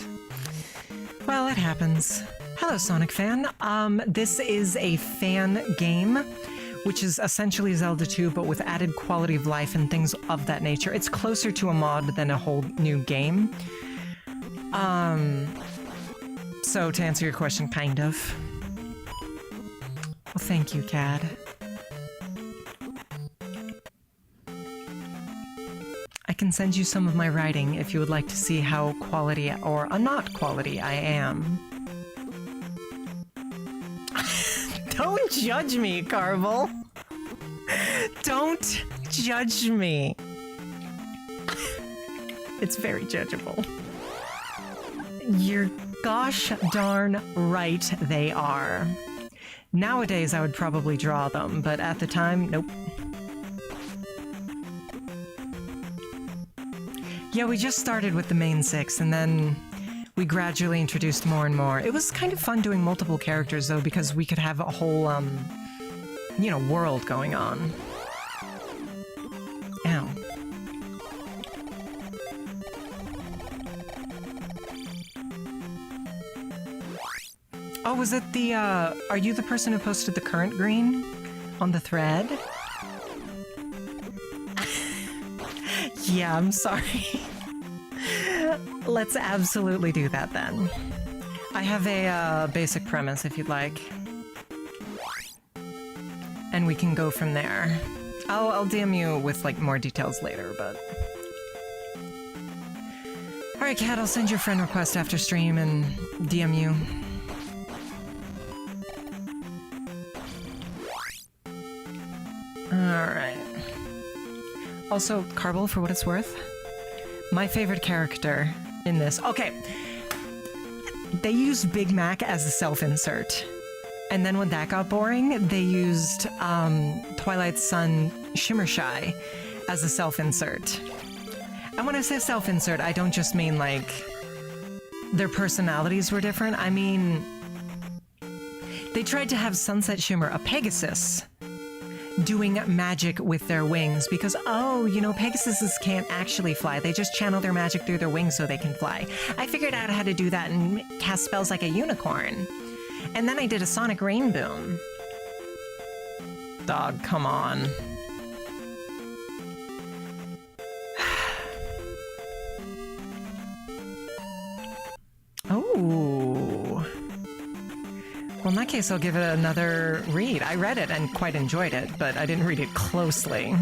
Well, it happens. Hello, Sonic fan. This is a fan game, which is essentially Zelda 2, but with added quality of life and things of that nature. It's closer to a mod than a whole new game. So to answer your question, kind of. Well, thank you, Cad. I can send you some of my writing if you would like to see how quality or not quality I am. Don't judge me, Carvel. Don't judge me. It's very judgeable. You're gosh darn right they are. Nowadays, I would probably draw them, but at the time, nope. Yeah, we just started with the main 6, and then we gradually introduced more and more. It was kind of fun doing multiple characters, though, because we could have a whole, you know, world going on. Ow. Oh, was it the, are you the person who posted the current green on the thread? Yeah, I'm sorry. Let's absolutely do that then. I have a basic premise if you'd like. And we can go from there. I'll DM you with like more details later, but... Alright, Kat, I'll send your friend request after stream and DM you. Alright. Also, Carbel, for what it's worth, my favorite character in this... Okay. They used Big Mac as a self-insert. And then when that got boring, they used Twilight Sun Shimmershy as a self-insert. And when I say self-insert, I don't just mean, like, their personalities were different. I mean, they tried to have Sunset Shimmer, a Pegasus, doing magic with their wings because, oh, you know, Pegasuses can't actually fly. They just channel their magic through their wings so they can fly. I figured out how to do that and cast spells like a unicorn. And then I did a Sonic Rainboom. Dog, come on. Oh. Well, in that case, I'll give it another read. I read it and quite enjoyed it, but I didn't read it closely.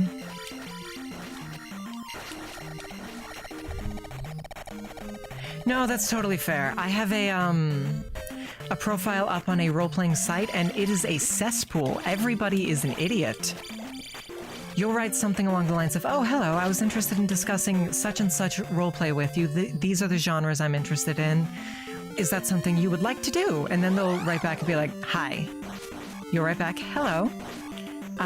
No, that's totally fair. I have a profile up on a role-playing site, and it is a cesspool. Everybody is an idiot. You'll write something along the lines of, oh, hello, I was interested in discussing such and such roleplay with you. These are the genres I'm interested in. Is that something you would like to do? And then they'll write back and be like, hi. You'll write back, hello.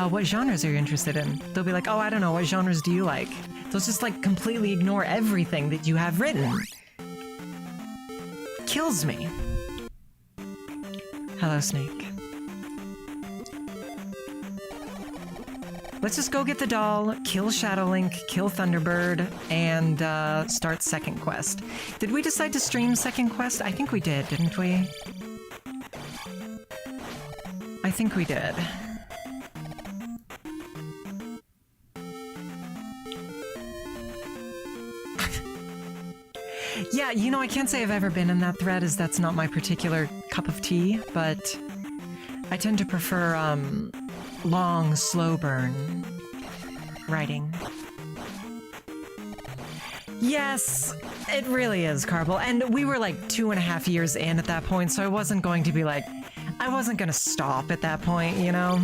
What genres are you interested in? They'll be like, oh, I don't know. What genres do you like? They'll just like completely ignore everything that you have written. Kills me. Hello, Snake. Let's just go get the doll, kill Shadowlink, kill Thunderbird, and start second quest. Did we decide to stream second quest? I think we did, didn't we? I think we did. Yeah, you know, I can't say I've ever been in that thread, as that's not my particular cup of tea, but I tend to prefer, long, slow burn writing. Yes, it really is, Carble. And we were like 2.5 years in at that point, so I wasn't going to be like, I wasn't going to stop at that point, you know?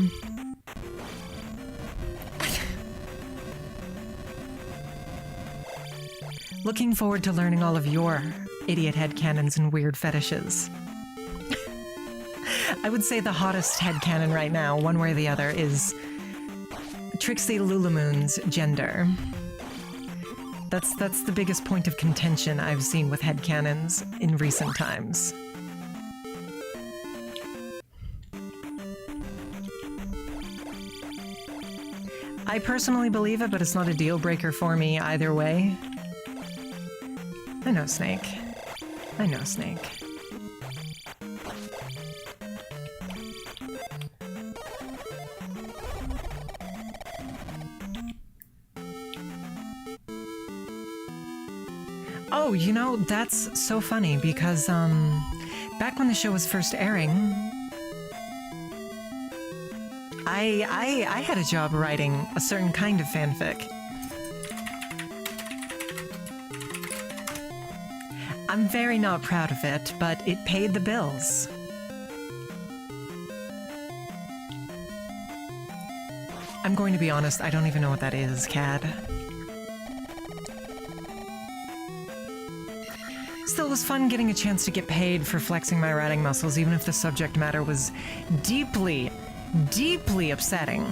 Looking forward to learning all of your idiot headcanons and weird fetishes. I would say the hottest headcanon right now, one way or the other, is Trixie Lulamoon's gender. That's the biggest point of contention I've seen with headcanons in recent times. I personally believe it, but it's not a deal breaker for me either way. I know, Snake. I know, Snake. Oh, you know, that's so funny because, back when the show was first airing, I had a job writing a certain kind of fanfic. I'm very not proud of it, but it paid the bills. I'm going to be honest, I don't even know what that is, Cad. Still, it was fun getting a chance to get paid for flexing my writing muscles, even if the subject matter was deeply, deeply upsetting.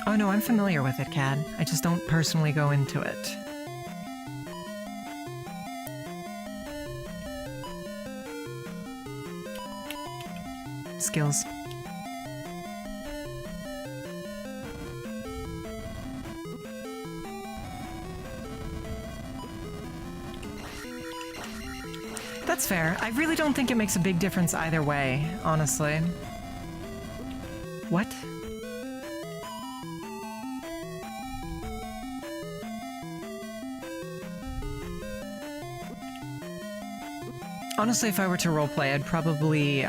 Oh no, I'm familiar with it, Cad. I just don't personally go into it. Skills. That's fair. I really don't think it makes a big difference either way, honestly. What? Honestly, if I were to roleplay, I'd probably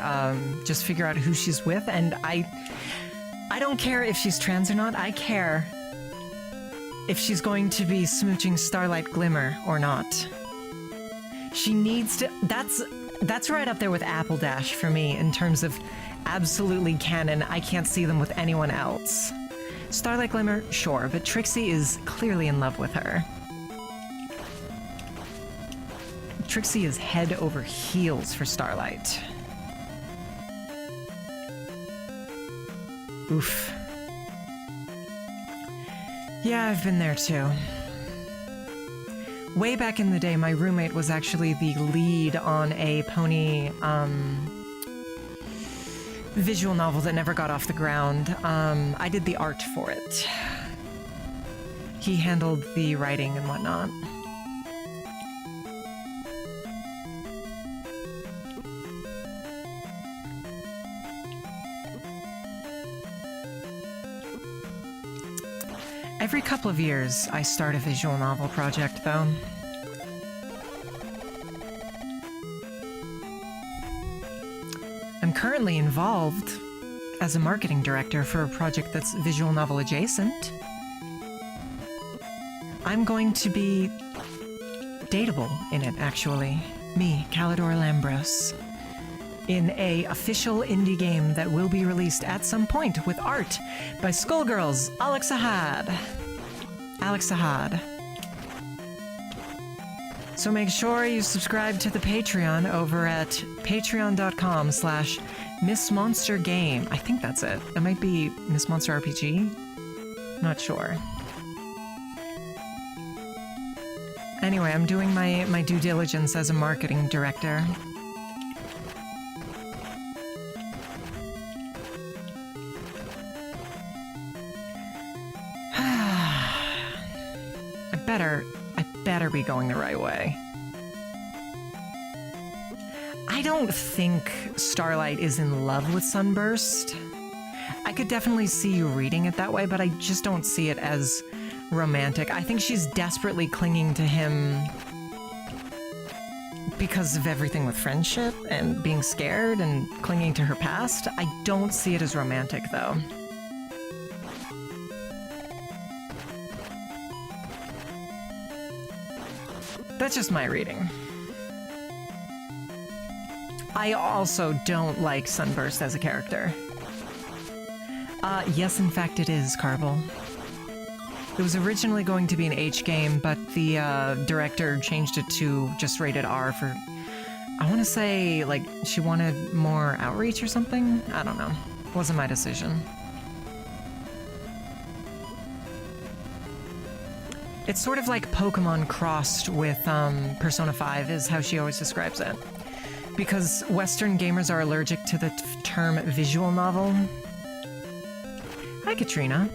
just figure out who she's with, and I don't care if she's trans or not. I care if she's going to be smooching Starlight Glimmer or not. She needs to... That's right up there with Apple Dash for me in terms of absolutely canon. I can't see them with anyone else. Starlight Glimmer, sure, but Trixie is clearly in love with her. Trixie is head over heels for Starlight. Oof. Yeah, I've been there too. Way back in the day, my roommate was actually the lead on a pony visual novel that never got off the ground. I did the art for it. He handled the writing and whatnot. Every couple of years, I start a visual novel project, though. I'm currently involved as a marketing director for a project that's visual novel adjacent. I'm going to be dateable in it, actually. Me, Callidora Lambros. in a official indie game that will be released at some point with art by Skullgirls Alex Ahad. So make sure you subscribe to the Patreon over at patreon.com/MissMonsterGame. I think that's it. It might be Miss Monster RPG. Not sure. Anyway, I'm doing my due diligence as a marketing director. I better be going the right way. I don't think Starlight is in love with Sunburst. I could definitely see you reading it that way, but I just don't see it as romantic. I think she's desperately clinging to him because of everything with friendship and being scared and clinging to her past. I don't see it as romantic, though. That's just my reading. I also don't like Sunburst as a character. Yes, in fact it is, Carvel. It was originally going to be an H game, but the director changed it to just rated R for, I want to say, like, she wanted more outreach or something? I don't know. Wasn't my decision. It's sort of like Pokemon crossed with Persona 5 is how she always describes it. Because Western gamers are allergic to the term visual novel. Hi, Katrina.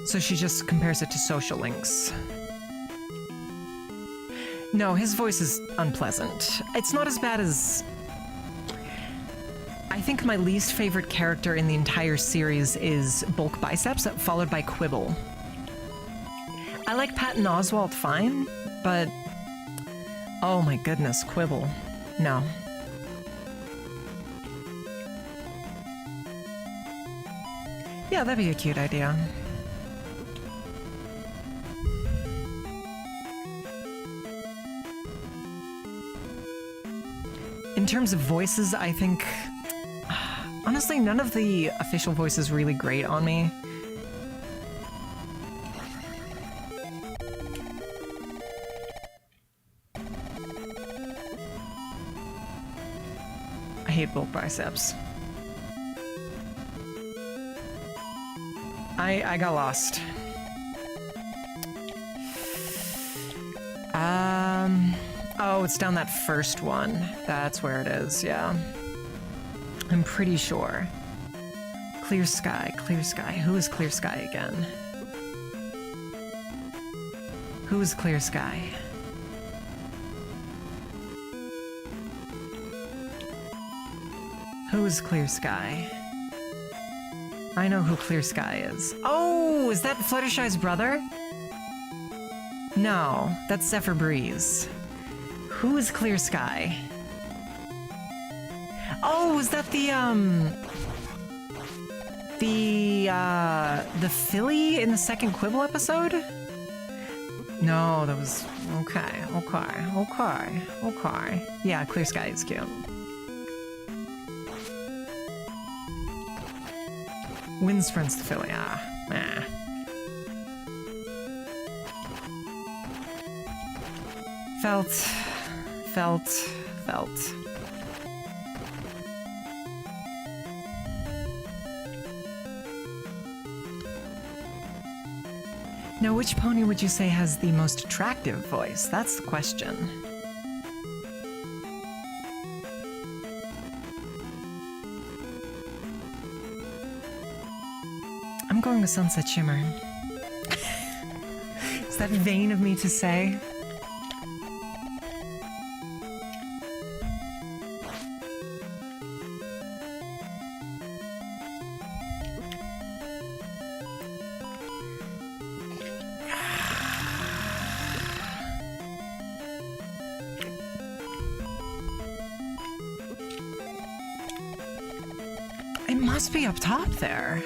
So she just compares it to social links. No, his voice is unpleasant. It's not as bad as... I think my least favorite character in the entire series is Bulk Biceps, followed by Quibble. I like Patton Oswalt fine, but... oh my goodness, Quibble. No. Yeah, that'd be a cute idea. In terms of voices, I think... honestly, none of the official voices really grate on me. I hate Bulk Biceps. I got lost. Oh, it's down that first one. That's where it is, yeah. I'm pretty sure. Clear Sky, Clear Sky. Who is Clear Sky again? Who is Clear Sky? Who is Clear Sky? I know who Clear Sky is. Oh, is that Fluttershy's brother? No, that's Zephyr Breeze. Who is Clear Sky? Oh, is that the filly in the second Quibble episode? No, that was... okay. Yeah, Clear Sky is cute. Wind Sprints the filly, Felt. Now, which pony would you say has the most attractive voice? That's the question. I'm going with Sunset Shimmer. Is that vain of me to say? It must be up top there.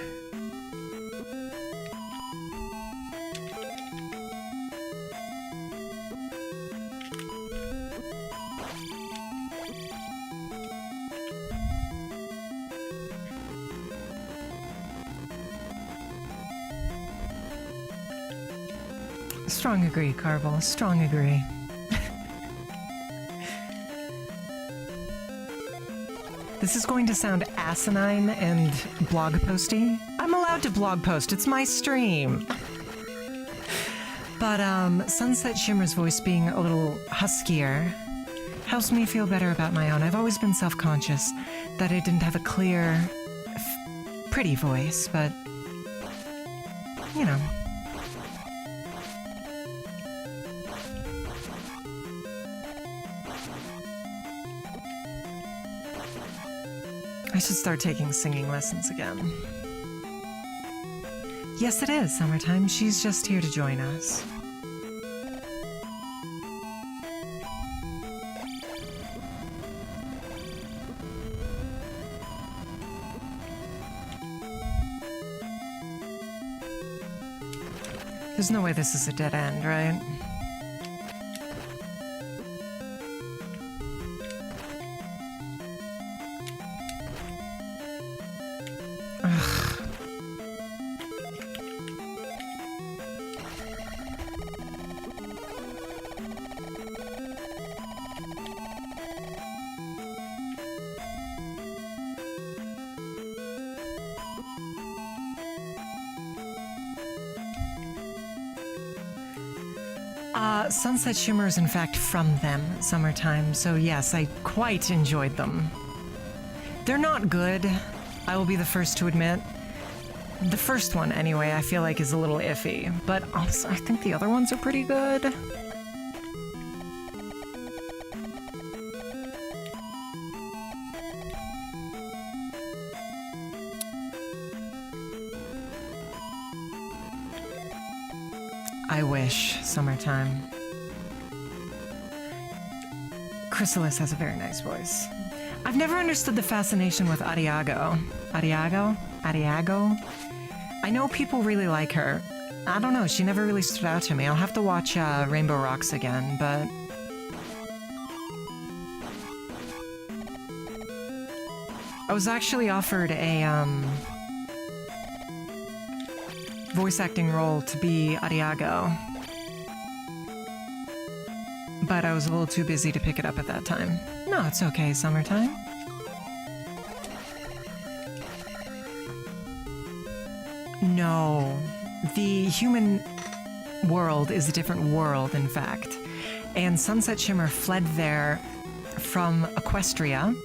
Strong agree, Carvel. Strong agree. This is going to sound asinine and blog posty. I'm allowed to blog post. It's my stream. But Sunset Shimmer's voice being a little huskier helps me feel better about my own. I've always been self-conscious that I didn't have a clear, pretty voice, but, you know. I should start taking singing lessons again. Yes, it is summertime. She's just here to join us. There's no way this is a dead end, right? Sunset Shimmer is in fact from them, summertime, so yes, I quite enjoyed them. They're not good, I will be the first to admit. The first one, anyway, I feel like is a little iffy, but also I think the other ones are pretty good. I wish, summertime. Chrysalis has a very nice voice. I've never understood the fascination with Adiago. Adiago? I know people really like her. I don't know, she never really stood out to me. I'll have to watch Rainbow Rocks again, but... I was actually offered a, voice acting role to be Adiago. But I was a little too busy to pick it up at that time. No, it's okay, summertime. No. The human world is a different world, in fact. And Sunset Shimmer fled there from Equestria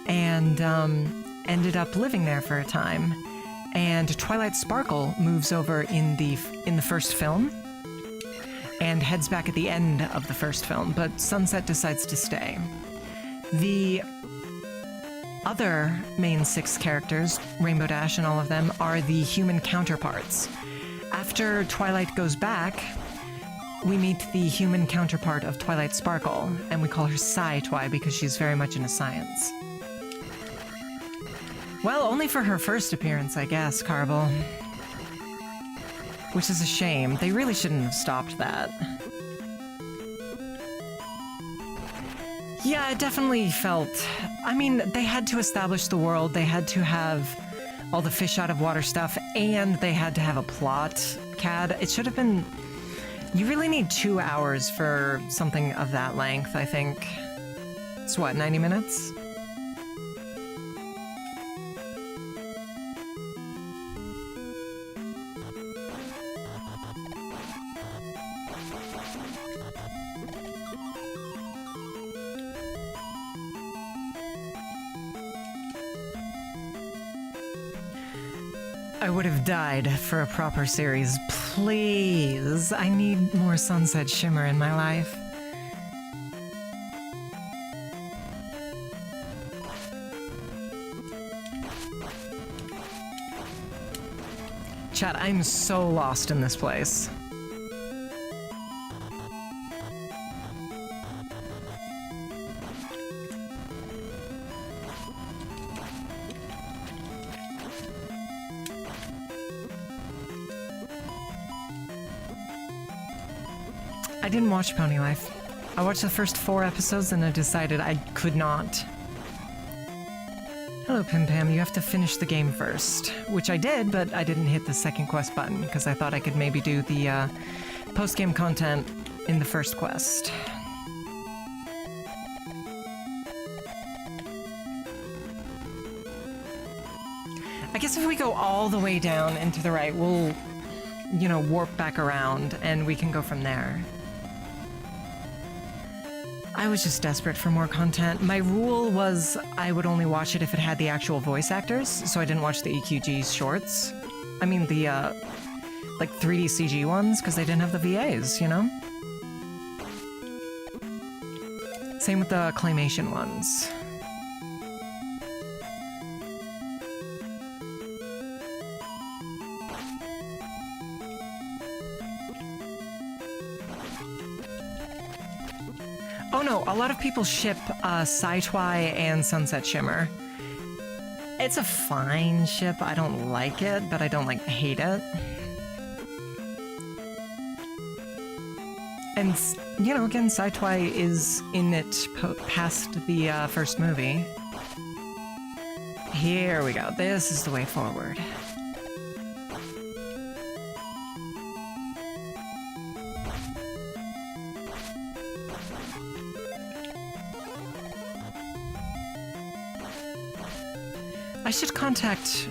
and ended up living there for a time. And Twilight Sparkle moves over in the first film and heads back at the end of the first film, but Sunset decides to stay. The other main 6 characters, Rainbow Dash and all of them, are the human counterparts. After Twilight goes back, we meet the human counterpart of Twilight Sparkle, and we call her Sci-Twi because she's very much into science. Well, only for her first appearance, I guess, Carvel. Which is a shame. They really shouldn't have stopped that. Yeah, it definitely felt... I mean, they had to establish the world, they had to have all the fish out of water stuff, and they had to have a plot, Cad. It should have been... You really need 2 hours for something of that length, I think. It's what, 90 minutes? I would have died for a proper series. Please, I need more Sunset Shimmer in my life. Chat, I'm so lost in this place. I didn't watch Pony Life. I watched the first 4 episodes and I decided I could not. Hello, Pim Pam. You have to finish the game first. Which I did, but I didn't hit the second quest button because I thought I could maybe do the post-game content in the first quest. I guess if we go all the way down and to the right, we'll, you know, warp back around and we can go from there. I was just desperate for more content. My rule was I would only watch it if it had the actual voice actors, so I didn't watch the EQG shorts. I mean the, like 3D CG ones, because they didn't have the VAs, you know? Same with the claymation ones. Oh no, a lot of people ship Sci-Twi and Sunset Shimmer. It's a fine ship. I don't like it, but I don't like hate it. And, you know, again, Sci-Twi is in it past the first movie. Here we go. This is the way forward. I should contact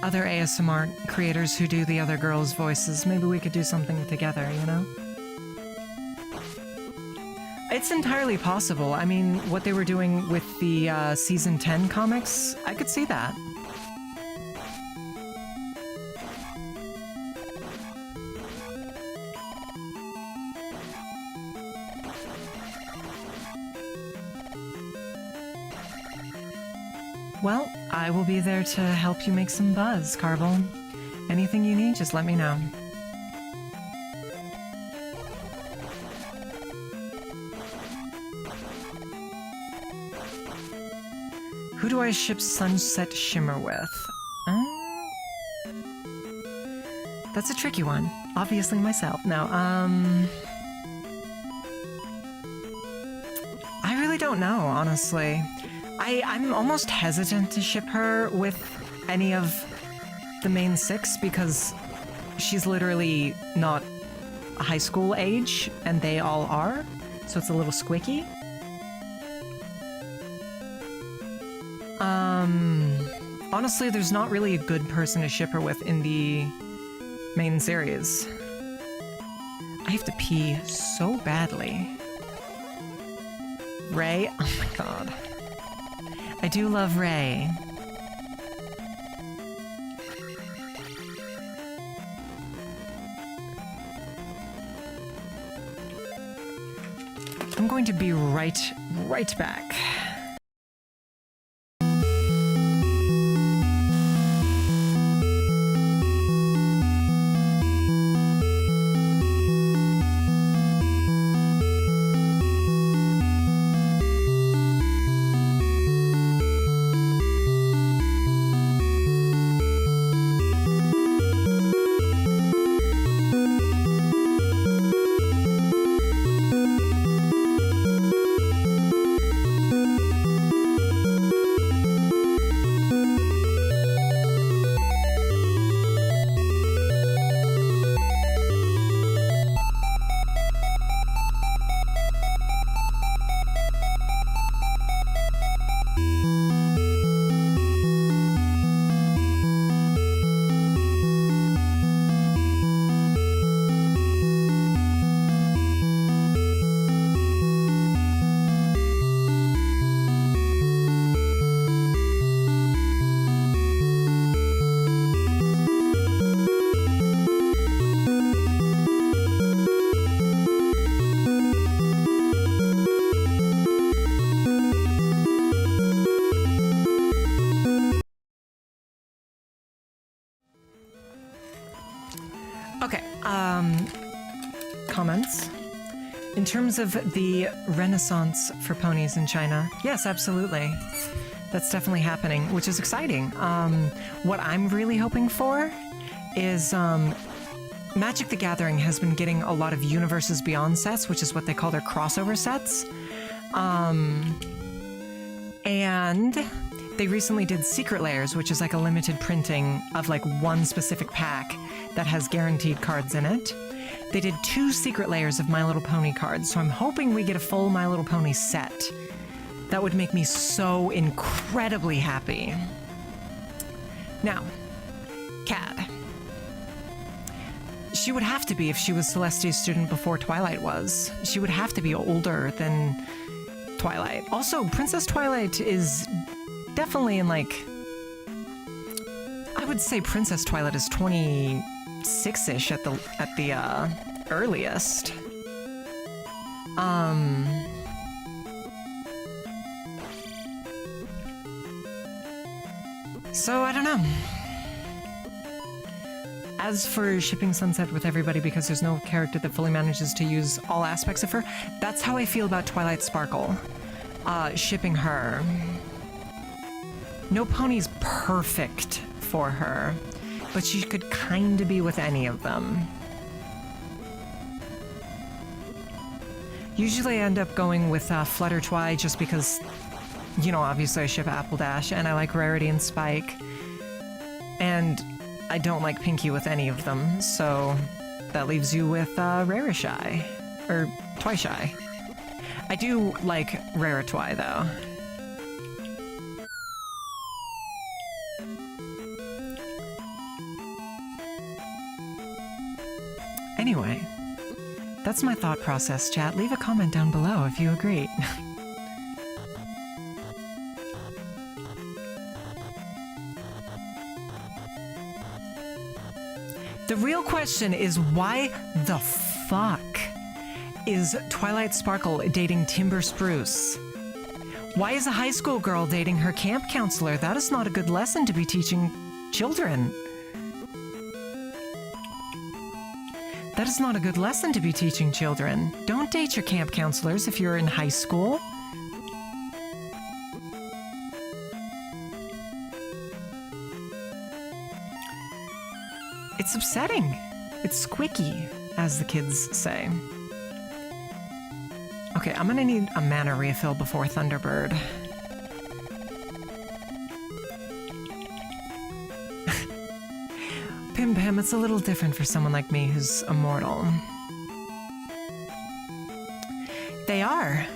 other ASMR creators who do the other girls' voices. Maybe we could do something together, you know? It's entirely possible. I mean, what they were doing with the Season 10 comics, I could see that. Well, I will be there to help you make some buzz, Carvel. Anything you need, just let me know. Who do I ship Sunset Shimmer with? That's a tricky one. Obviously myself. No, I really don't know, honestly. I'm almost hesitant to ship her with any of the main 6 because she's literally not high school age and they all are, so it's a little squicky. Honestly, there's not really a good person to ship her with in the main series. I have to pee so badly. Ray? Oh my god. I do love Ray. I'm going to be right back. Comments. In terms of the renaissance for ponies in China, yes, absolutely. That's definitely happening, which is exciting. What I'm really hoping for is Magic the Gathering has been getting a lot of Universes Beyond sets, which is what they call their crossover sets. And they recently did Secret Layers, which is like a limited printing of like one specific pack that has guaranteed cards in it. They did 2 secret layers of My Little Pony cards, so I'm hoping we get a full My Little Pony set. That would make me so incredibly happy. Now, Cad. She would have to be if she was Celestia's student before Twilight was. She would have to be older than Twilight. Also, Princess Twilight is definitely in like... I would say Princess Twilight is 26-ish at the earliest. So, I don't know. As for shipping Sunset with everybody because there's no character that fully manages to use all aspects of her, that's how I feel about Twilight Sparkle. Shipping her. No pony's perfect for her, but she could kind of be with any of them. Usually I end up going with Fluttertwy just because, you know, obviously I ship Apple Dash and I like Rarity and Spike. And I don't like Pinky with any of them, so that leaves you with Rarishy. Or Twishy. I do like Raritwy, though. Anyway, that's my thought process, chat. Leave a comment down below if you agree. The real question is, why the fuck is Twilight Sparkle dating Timber Spruce? Why is a high school girl dating her camp counselor? That is not a good lesson to be teaching children. That is not a good lesson to be teaching children. Don't date your camp counselors if you're in high school. It's upsetting. It's squicky, as the kids say. Okay, I'm gonna need a mana refill before Thunderbird. Pim Pam, it's a little different for someone like me who's immortal. They are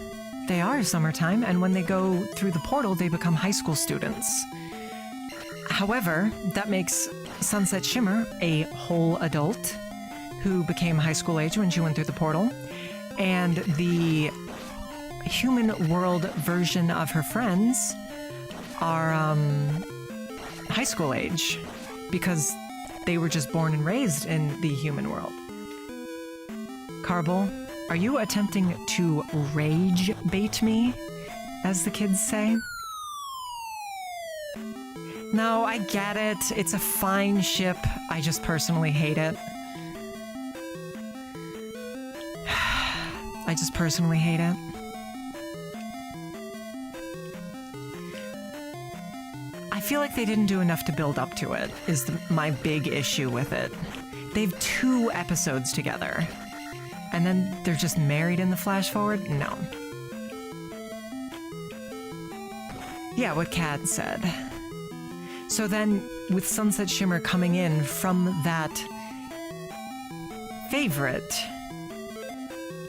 summertime, and when they go through the portal, they become high school students. However, that makes Sunset Shimmer a whole adult who became high school age when she went through the portal, and the human world version of her friends are high school age because they were just born and raised in the human world. Carble, are you attempting to rage bait me, as the kids say? No, I get it. It's a fine ship. I just personally hate it. I just personally hate it. I feel like they didn't do enough to build up to it, is my big issue with it. They have 2 episodes together. And then they're just married in the flash forward? No. Yeah, what Cad said. So then, with Sunset Shimmer coming in from that favorite,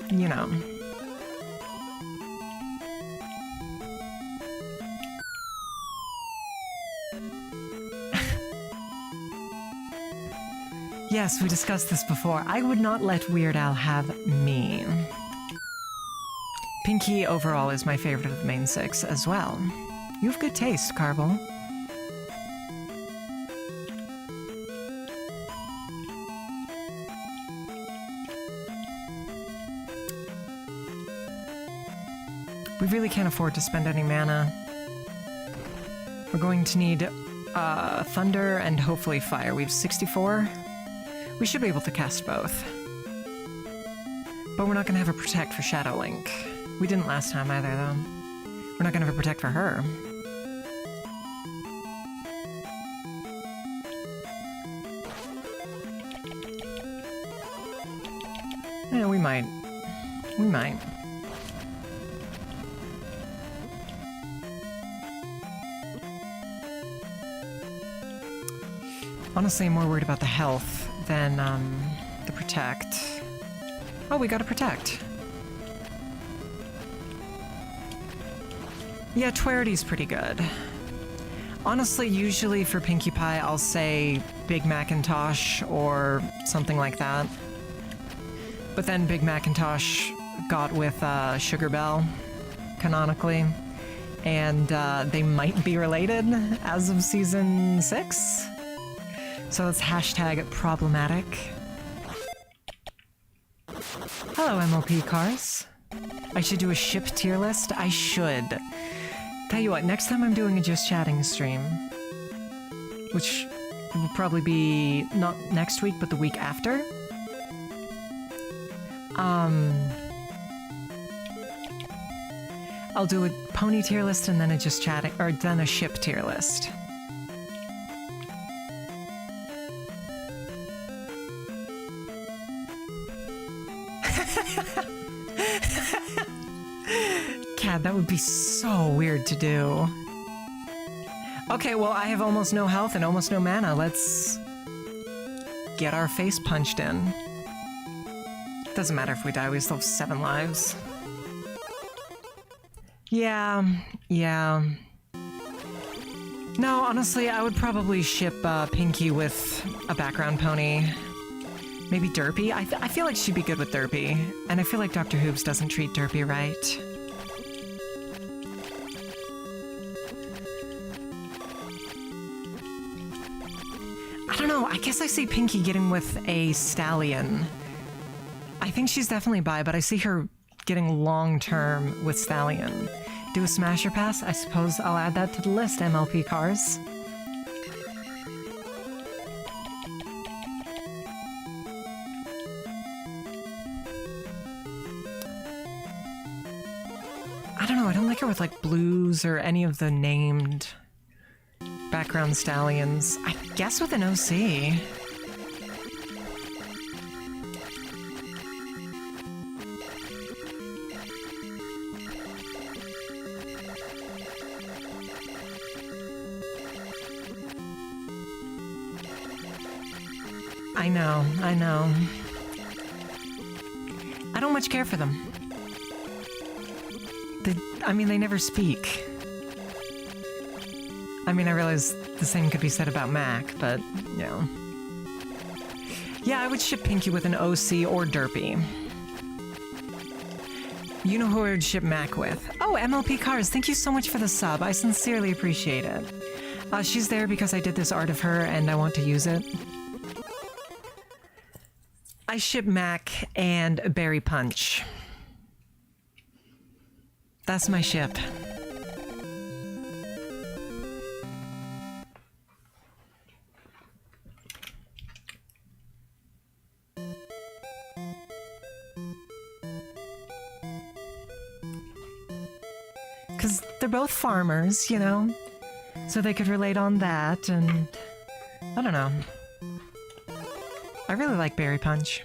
you know. Yes, we discussed this before. I would not let Weird Al have me. Pinky overall is my favorite of the main 6 as well. You have good taste, Carble. We really can't afford to spend any mana. We're going to need Thunder and hopefully Fire. We have 64. We should be able to cast both. But we're not going to have a Protect for Shadow Link. We didn't last time either, though. We're not going to have a Protect for her. Yeah, we might. We might. Honestly, I'm more worried about the health than the Protect. Oh, we gotta protect. Yeah, Twarity's pretty good. Honestly, usually for Pinkie Pie, I'll say Big Macintosh or something like that. But then Big Macintosh got with Sugar Belle, canonically. And they might be related as of season 6. So that's hashtag problematic. Hello, MLP cars. I should do a ship tier list? I should. Tell you what, next time I'm doing a Just Chatting stream, which will probably be not next week, but the week after. I'll do a pony tier list and then a Just Chatting, or then a ship tier list. God, that would be so weird to do. Okay, well, I have almost no health and almost no mana. Let's get our face punched in. Doesn't matter if we die, we still have 7 lives. Yeah. No, honestly, I would probably ship Pinkie with a background pony. Maybe Derpy? I feel like she'd be good with Derpy. And I feel like Dr. Hoops doesn't treat Derpy right. I don't know, I guess I see Pinkie getting with a stallion. I think she's definitely bi, but I see her getting long-term with stallion. Do a smasher pass? I suppose I'll add that to the list, MLP cars. I don't know, I don't like her with like blues or any of the named background stallions. I guess with an OC. I know. I don't much care for them. I mean, they never speak. I mean, I realize the same could be said about Mac, but, you know. Yeah, I would ship Pinkie with an OC or Derpy. You know who I would ship Mac with. Oh, MLP Cars, thank you so much for the sub. I sincerely appreciate it. She's there because I did this art of her and I want to use it. I ship Mac and Berry Punch. That's my ship. Because they're both farmers, you know? So they could relate on that, and I don't know. I really like Berry Punch.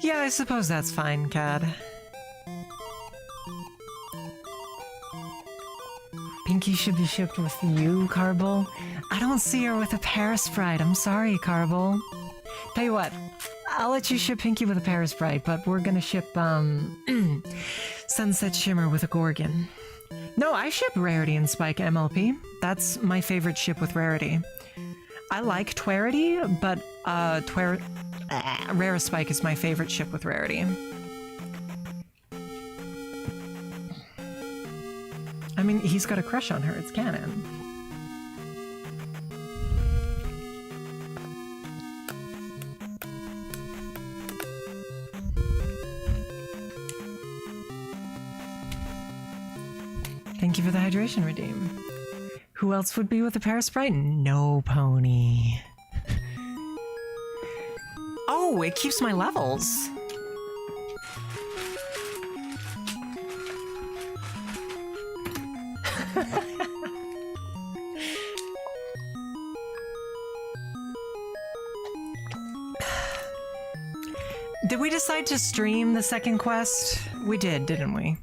Yeah, I suppose that's fine, Cad. Pinkie should be shipped with you, Carble. I don't see her with a Paris Bride. I'm sorry, Carble. Tell you what, I'll let you ship Pinkie with a Paris Bride, but we're gonna ship, Sunset Shimmer with a Gorgon. No, I ship Rarity and Spike MLP. That's my favorite ship with Rarity. I like Twarity, but Rare Spike is my favorite ship with Rarity. I mean, he's got a crush on her, it's canon. Thank you for the hydration redeem. Who else would be with a Paris Sprite? No pony. Oh, it keeps my levels. Did we decide to stream the second quest? We did, didn't we?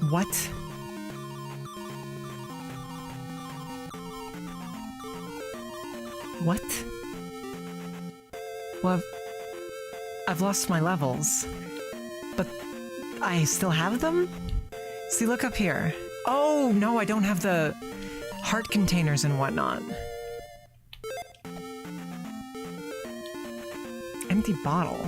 What? What? Well, I've lost my levels, but I still have them? See, look up here. Oh, no, I don't have the heart containers and whatnot. Empty bottle.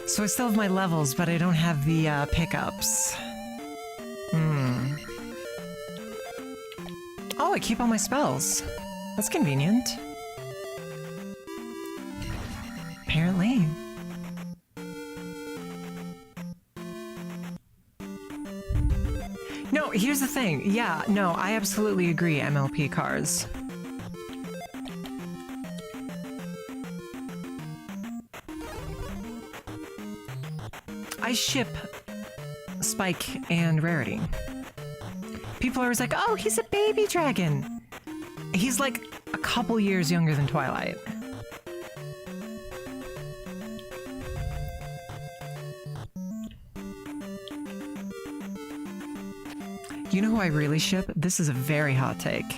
So I still have my levels, but I don't have the pickups. Oh, I keep all my spells. That's convenient. Apparently. No, here's the thing. Yeah, no, I absolutely agree, MLP cars. I ship Spike and Rarity. People are always like, oh, he's a baby dragon. He's like a couple years younger than Twilight. You know who I really ship? This is a very hot take.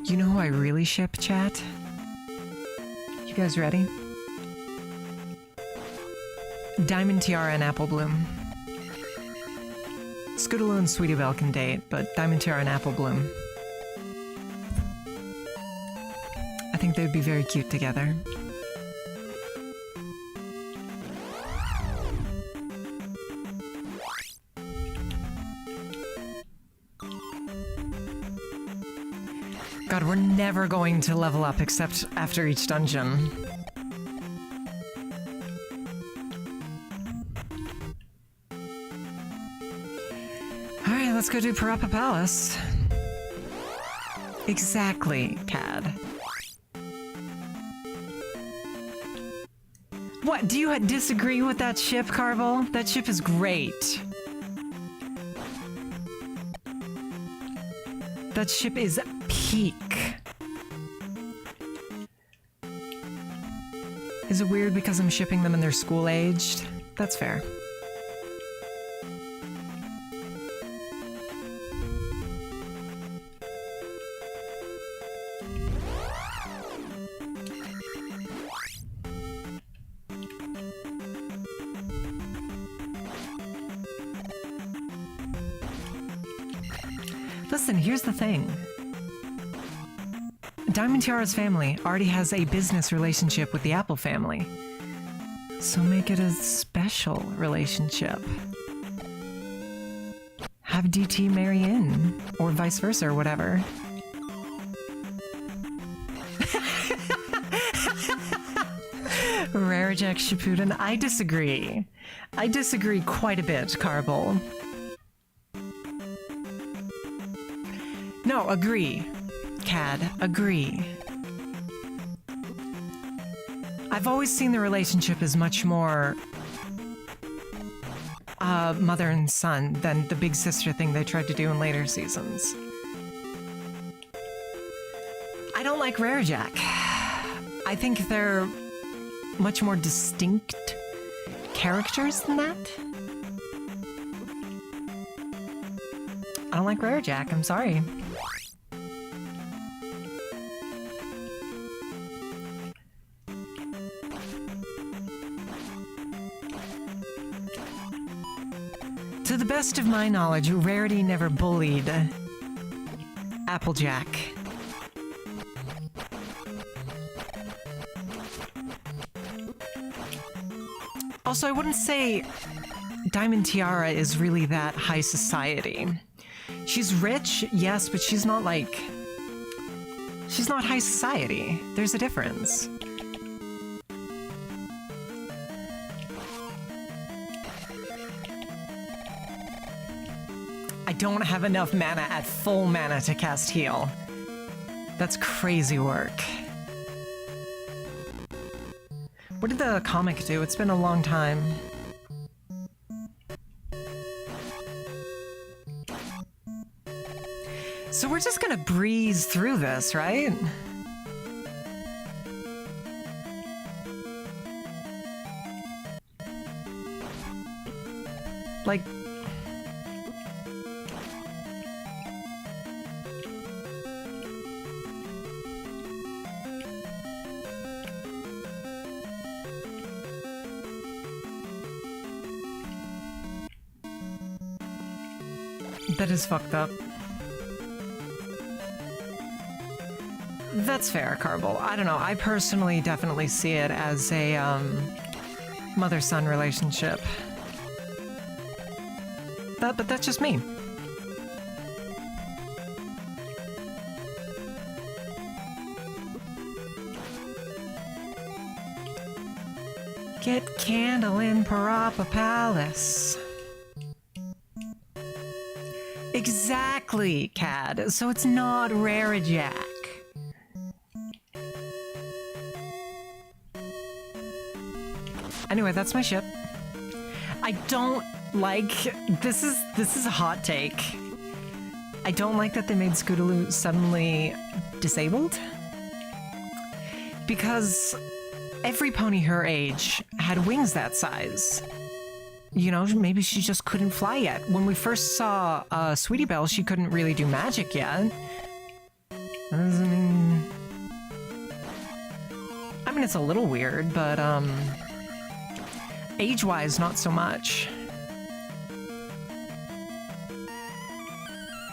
You know who I really ship, chat? You guys ready? Diamond Tiara and Apple Bloom. Scootaloo and Sweetie Belle can date, but Diamond Tiara and Apple Bloom. I think they'd be very cute together. God, we're never going to level up except after each dungeon. Alright, let's go do Parappa Palace. Exactly, Cad. What, do you disagree with that ship, Carvel? That ship is great. That ship is peak. Is it weird because I'm shipping them and they're school-aged? That's fair. Listen, here's the thing. Diamond Tiara's family already has a business relationship with the Apple family. So make it a special relationship. Have DT marry in, or vice versa, or whatever. Rarajack Shippuden, I disagree. I disagree quite a bit, Carble. No, agree. Cad, agree. I've always seen the relationship as much more mother and son than the big sister thing they tried to do in later seasons. I don't like Rarajack. I think they're much more distinct characters than that. I don't like Rarajack, I'm sorry. To the best of my knowledge, Rarity never bullied Applejack. Also, I wouldn't say Diamond Tiara is really that high society. She's rich, yes, but she's not like... she's not high society. There's a difference. I don't have enough mana at full mana to cast heal. That's crazy work. What did the comic do? It's been a long time. So we're just gonna breeze through this, right? Like, That is fucked up. That's fair, Carvel. I don't know. I personally definitely see it as a mother-son relationship. But that's just me. Get candle in Parappa Palace. Exactly, Cad. So it's not Rarajack. Anyway, that's my ship. I don't like... This is a hot take. I don't like that they made Scootaloo suddenly disabled. Because every pony her age had wings that size. You know, maybe she just couldn't fly yet. When we first saw Sweetie Belle, she couldn't really do magic yet. I mean, it's a little weird, but age-wise, not so much.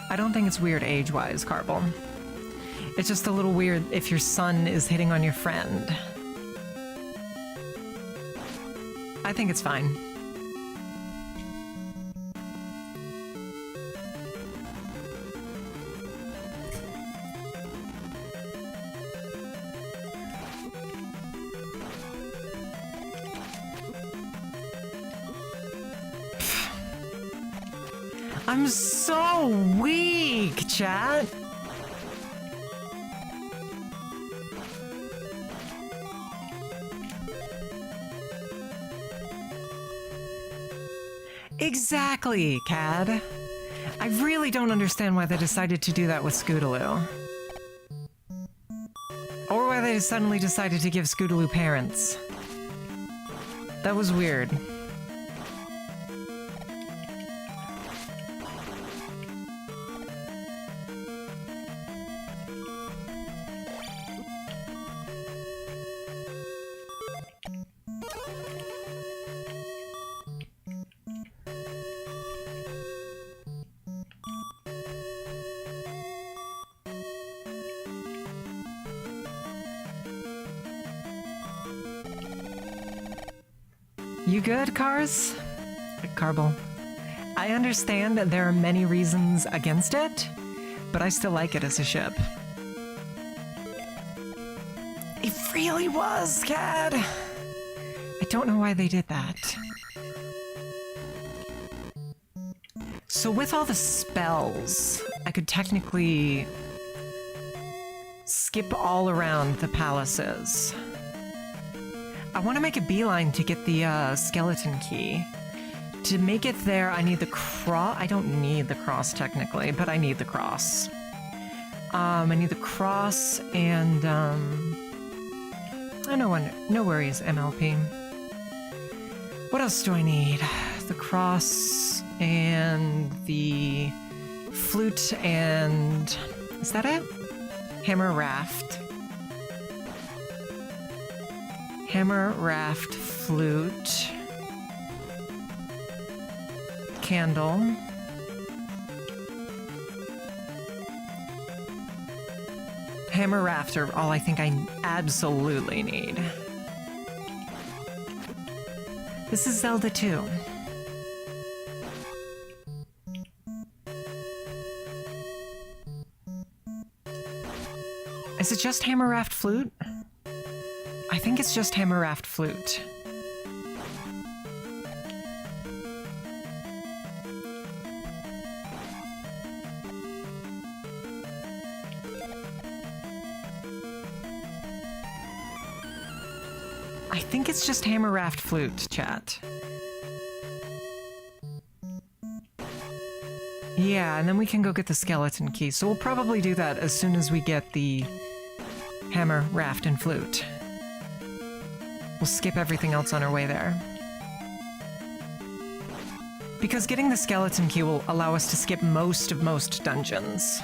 I don't think it's weird age-wise, Carvel. It's just a little weird if your son is hitting on your friend. I think it's fine. I'm so weak, chat. Exactly, Cad. I really don't understand why they decided to do that with Scootaloo. Or why they suddenly decided to give Scootaloo parents. That was weird. You good, Cars? Carble. I understand that there are many reasons against it, but I still like it as a ship. It really was, Cad! I don't know why they did that. So with all the spells, I could technically skip all around the palaces. I want to make a beeline to get the skeleton key. To make it there, I need the cross. I don't need the cross technically, but I need the cross. I need the cross and oh, no worries, MLP. What else do I need? The cross and the flute and is that it? Hammer raft. Hammer, raft, flute, candle, hammer, raft are all I think I absolutely need. This is Zelda 2. Is it just hammer, raft, flute? I think it's just hammer, raft, flute. I think it's just hammer, raft, flute, chat. Yeah, and then we can go get the skeleton key. So we'll probably do that as soon as we get the hammer, raft, and flute. We'll skip everything else on our way there. Because getting the skeleton key will allow us to skip most dungeons.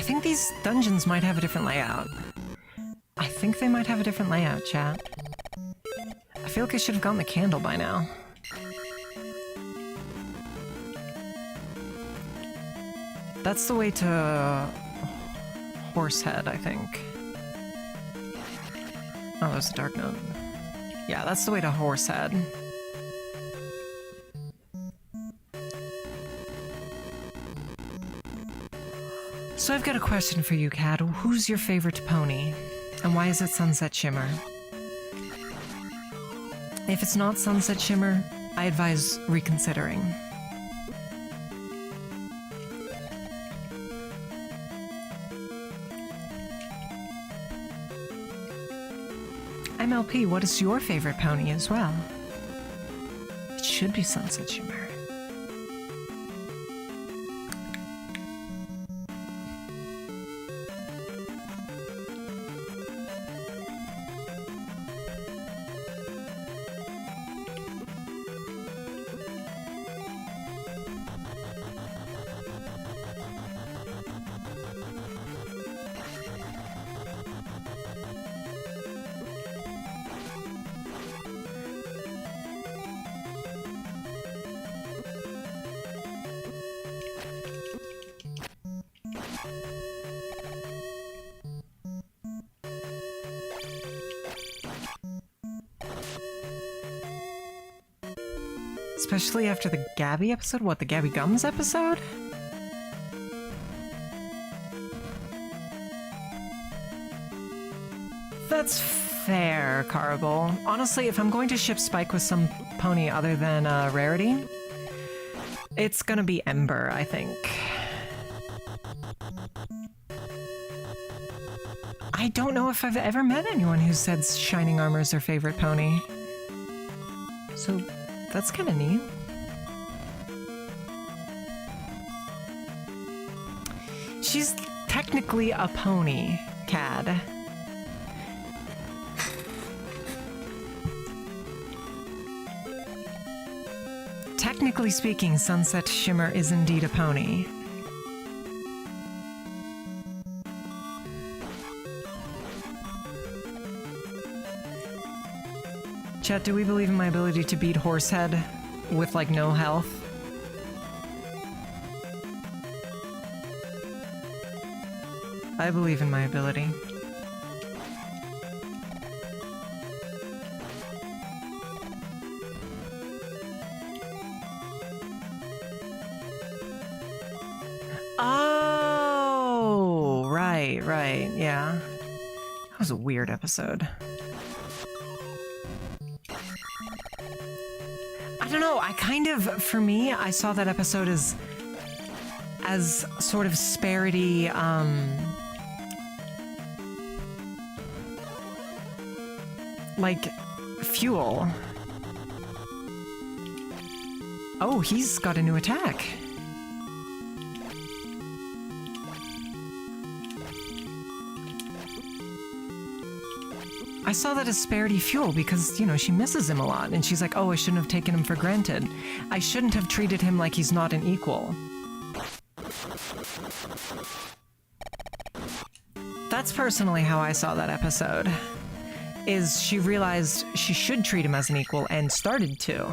think these dungeons might have a different layout. I think they might have a different layout, chat. I feel like I should have gotten the candle by now. That's the way to Horsehead, I think. Oh, there's a dark note. Yeah, that's the way to Horsehead. So I've got a question for you, Kat. Who's your favorite pony? And why is it Sunset Shimmer? If it's not Sunset Shimmer, I advise reconsidering. MLP, what is your favorite pony as well? It should be Sunset Shimmer. Especially after the Gabby episode? What, the Gabby Gums episode? That's fair, Carable. Honestly, if I'm going to ship Spike with some pony other than Rarity, it's gonna be Ember, I think. I don't know if I've ever met anyone who said Shining Armor is their favorite pony. So that's kind of neat. She's technically a pony, Cad. Technically speaking, Sunset Shimmer is indeed a pony. Chat, do we believe in my ability to beat Horsehead with, like, no health? I believe in my ability. Oh, right, yeah. That was a weird episode. I don't know, I kind of, for me, I saw that episode as sort of Sparity, like, fuel. Oh, he's got a new attack. I saw that as Sparity fuel because, you know, she misses him a lot, and she's like, oh, I shouldn't have taken him for granted. I shouldn't have treated him like he's not an equal. That's personally how I saw that episode. Is she realized she should treat him as an equal and started to.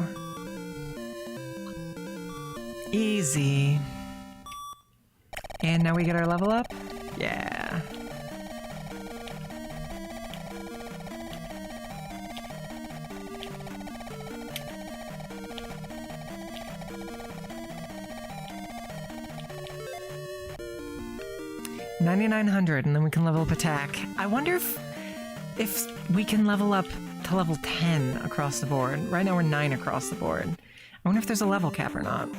Easy. And now we get our level up? Yeah. $9,900, and then we can level up attack. I wonder if we can level up to level 10 across the board. Right now we're 9 across the board. I wonder if there's a level cap or not.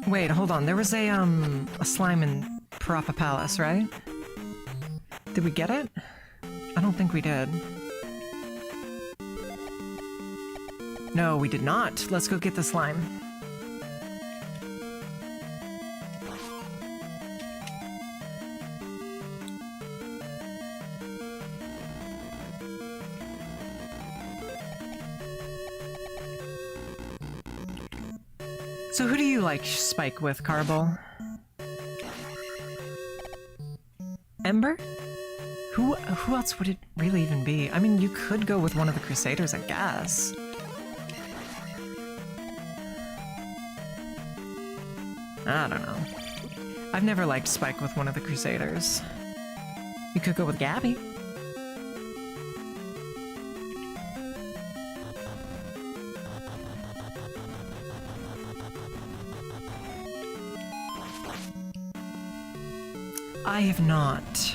Wait, hold on. There was a slime in Parappa Palace, right? Did we get it? I don't think we did. No, we did not. Let's go get the slime. So who do you like Spike with, Carble? Ember? Who else would it really even be? I mean, you could go with one of the Crusaders, I guess. I don't know. I've never liked Spike with one of the Crusaders. You could go with Gabby. I have not.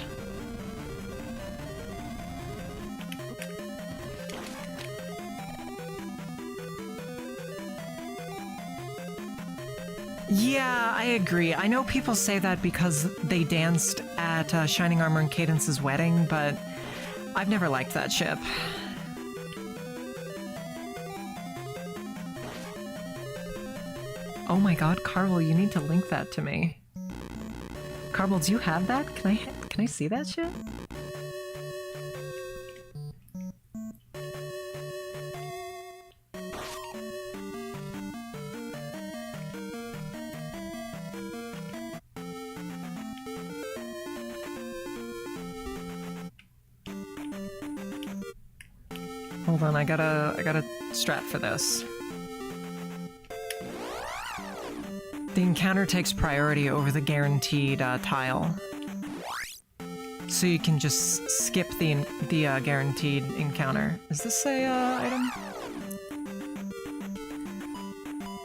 Yeah, I agree. I know people say that because they danced at Shining Armor and Cadence's wedding, but I've never liked that ship. Oh my god, Carvel, you need to link that to me. Carvel, do you have that? Can I see that shit? Hold on, I gotta strat for this. The encounter takes priority over the guaranteed tile. So you can just skip the guaranteed encounter. Is this a item?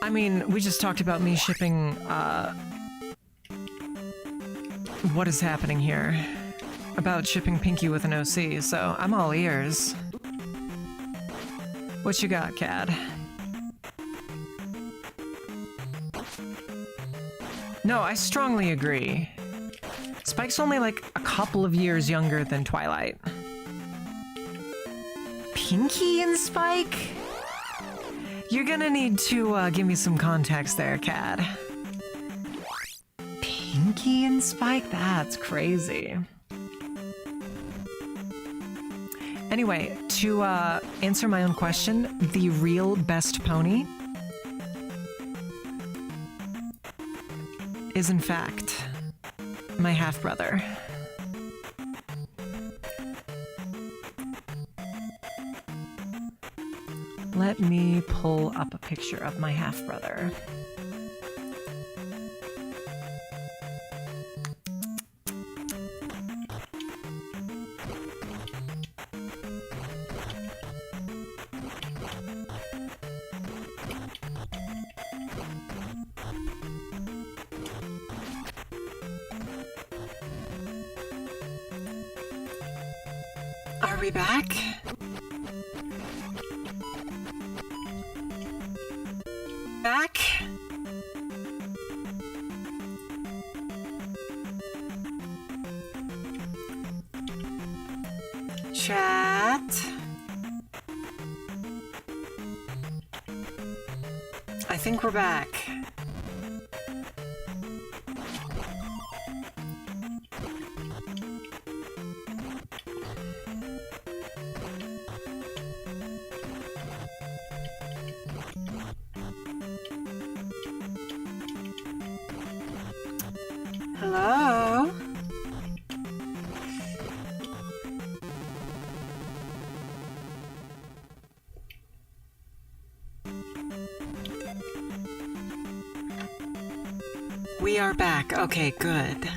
I mean, we just talked about me shipping what is happening here? About shipping Pinky with an OC, so I'm all ears. What you got, Cad? No, I strongly agree. Spike's only like a couple of years younger than Twilight. Pinky and Spike? You're gonna need to give me some context there, Cad. Pinky and Spike? That's crazy. Anyway, to answer my own question, the real best pony is in fact my half-brother. Let me pull up a picture of my half-brother. Are we back? Back? Chat? I think we're back. Hello? We are back. Okay, good.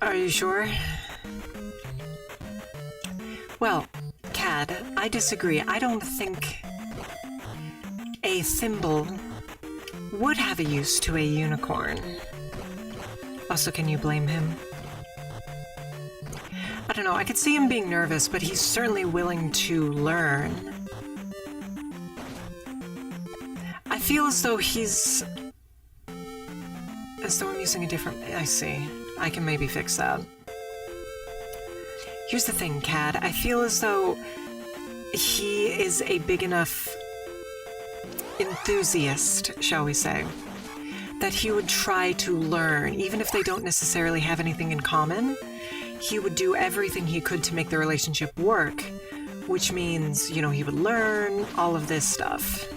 Are you sure? Well, Cad, I disagree. I don't think a thimble would have a use to a unicorn. Also, can you blame him? I don't know, I could see him being nervous, but he's certainly willing to learn. I feel as though he's... as though I'm using a different... I see. I can maybe fix that. Here's the thing, Cad. I feel as though he is a big enough enthusiast, shall we say, that he would try to learn, even if they don't necessarily have anything in common. He would do everything he could to make the relationship work, which means, he would learn all of this stuff.